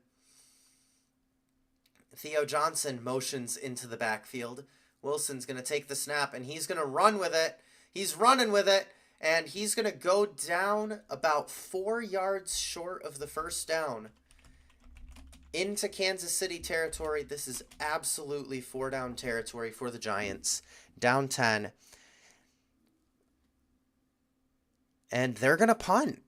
Theo Johnson motions into the backfield. Wilson's going to take the snap, and he's going to run with it. He's running with it, and he's going to go down about 4 yards short of the first down into Kansas City territory. This is absolutely 4-down territory for the Giants. Down 10. And they're going to punt.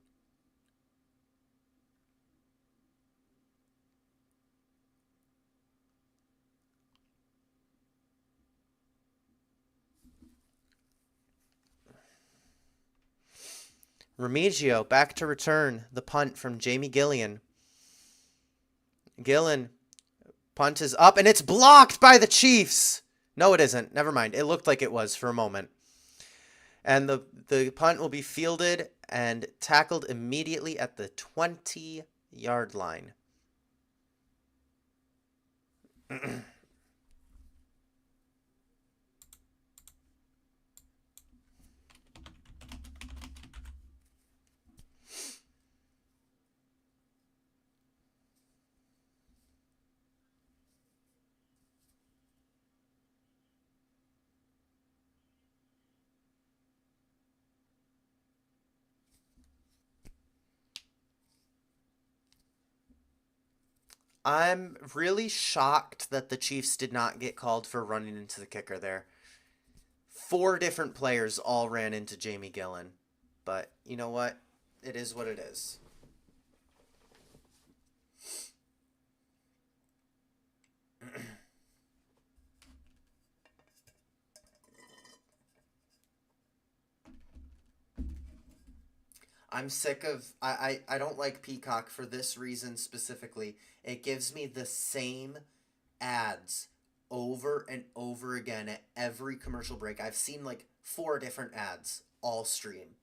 Remigio back to return the punt from Jamie Gillian. Gillen, punt is up, and it's blocked by the Chiefs. No, it isn't. Never mind. It looked like it was for a moment. And the punt will be fielded and tackled immediately at the 20-yard line. I'm really shocked that the Chiefs did not get called for running into the kicker there. 4 different players all ran into Jamie Gillen. But you know what? It is what it is. I'm sick of I don't like Peacock for this reason specifically. It gives me the same ads over and over again at every commercial break. I've seen like 4 different ads all stream.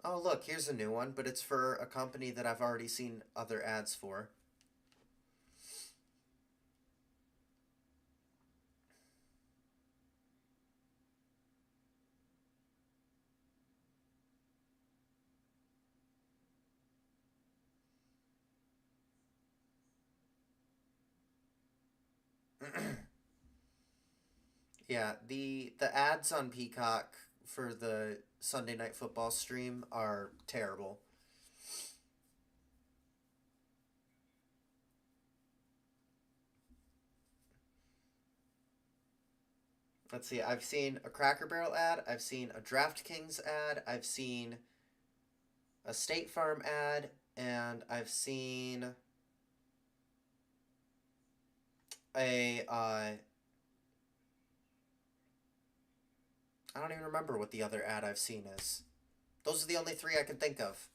Oh, look, here's a new one, but it's for a company that I've already seen other ads for. Yeah, the ads on Peacock for the Sunday Night Football stream are terrible. Let's see. I've seen a Cracker Barrel ad. I've seen a DraftKings ad. I've seen a State Farm ad. And I've seen a, I don't even remember what the other ad I've seen is. Those are the only three I can think of.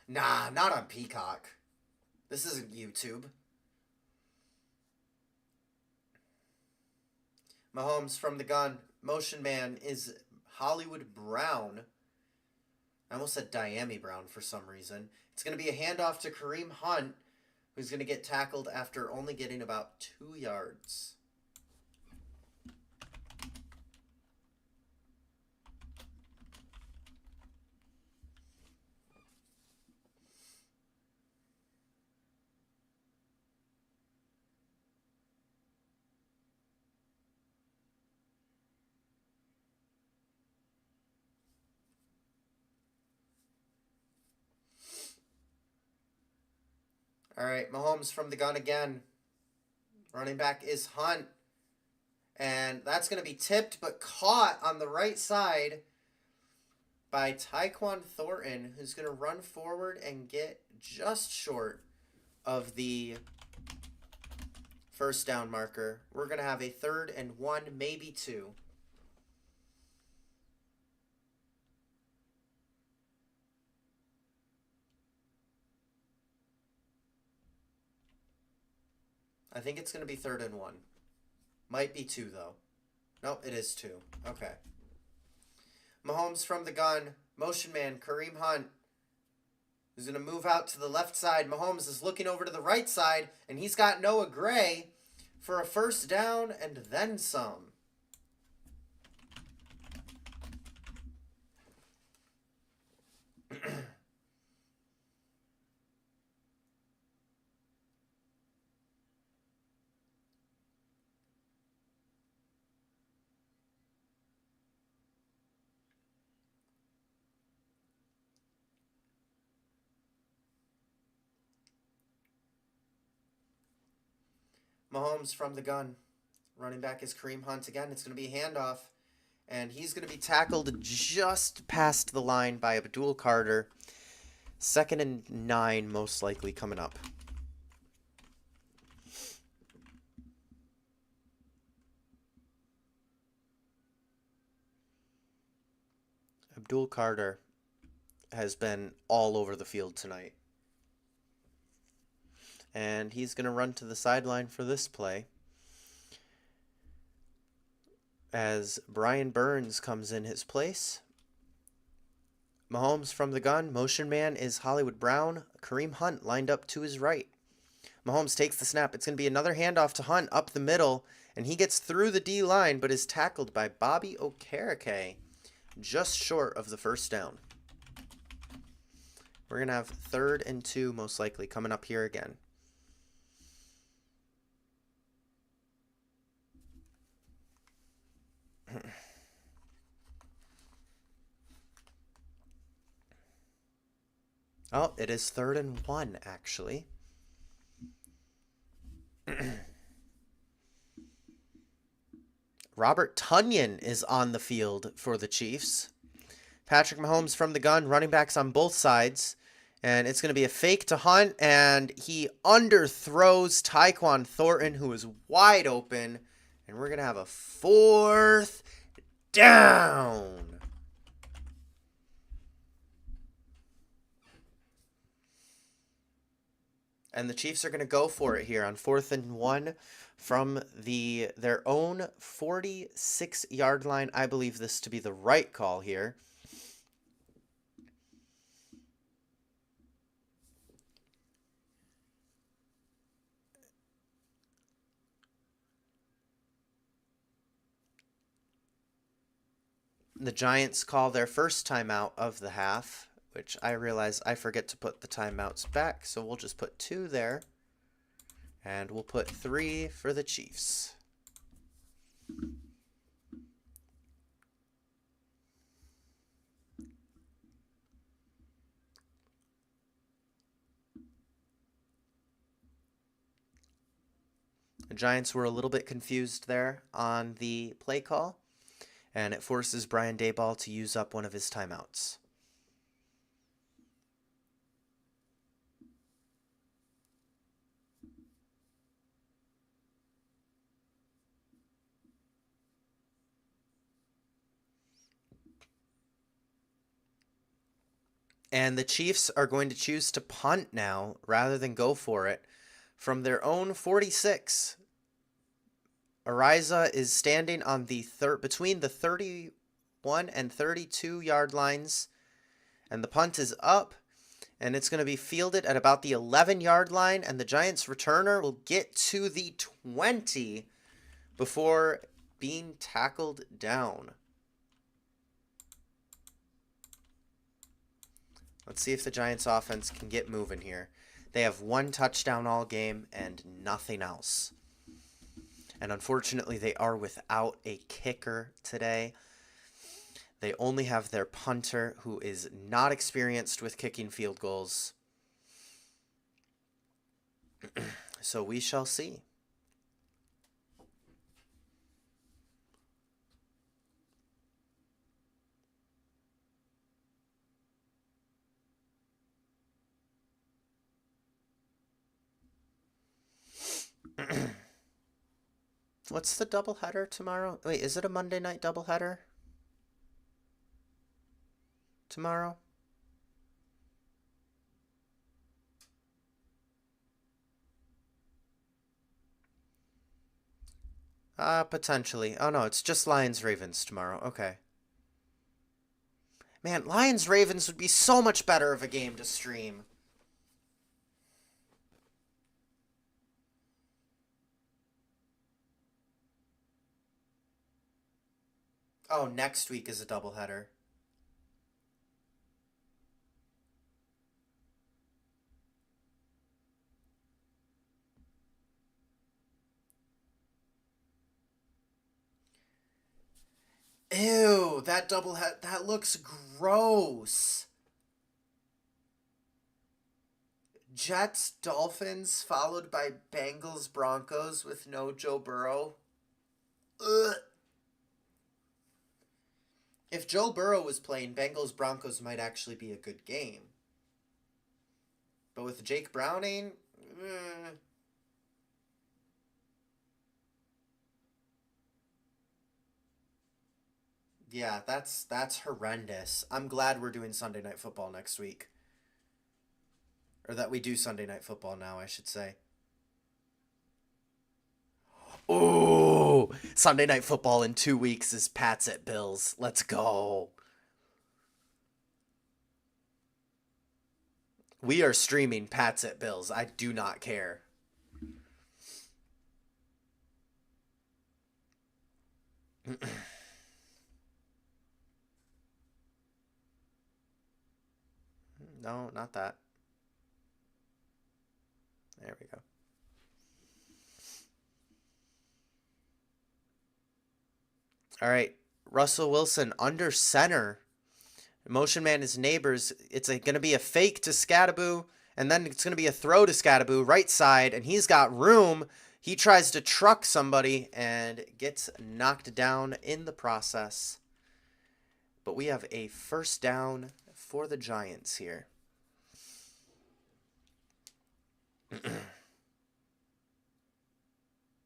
Nah, not on Peacock. This isn't YouTube. Mahomes from the gun. Motion man is Hollywood Brown. I almost said Diami Brown for some reason. It's going to be a handoff to Kareem Hunt, who's going to get tackled after only getting about 2 yards. All right, Mahomes from the gun again. Running back is Hunt. And that's going to be tipped but caught on the right side by Tyquan Thornton, who's going to run forward and get just short of the first down marker. We're going to have a 3rd and 1, maybe 2. I think it's going to be 3rd and 1. Might be 2, though. Nope, it is 2. Okay. Mahomes from the gun. Motion man, Kareem Hunt, who's going to move out to the left side. Mahomes is looking over to the right side, and he's got Noah Gray for a first down and then some. Mahomes from the gun. Running back is Kareem Hunt again. It's going to be a handoff. And he's going to be tackled just past the line by Abdul Carter. 2nd and 9 most likely coming up. Abdul Carter has been all over the field tonight. And he's going to run to the sideline for this play, as Brian Burns comes in his place. Mahomes from the gun. Motion man is Hollywood Brown. Kareem Hunt lined up to his right. Mahomes takes the snap. It's going to be another handoff to Hunt up the middle, and he gets through the D line but is tackled by Bobby Okereke just short of the first down. We're going to have 3rd and 2 most likely coming up here again. Oh, it is 3rd and 1, actually. Robert Tonyan is on the field for the Chiefs. Patrick Mahomes from the gun, running backs on both sides. And it's going to be a fake to Hunt, and he underthrows Tyquan Thornton, who is wide open. And we're going to have a 4th down. And the Chiefs are going to go for it here on 4th and 1 from their own 46-yard line. I believe this to be the right call here. The Giants call their first timeout of the half, which I realize I forget to put the timeouts back, so we'll just put 2 there. And we'll put 3 for the Chiefs. The Giants were a little bit confused there on the play call, and it forces Brian Daboll to use up one of his timeouts. And the Chiefs are going to choose to punt now rather than go for it from their own 46. Ariza is standing on the between the 31 and 32 yard lines, and the punt is up, and it's going to be fielded at about the 11-yard line, and the Giants returner will get to the 20 before being tackled down. Let's see if the Giants offense can get moving here. They have 1 touchdown all game and nothing else. And unfortunately, they are without a kicker today. They only have their punter, who is not experienced with kicking field goals. So we shall see. What's the doubleheader tomorrow? Wait, is it a Monday night doubleheader tomorrow? Potentially. Oh no, it's just Lions-Ravens tomorrow. Okay. Man, Lions-Ravens would be so much better of a game to stream. Oh, next week is a doubleheader. Ew, that doubleheader, that looks gross. Jets, Dolphins, followed by Bengals, Broncos with no Joe Burrow. Ugh. If Joe Burrow was playing, Bengals, Broncos might actually be a good game. But with Jake Browning, yeah, that's horrendous. I'm glad we're doing Sunday Night Football next week. Or that we do Sunday Night Football now, I should say. Ooh, Sunday Night Football in 2 weeks is Pats at Bills. Let's go. We are streaming Pats at Bills. I do not care. No, not that. There we go. All right. Russell Wilson under center. Motion man his neighbors. It's going to be a fake to Scattaboo, and then it's going to be a throw to Scattaboo, right side, and he's got room. He tries to truck somebody and gets knocked down in the process. But we have a first down for the Giants here.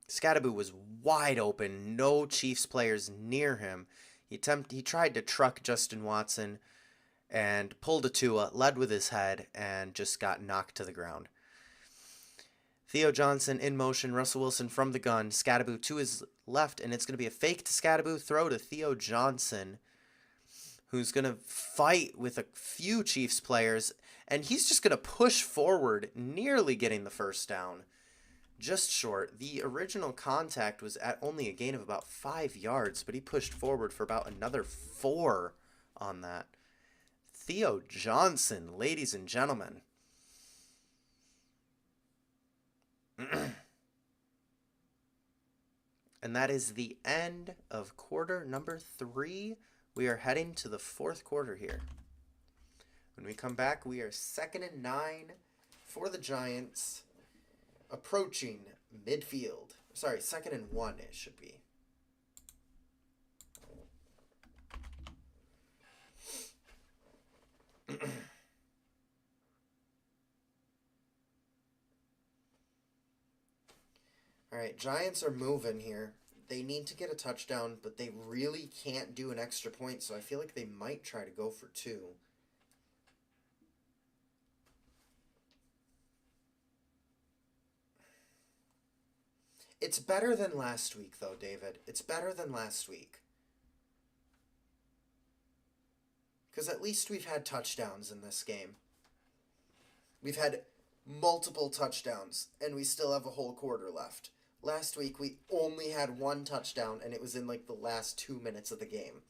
Scattaboo was wide open. No Chiefs players near him. He tried to truck Justin Watson and pulled a Tua, led with his head, and just got knocked to the ground. Theo Johnson in motion, Russell Wilson from the gun, Scattaboo to his left, and it's going to be a fake to Scattaboo, throw to Theo Johnson, who's going to fight with a few Chiefs players, and he's just going to push forward, nearly getting the first down. Just short. The original contact was at only a gain of about 5 yards, but he pushed forward for about another 4 on that. Theo Johnson, ladies and gentlemen. And that is the end of quarter number 3. We are heading to the fourth quarter here. When we come back, we are 2nd and 9 for the Giants, approaching midfield. Sorry, 2nd and 1 it should be. All right, Giants are moving here. They need to get a touchdown, but they really can't do an extra point, so I feel like they might try to go for 2. It's better than last week, though, David. It's better than last week. Because at least we've had touchdowns in this game. We've had multiple touchdowns, and we still have a whole quarter left. Last week, we only had 1 touchdown, and it was in, like, the last 2 minutes of the game.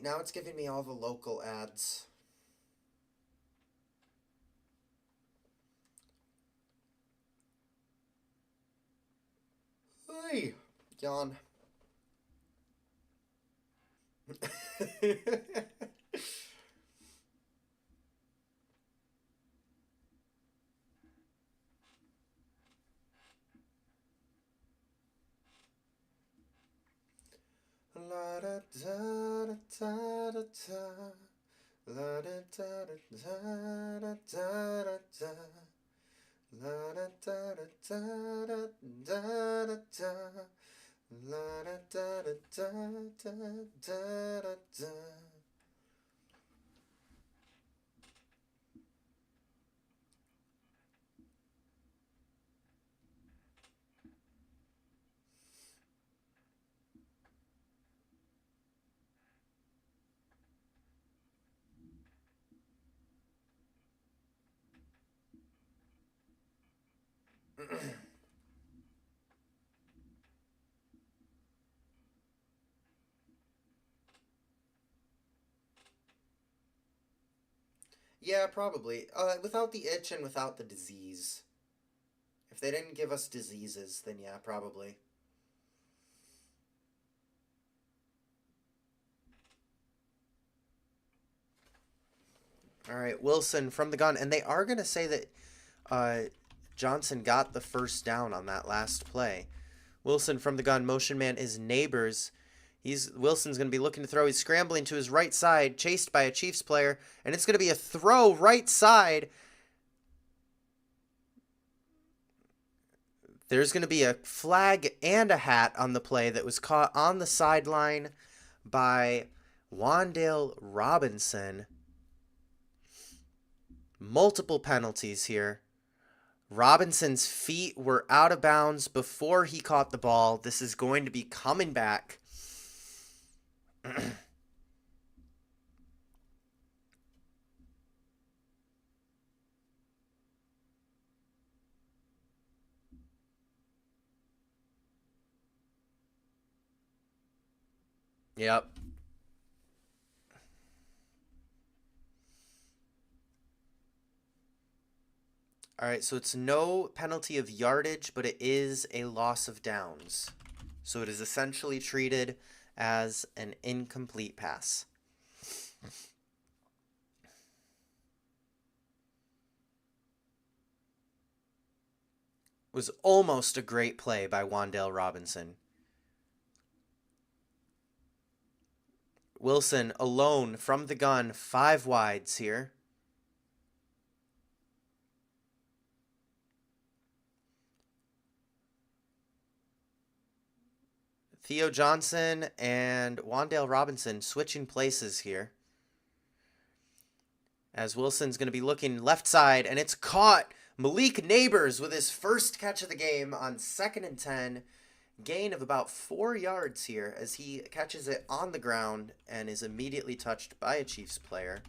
Now it's giving me all the local ads. Hey, yawn. La da da da da da da. La da da da da da da da. La da da da da da da da. La da da da da da da da. Yeah, probably. Without the itch and without the disease. If they didn't give us diseases, then yeah, probably. All right, Wilson from the gun. And they are going to say that Johnson got the first down on that last play. Wilson from the gun. Motion man is Neighbors. Wilson's going to be looking to throw. He's scrambling to his right side, chased by a Chiefs player. And it's going to be a throw right side. There's going to be a flag and a hat on the play that was caught on the sideline by Wan'Dale Robinson. Multiple penalties here. Robinson's feet were out of bounds before he caught the ball. This is going to be coming back. Yep. All right, so it's no penalty of yardage, but it is a loss of downs. So it is essentially treated as an incomplete pass. Was almost a great play by Wan'Dale Robinson. Wilson alone from the gun, 5 wides here. Theo Johnson and Wan'Dale Robinson switching places here. As Wilson's going to be looking left side, and it's caught. Malik Neighbors with his first catch of the game on 2nd and 10 Gain of about 4 yards here as he catches it on the ground and is immediately touched by a Chiefs player.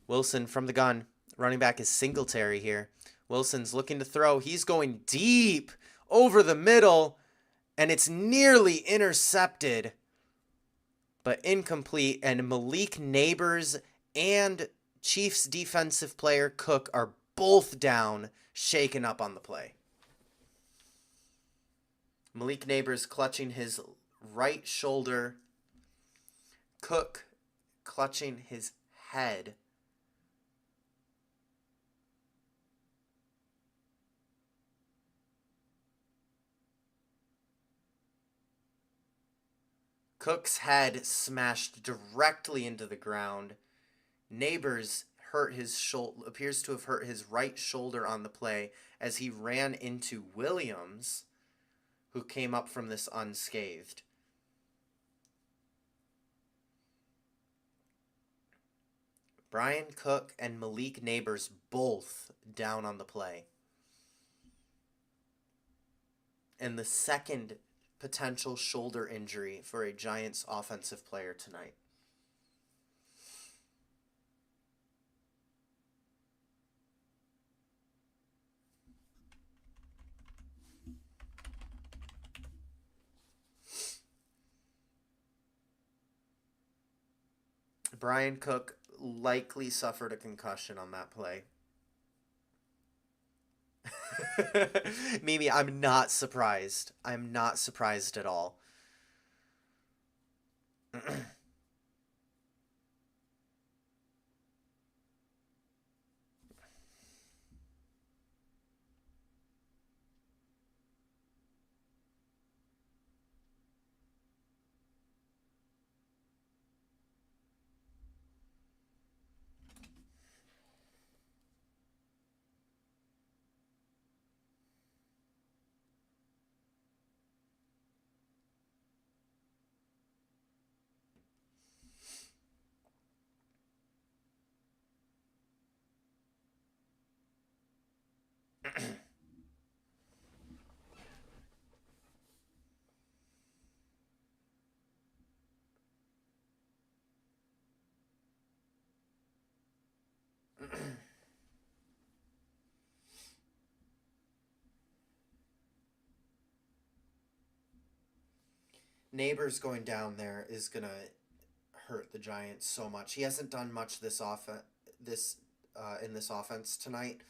Wilson from the gun. Running back is Singletary here. Wilson's looking to throw. He's going deep over the middle, and it's nearly intercepted, but incomplete. And Malik Neighbors and Chiefs defensive player Cook are both down, shaken up on the play. Malik Neighbors clutching his right shoulder. Cook clutching his head. Cook's head smashed directly into the ground. Neighbors appears to have hurt his right shoulder on the play as he ran into Williams, who came up from this unscathed. Brian Cook and Malik Neighbors both down on the play. And the second potential shoulder injury for a Giants offensive player tonight. Brian Cook likely suffered a concussion on that play. Mimi, I'm not surprised. I'm not surprised at all. Neighbors going down there is gonna hurt the Giants so much. He hasn't done much in this offense tonight,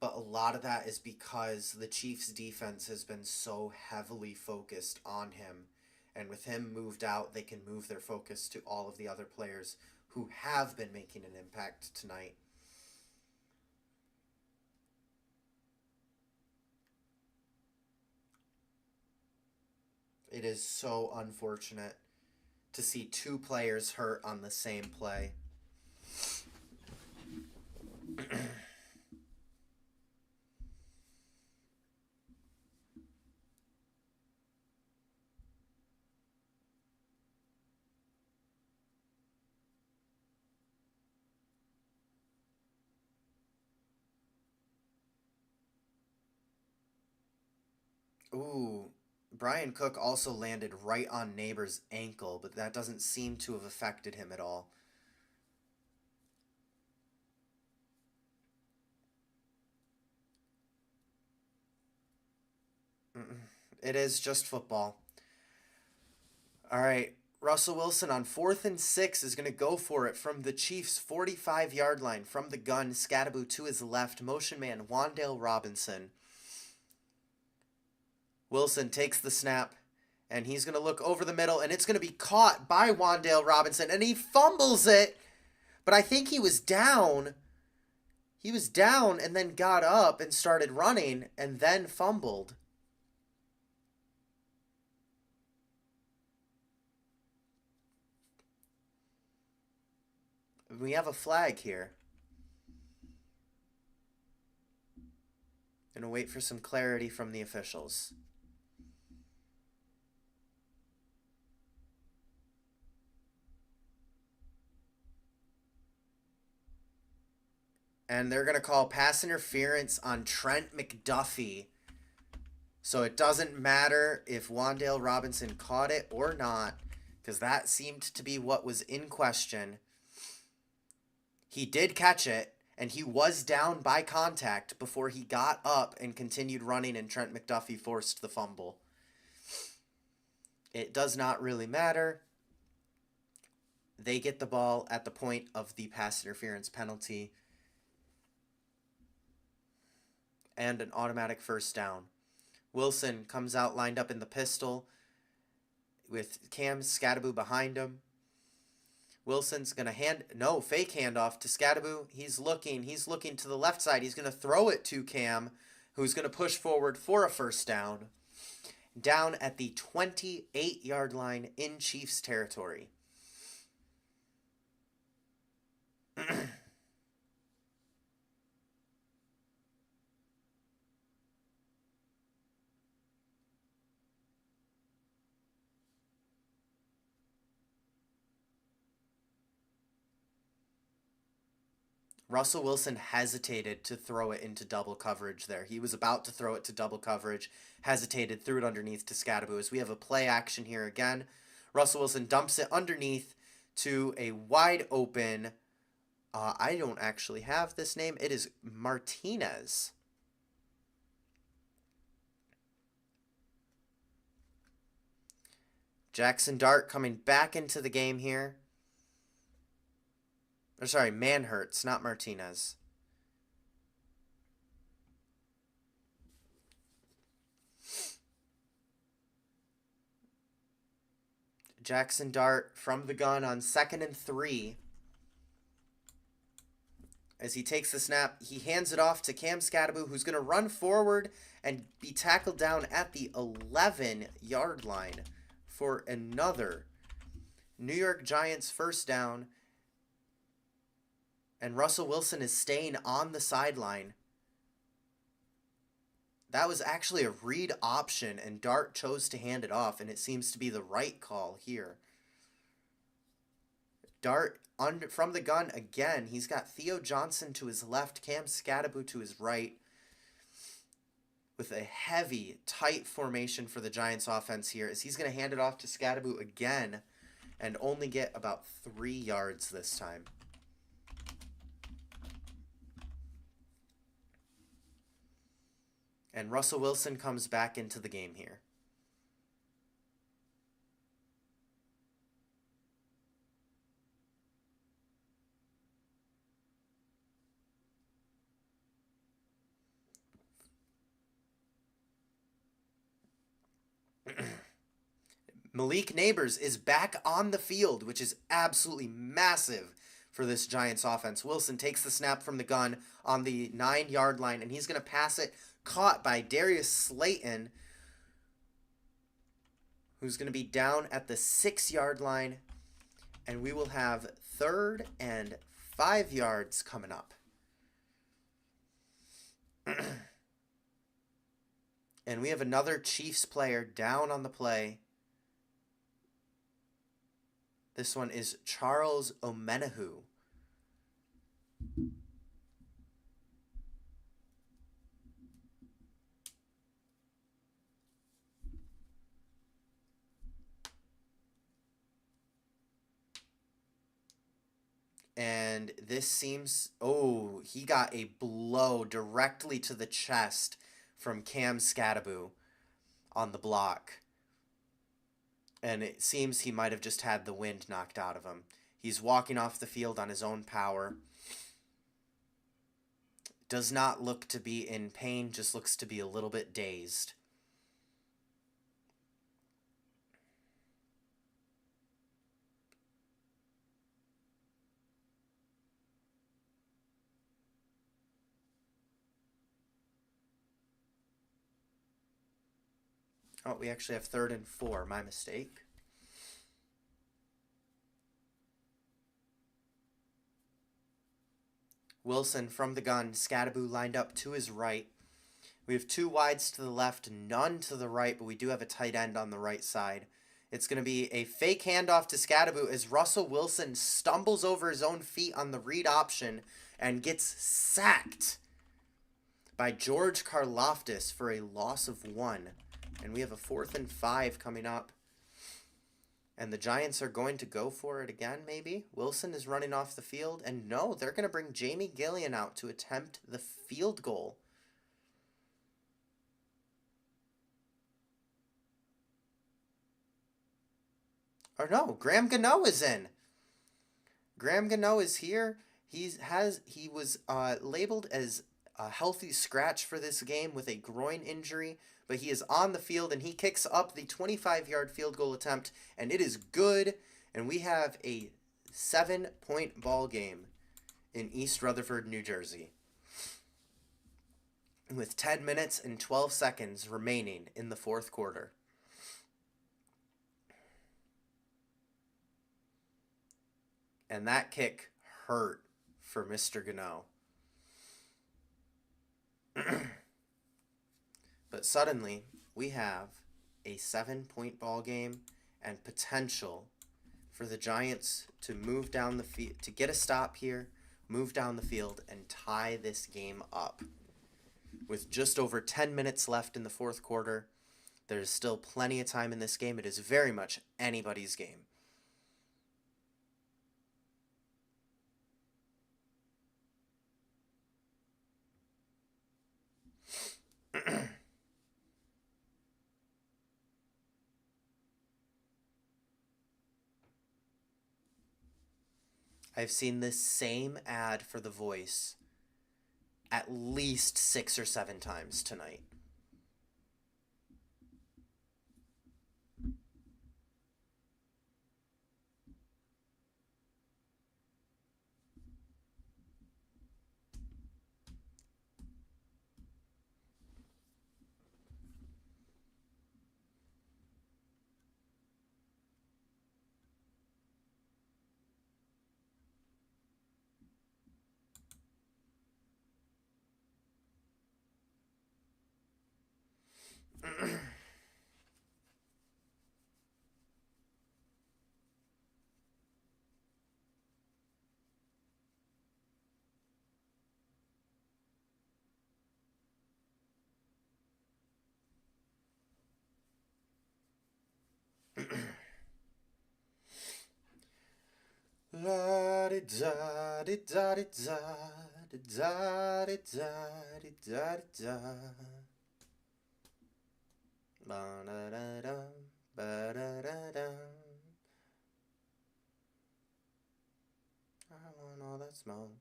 but a lot of that is because the Chiefs' defense has been so heavily focused on him, and with him moved out, they can move their focus to all of the other players who have been making an impact tonight. It is so unfortunate to see two players hurt on the same play. Ooh, Brian Cook also landed right on Neighbor's ankle, but that doesn't seem to have affected him at all. It is just football. All right, Russell Wilson on 4th and 6 is going to go for it from the Chiefs' 45-yard line. From the gun, Scadaboo to his left, motion man Wan'Dale Robinson. Wilson takes the snap, and he's going to look over the middle, and it's going to be caught by Wan'Dale Robinson, and he fumbles it, but I think he was down. He was down and then got up and started running and then fumbled. We have a flag here. Gonna wait for some clarity from the officials. And they're going to call pass interference on Trent McDuffie. So it doesn't matter if Wan'Dale Robinson caught it or not, because that seemed to be what was in question. He did catch it, and he was down by contact before he got up and continued running, and Trent McDuffie forced the fumble. It does not really matter. They get the ball at the point of the pass interference penalty and an automatic first down. Wilson comes out lined up in the pistol with Cam Scattaboo behind him. Wilson's going to fake handoff to Scattaboo. He's looking to the left side. He's going to throw it to Cam, who's going to push forward for a first down. Down at the 28-yard line in Chiefs territory. Russell Wilson hesitated to throw it into double coverage there. He was about to throw it to double coverage, hesitated, threw it underneath to Scattaboo. As we have a play action here again, Russell Wilson dumps it underneath to a wide open, I don't actually have this name. It is Martinez. Jackson Dart coming back into the game here. Or sorry, Manhertz, not Martinez. Jackson Dart from the gun on 2nd and 3. As he takes the snap, he hands it off to Cam Scattaboo, who's going to run forward and be tackled down at the 11-yard line for another New York Giants first down. And Russell Wilson is staying on the sideline. That was actually a read option, and Dart chose to hand it off, and it seems to be the right call here. Dart from the gun again. He's got Theo Johnson to his left, Cam Scattaboo to his right, with a heavy, tight formation for the Giants offense here, as he's going to hand it off to Scattaboo again and only get about 3 yards this time. And Russell Wilson comes back into the game here. Malik Neighbors is back on the field, which is absolutely massive for this Giants offense. Wilson takes the snap from the gun on the 9-yard line, and he's going to pass it, caught by Darius Slayton, who's going to be down at the 6-yard line, and we will have 3rd and 5 yards coming up. And we have another Chiefs player down on the play. This one is Charles Omenihu. And this seems... Oh, he got a blow directly to the chest from Cam Scattaboo on the block. And it seems he might have just had the wind knocked out of him. He's walking off the field on his own power. Does not look to be in pain, just looks to be a little bit dazed. Oh, we actually have 3rd and 4. My mistake. Wilson from the gun. Scattaboo lined up to his right. We have 2 wides to the left, none to the right, but we do have a tight end on the right side It's going to be a fake handoff to Scadaboo as Russell Wilson stumbles over his own feet on the read option and gets sacked by George Karlaftis for a loss of 1. And we have a 4th and 5 coming up. And the Giants are going to go for it again, maybe? Wilson is running off the field. And no, they're going to bring Jamie Gillian out to attempt the field goal. Or no, Graham Gano is in. Graham Gano is here. He was labeled as a healthy scratch for this game with a groin injury, but he is on the field and he kicks up the 25-yard field goal attempt, and it is good. And we have a 7-point ball game in East Rutherford, New Jersey, with 10 minutes and 12 seconds remaining in the fourth quarter. And that kick hurt for Mr. Gano. But suddenly, we have a 7-point ball game and potential for the Giants to move down the field, to get a stop here, move down the field, and tie this game up. With just over 10 minutes left in the fourth quarter, there's still plenty of time in this game. It is very much anybody's game. I've seen this same ad for The Voice at least 6 or 7 times tonight. La di da di da di da di da di da di da di da. Ba da da da ba da da da. I want all that smoke.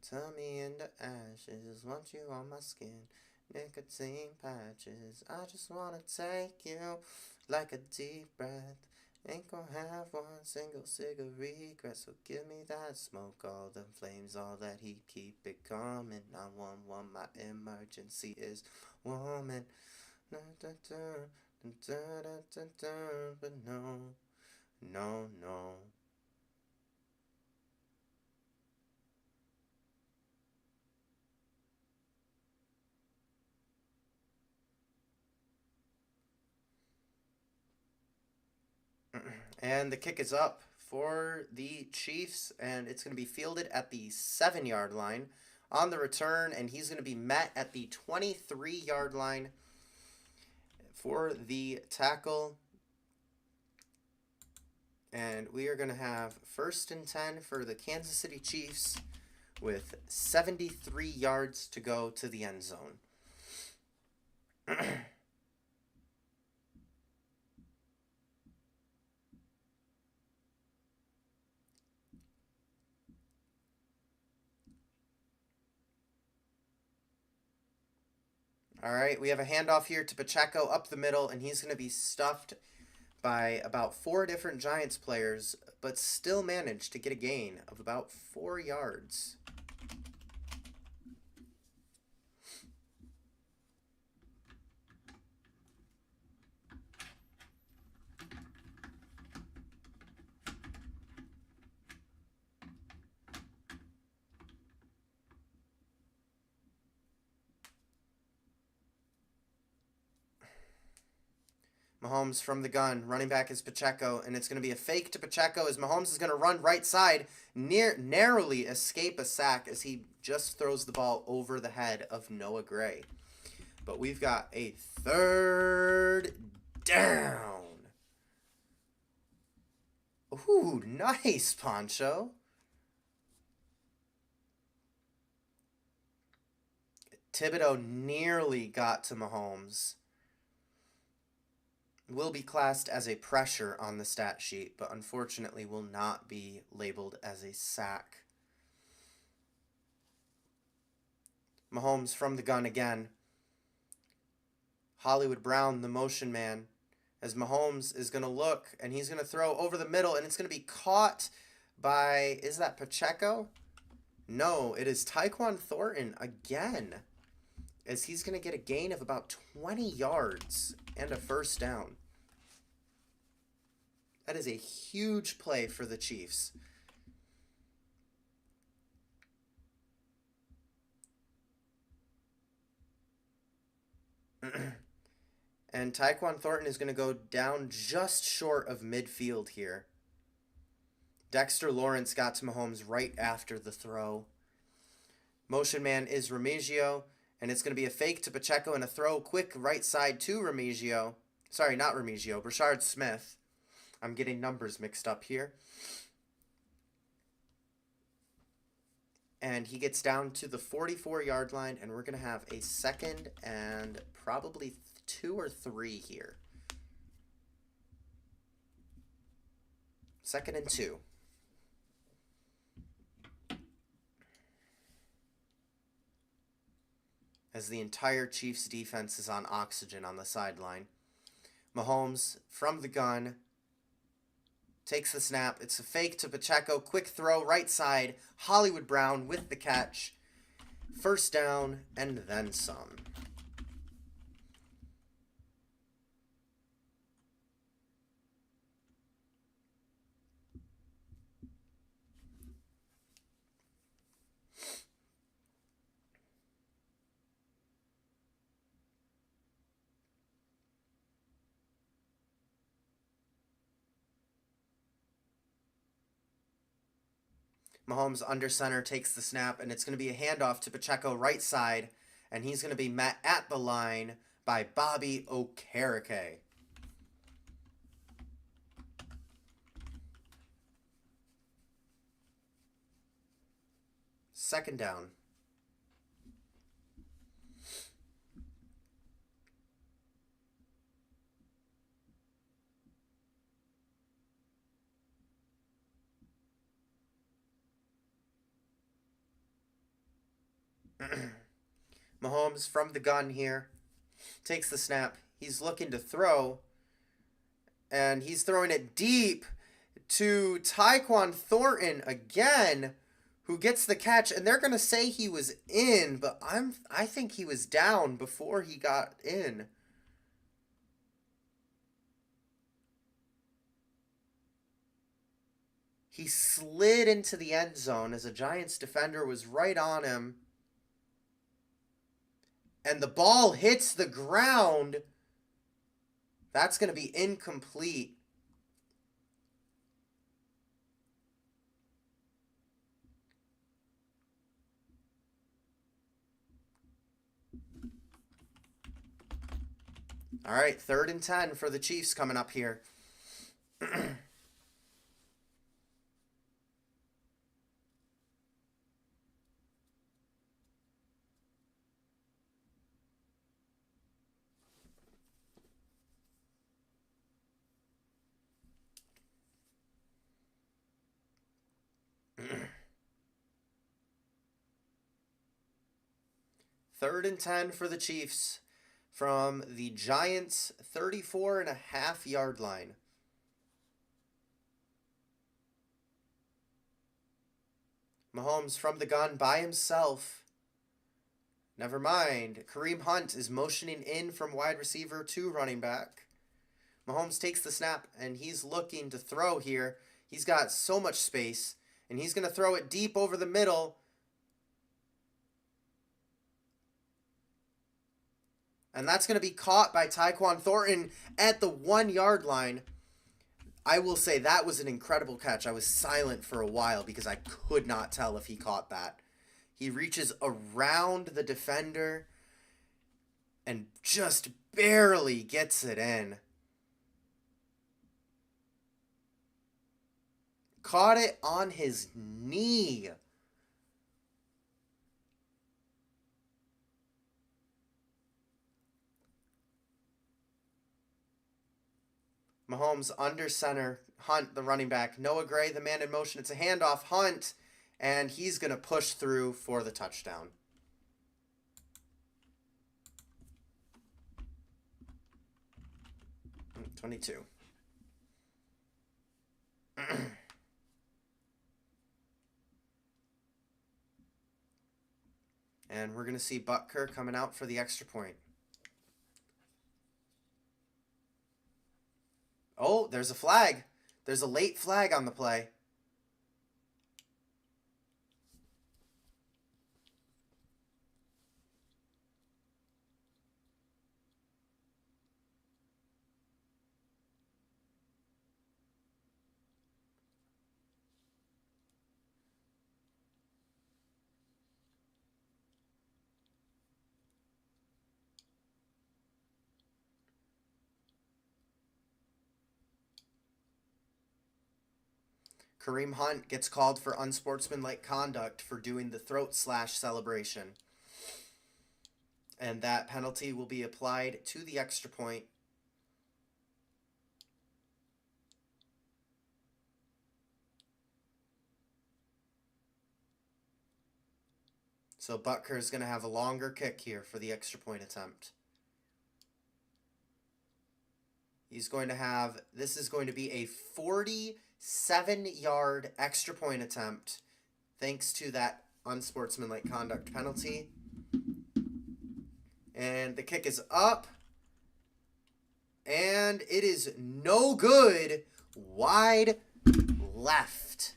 Turn me into ashes. Want you on my skin. Nicotine patches. I just wanna take you like a deep breath. Ain't gonna have one single cigarette, so give me that smoke, all the flames, all that heat, keep it coming. 911, my emergency is warming. But no, no, no. And the kick is up for the Chiefs, and it's going to be fielded at the 7-yard line on the return, and he's going to be met at the 23-yard line for the tackle. And we are going to have 1st and 10 for the Kansas City Chiefs with 73 yards to go to the end zone. All right, we have a handoff here to Pacheco up the middle, and he's going to be stuffed by about 4 different Giants players, but still managed to get a gain of about 4 yards. Mahomes from the gun. Running back is Pacheco, and it's going to be a fake to Pacheco as Mahomes is going to run right side, narrowly escape a sack as he just throws the ball over the head of Noah Gray. But we've got a third down. Ooh, nice, Poncho. Thibodeau nearly got to Mahomes. Will be classed as a pressure on the stat sheet, but unfortunately will not be labeled as a sack. Mahomes from the gun again. Hollywood Brown, the motion man, as Mahomes is going to look, and he's going to throw over the middle, and it's going to be caught by, is that Pacheco? No, it is Tyquan Thornton again, as he's going to get a gain of about 20 yards and a first down. That is a huge play for the Chiefs. And Tyquan Thornton is going to go down just short of midfield here. Dexter Lawrence got to Mahomes right after the throw. Motion man is Remigio, and it's going to be a fake to Pacheco and a throw quick right side to Remigio. Sorry, not Remigio, Brashard Smith. I'm getting numbers mixed up here. And he gets down to the 44-yard line, and we're going to have a second and probably 2 or 3 here. 2nd and 2. As the entire Chiefs defense is on oxygen on the sideline. Mahomes from the gun. Takes the snap. It's a fake to Pacheco. Quick throw, right side. Hollywood Brown with the catch. First down and then some. Mahomes under center takes the snap, and it's going to be a handoff to Pacheco right side, and he's going to be met at the line by Bobby Okereke. Second down. Mahomes from the gun here. Takes the snap. He's looking to throw. And he's throwing it deep to Tyquan Thornton again, who gets the catch. And they're going to say he was in, but I think he was down before he got in. He slid into the end zone as a Giants defender was right on him. And the ball hits the ground. That's going to be incomplete. All right, 3rd and 10 for the Chiefs coming up here. Third and 10 for the Chiefs from the Giants' 34.5-yard line. Mahomes from the gun by himself. Never mind. Kareem Hunt is motioning in from wide receiver to running back. Mahomes takes the snap, and he's looking to throw here. He's got so much space, and he's going to throw it deep over the middle. And that's going to be caught by Tyquan Thornton at the 1 yard line. I will say that was an incredible catch. I was silent for a while because I could not tell if he caught that. He reaches around the defender and just barely gets it in. Caught it on his knee. Mahomes under center. Hunt, the running back. Noah Gray, the man in motion. It's a handoff. Hunt, and he's going to push through for the touchdown. Mm, 22. And we're going to see Butker coming out for the extra point. Oh, there's a flag. There's a late flag on the play. Kareem Hunt gets called for unsportsmanlike conduct for doing the throat slash celebration. And that penalty will be applied to the extra point. So Butker is going to have a longer kick here for the extra point attempt. He's going to have, this is going to be a 47-yard extra point attempt thanks to that unsportsmanlike conduct penalty. And the kick is up. And it is no good. Wide left.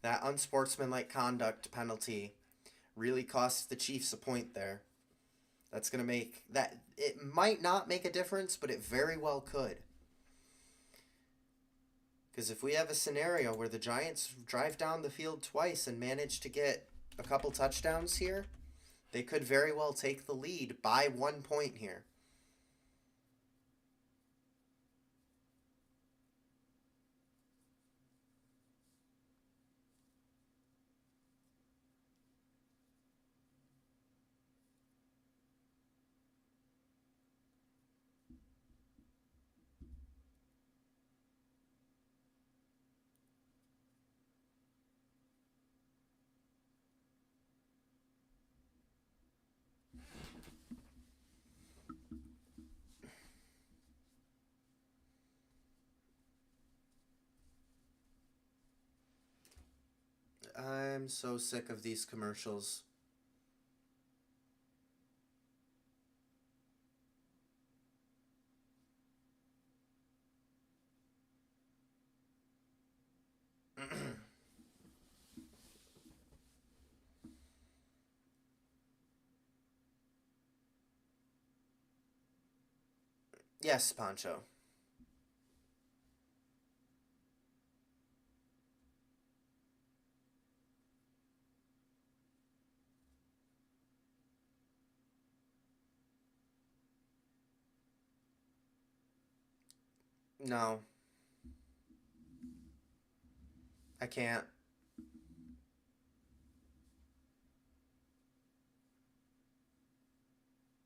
That unsportsmanlike conduct penalty really costs the Chiefs a point there. That's going to make that, it might not make a difference, but it very well could. Because if we have a scenario where the Giants drive down the field twice and manage to get a couple touchdowns here, they could very well take the lead by 1 point here. I'm so sick of these commercials. Yes, Pancho. No. I can't.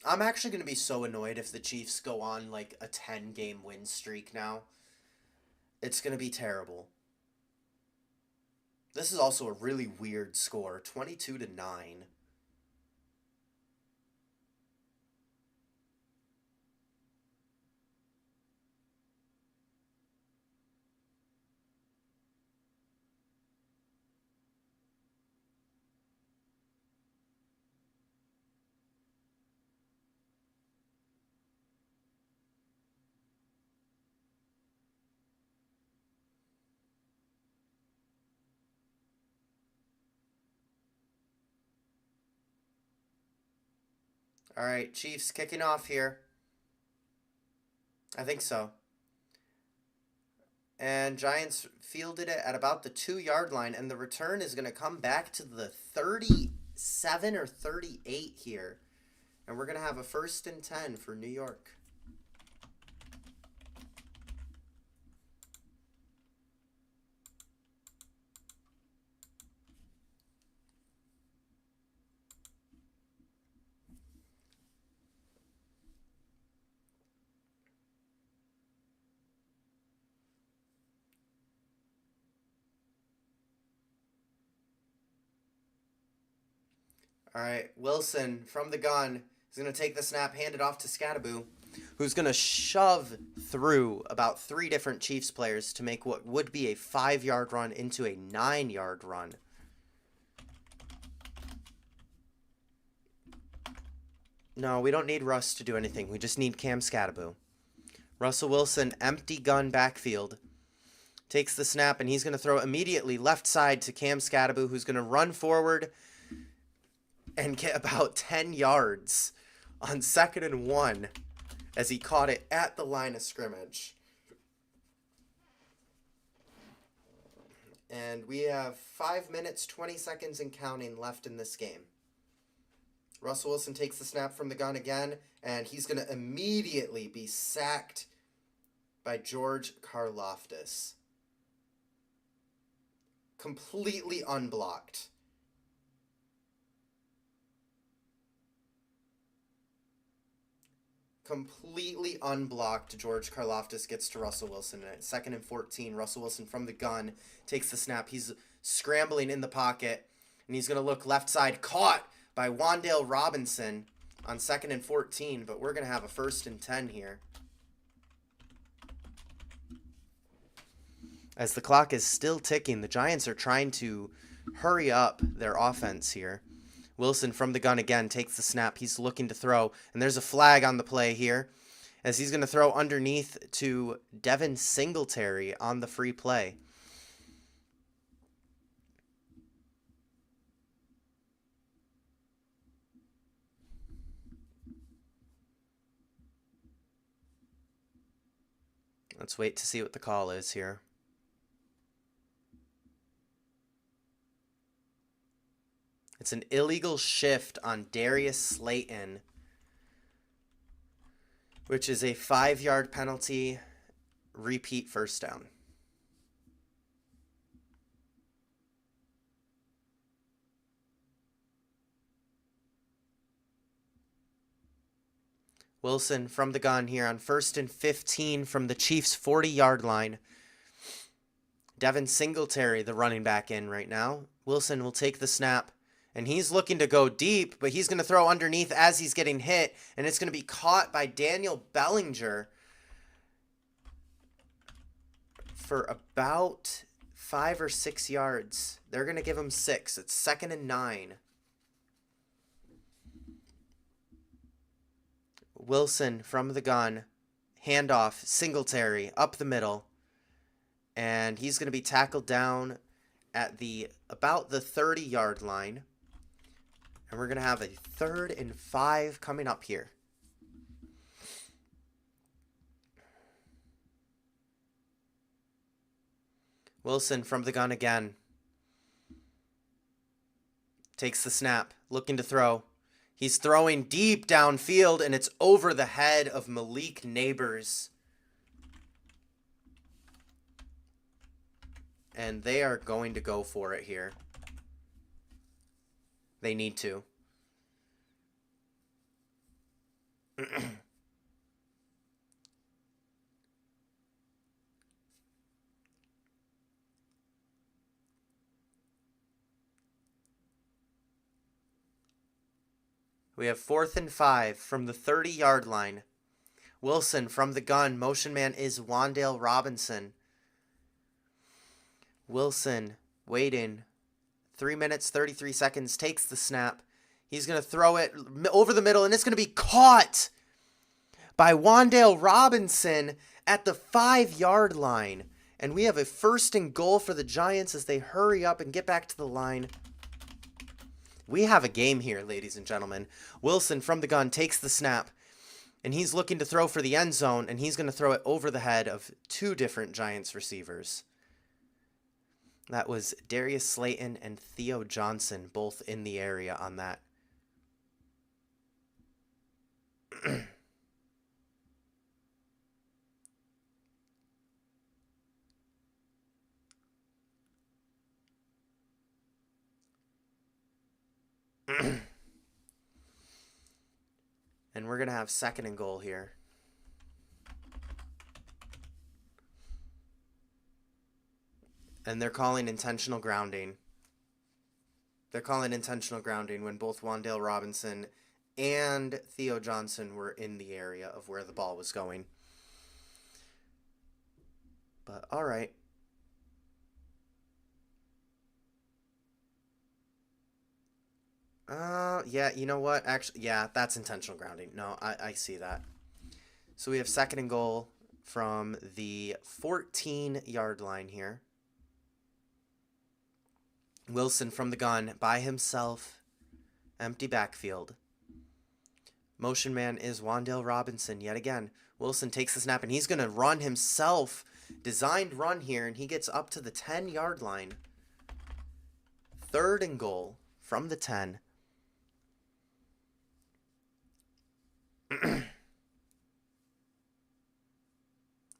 I'm actually going to be so annoyed if the Chiefs go on like a 10-game win streak now. It's going to be terrible. This is also a really weird score, 22-9. All right, Chiefs kicking off here. I think so. And Giants fielded it at about the 2-yard line, and the return is going to come back to the 37 or 38 here. And we're going to have a 1st and 10 for New York. All right, Wilson from the gun is going to take the snap, hand it off to Scattaboo, who's going to shove through about 3 different Chiefs players to make what would be a 5-yard run into a 9-yard run. No, we don't need Russ to do anything. We just need Cam Scattaboo. Russell Wilson, empty gun backfield. Takes the snap, and he's going to throw immediately left side to Cam Scattaboo, who's going to run forward and get about 10 yards on 2nd and 1 as he caught it at the line of scrimmage. And we have 5 minutes, 20 seconds and counting left in this game. Russell Wilson takes the snap from the gun again, and he's going to immediately be sacked by George Karlaftis. Completely unblocked. Completely unblocked, George Karlaftis gets to Russell Wilson. And at 2nd and 14, Russell Wilson from the gun takes the snap. He's scrambling in the pocket, and he's going to look left side. Caught by Wan'Dale Robinson on 2nd and 14, but we're going to have a 1st and 10 here. As the clock is still ticking, the Giants are trying to hurry up their offense here. Wilson from the gun again takes the snap. He's looking to throw, and there's a flag on the play here as he's going to throw underneath to Devin Singletary on the free play. Let's wait to see what the call is here. It's an illegal shift on Darius Slayton, which is a 5-yard penalty, repeat 1st down. Wilson from the gun here on 1st and 15 from the Chiefs' 40-yard line. Devin Singletary, the running back, in right now. Wilson will take the snap. And he's looking to go deep, but he's going to throw underneath as he's getting hit. And it's going to be caught by Daniel Bellinger for about 5 or 6 yards. They're going to give him 6. It's 2nd and 9. Wilson from the gun. Handoff. Singletary up the middle. And he's going to be tackled down at about the 30-yard line. And we're going to have a 3rd and 5 coming up here. Wilson from the gun again. Takes the snap, looking to throw. He's throwing deep downfield, and it's over the head of Malik Neighbors. And they are going to go for it here. They need to. We have 4th and 5 from the 30-yard line. Wilson from the gun. Motion man is Wan'Dale Robinson. Wilson waiting. 3 minutes, 33 seconds, takes the snap. He's going to throw it over the middle, and it's going to be caught by Wan'Dale Robinson at the 5-yard line. And we have a 1st and goal for the Giants as they hurry up and get back to the line. We have a game here, ladies and gentlemen. Wilson from the gun takes the snap, and he's looking to throw for the end zone, and he's going to throw it over the head of two different Giants receivers. That was Darius Slayton and Theo Johnson, both in the area on that. And we're going to have 2nd and goal here. And they're calling intentional grounding. They're calling intentional grounding when both Wan'Dale Robinson and Theo Johnson were in the area of where the ball was going. But all right. Yeah, you know what? Actually, yeah, that's intentional grounding. No, I see that. So we have 2nd and goal from the 14-yard line here. Wilson from the gun by himself. Empty backfield. Motion man is Wan'Dale Robinson yet again. Wilson takes the snap, and he's going to run himself. Designed run here, and he gets up to the 10-yard line. 3rd and goal from the 10.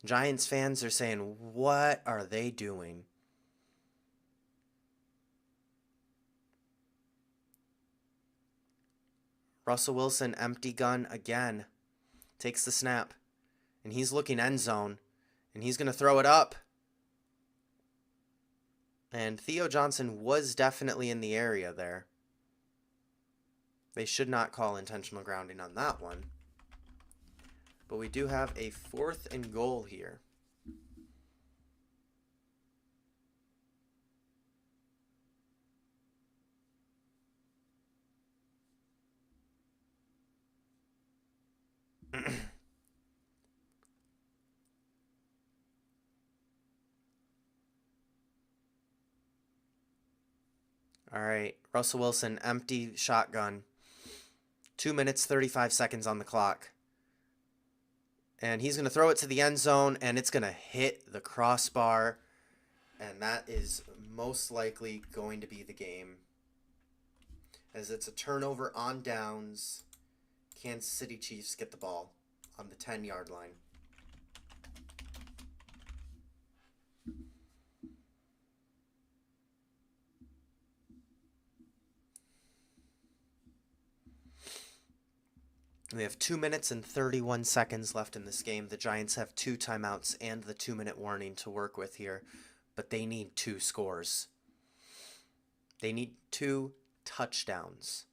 Giants fans are saying, what are they doing? Russell Wilson, empty gun again. Takes the snap. And he's looking end zone. And he's going to throw it up. And Theo Johnson was definitely in the area there. They should not call intentional grounding on that one. But we do have a 4th and goal here. All right, Russell Wilson, empty shotgun. 2 minutes, 35 seconds on the clock. And he's going to throw it to the end zone, and it's going to hit the crossbar. And that is most likely going to be the game. As it's a turnover on downs. Kansas City Chiefs get the ball on the 10-yard line. We have 2 minutes and 31 seconds left in this game. The Giants have 2 timeouts and the 2-minute warning to work with here, but they need 2 scores. They need 2 touchdowns.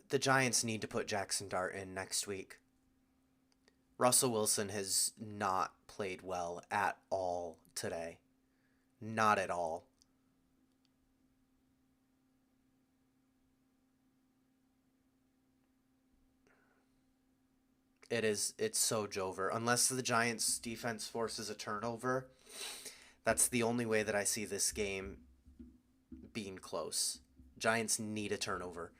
The Giants need to put Jackson Dart in next week. Russell Wilson has not played well at all today. Not at all. It's so Jover. Unless the Giants defense forces a turnover, that's the only way that I see this game being close. Giants need a turnover.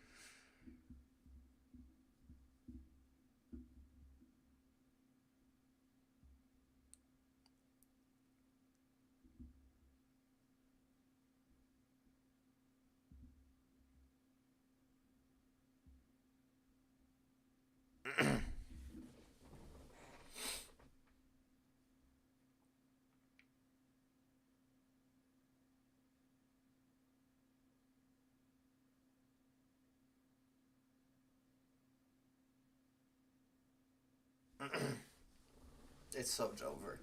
It's so Jover.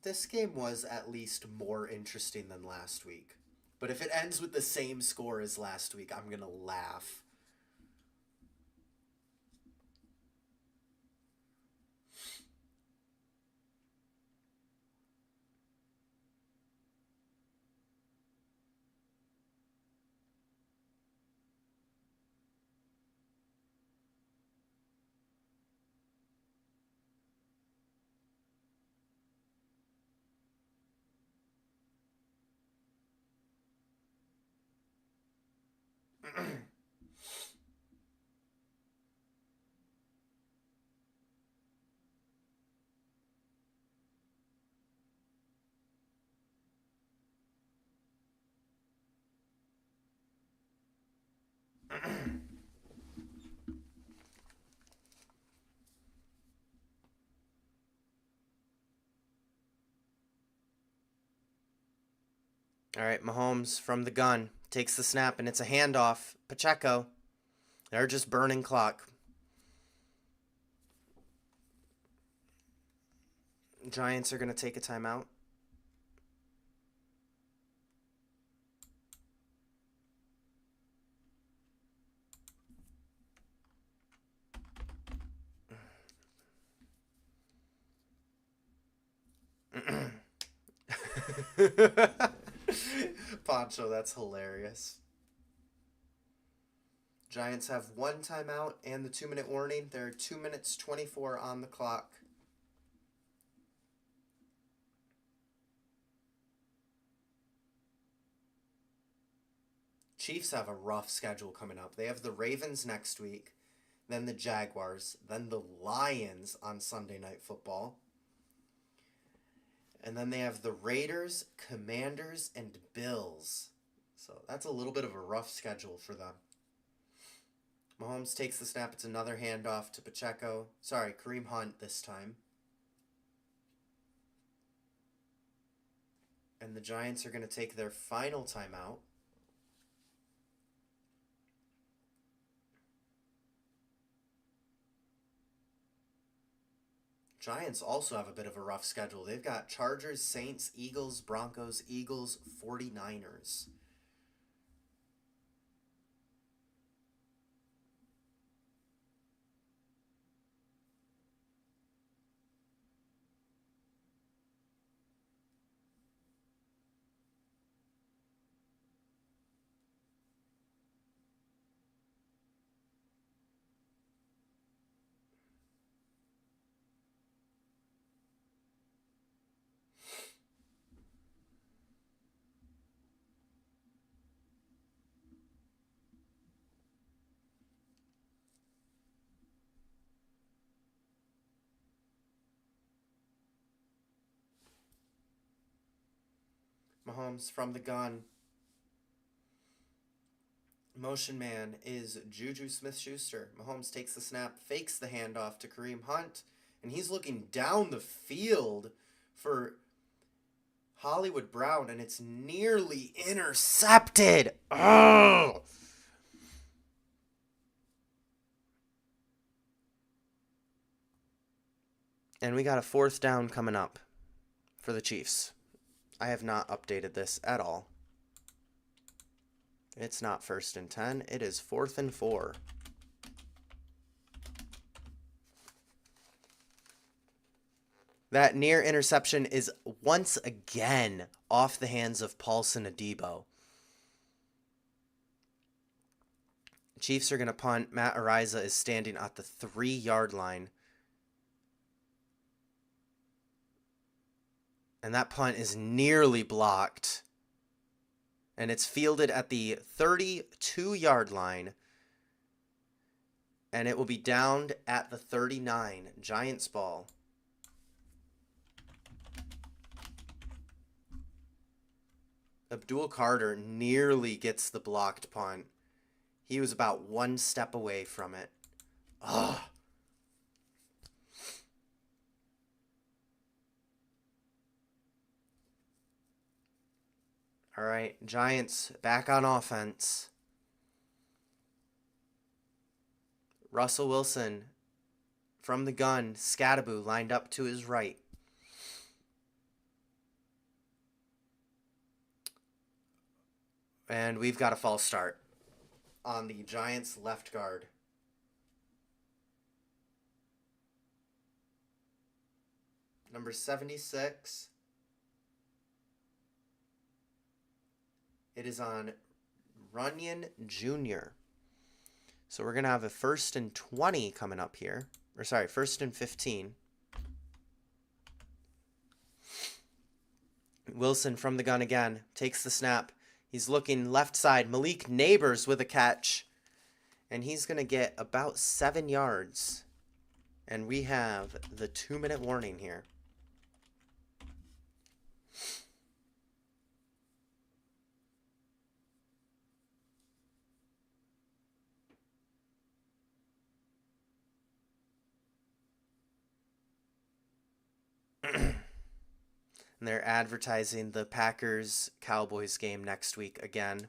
This game was at least more interesting than last week. But if it ends with the same score as last week, I'm going to laugh. All right, Mahomes from the gun takes the snap, and it's a handoff. Pacheco. They're just burning clock. Giants are going to take a timeout. Poncho, that's hilarious. Giants have one timeout and the 2-minute warning. There are 2 minutes 24 on the clock. Chiefs have a rough schedule coming up. They have the Ravens next week, then the Jaguars, then the Lions on Sunday Night Football. And then they have the Raiders, Commanders, and Bills. So that's a little bit of a rough schedule for them. Mahomes takes the snap. It's another handoff to Pacheco. Sorry, Kareem Hunt this time. And the Giants are going to take their final timeout. Giants also have a bit of a rough schedule. They've got Chargers, Saints, Eagles, Broncos, Eagles, 49ers. Mahomes from the gun. Motion man is Juju Smith-Schuster. Mahomes takes the snap, fakes the handoff to Kareem Hunt, and he's looking down the field for Hollywood Brown, and it's nearly intercepted. Oh! And we got a 4th down coming up for the Chiefs. I have not updated this at all. It's not 1st and 10. It is 4th and 4. That near interception is once again off the hands of Paulson Adebo. Chiefs are going to punt. Matt Ariza is standing at the 3-yard line. And that punt is nearly blocked. And it's fielded at the 32-yard line. And it will be downed at the 39. Giants ball. Abdul Carter nearly gets the blocked punt. He was about 1 step away from it. Ugh. All right, Giants back on offense. Russell Wilson from the gun. Scattaboo lined up to his right. And we've got a false start on the Giants left guard. Number 76. It is on Runyon Jr. So we're going to have a 1st and 20 coming up here. Or sorry, 1st and 15. Wilson from the gun again. Takes the snap. He's looking left side. Malik Neighbors with a catch. And he's going to get about 7 yards. And we have the 2-minute warning here. And they're advertising the Packers-Cowboys game next week again.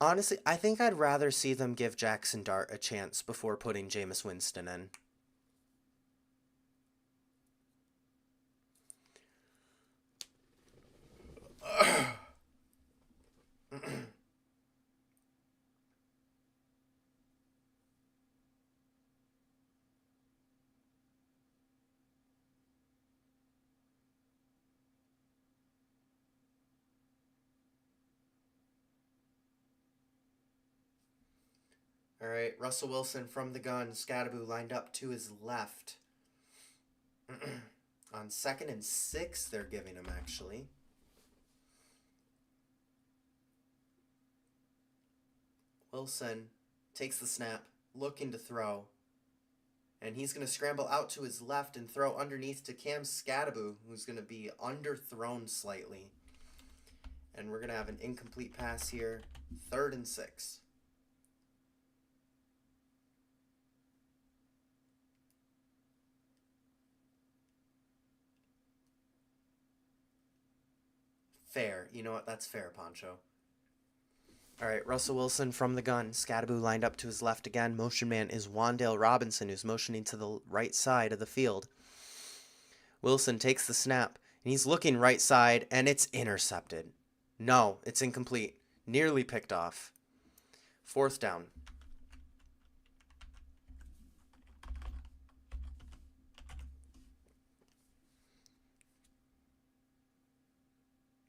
Honestly, I think I'd rather see them give Jackson Dart a chance before putting Jameis Winston in. All right, Russell Wilson from the gun. Scadaboo lined up to his left. On 2nd and 6, they're giving him, actually. Wilson takes the snap, looking to throw. And he's going to scramble out to his left and throw underneath to Cam Scadaboo, who's going to be underthrown slightly. And we're going to have an incomplete pass here. 3rd and 6. Fair. You know what? That's fair, Poncho. All right, Russell Wilson from the gun. Scadaboo lined up to his left again. Motion man is Wan'Dale Robinson, who's motioning to the right side of the field. Wilson takes the snap, and he's looking right side, and it's intercepted. No, it's incomplete. Nearly picked off. 4th down.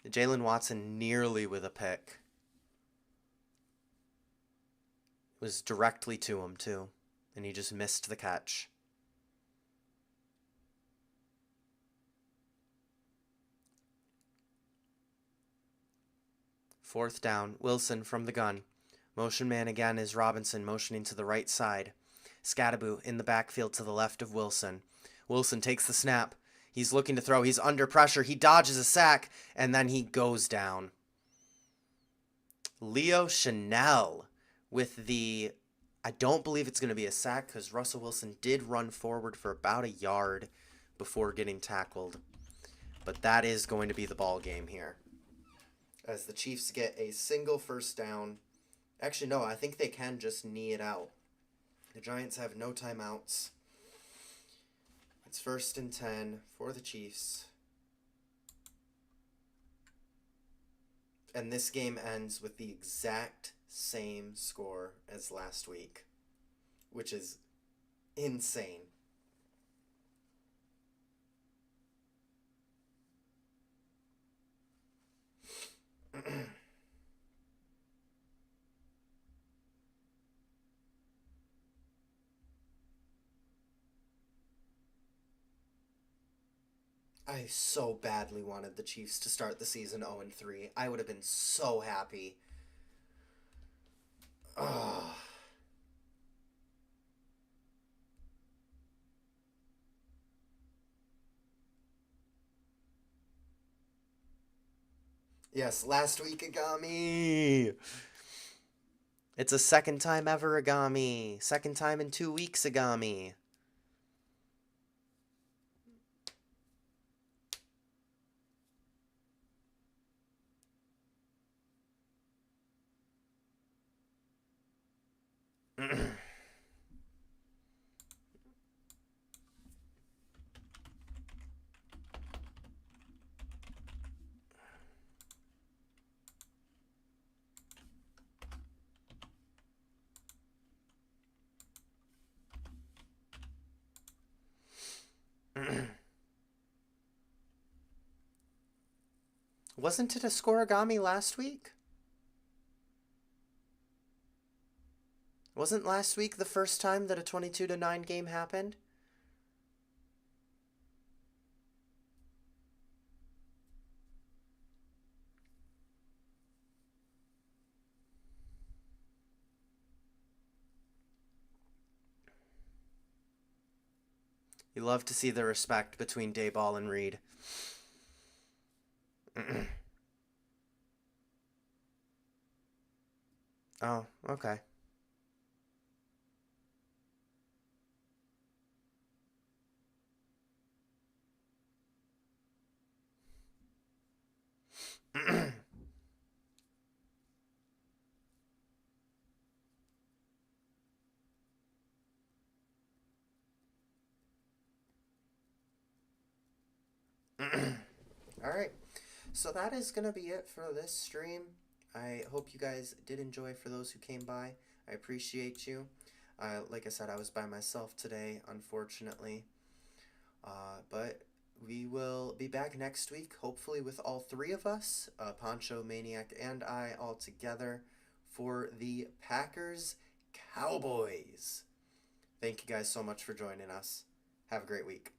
Jalen Watson nearly with a pick. It was directly to him, too, and he just missed the catch. Fourth down, Wilson from the gun. Motion man again is Robinson, motioning to the right side. Scadaboo in the backfield to the left of Wilson. Wilson takes the snap. He's looking to throw. He's under pressure. He dodges a sack, and then he goes down. Leo Chanel with the... I don't believe it's going to be a sack because Russell Wilson did run forward for about a yard before getting tackled. But that is going to be the ball game here, as the Chiefs get a single first down. Actually, no, I think they can just knee it out. The Giants have no timeouts. It's 1st and 10 for the Chiefs. And this game ends with the exact same score as last week, which is insane. I so badly wanted the Chiefs to start the season 0-3. I would have been so happy. Ugh. Yes, last week, Agami. It's a 2nd time ever, Agami. 2nd time in 2 weeks, Agami. Wasn't it a scoregami last week? Wasn't last week the first time that a 22-9 game happened? You love to see the respect between Dayball and Reed. Oh, okay. All right. So that is going to be it for this stream. I hope you guys did enjoy. For those who came by, I appreciate you. Like I said, I was by myself today, unfortunately. But we will be back next week, hopefully with all three of us, Poncho, Maniac, and I, all together for the Packers Cowboys. Thank you guys so much for joining us. Have a great week.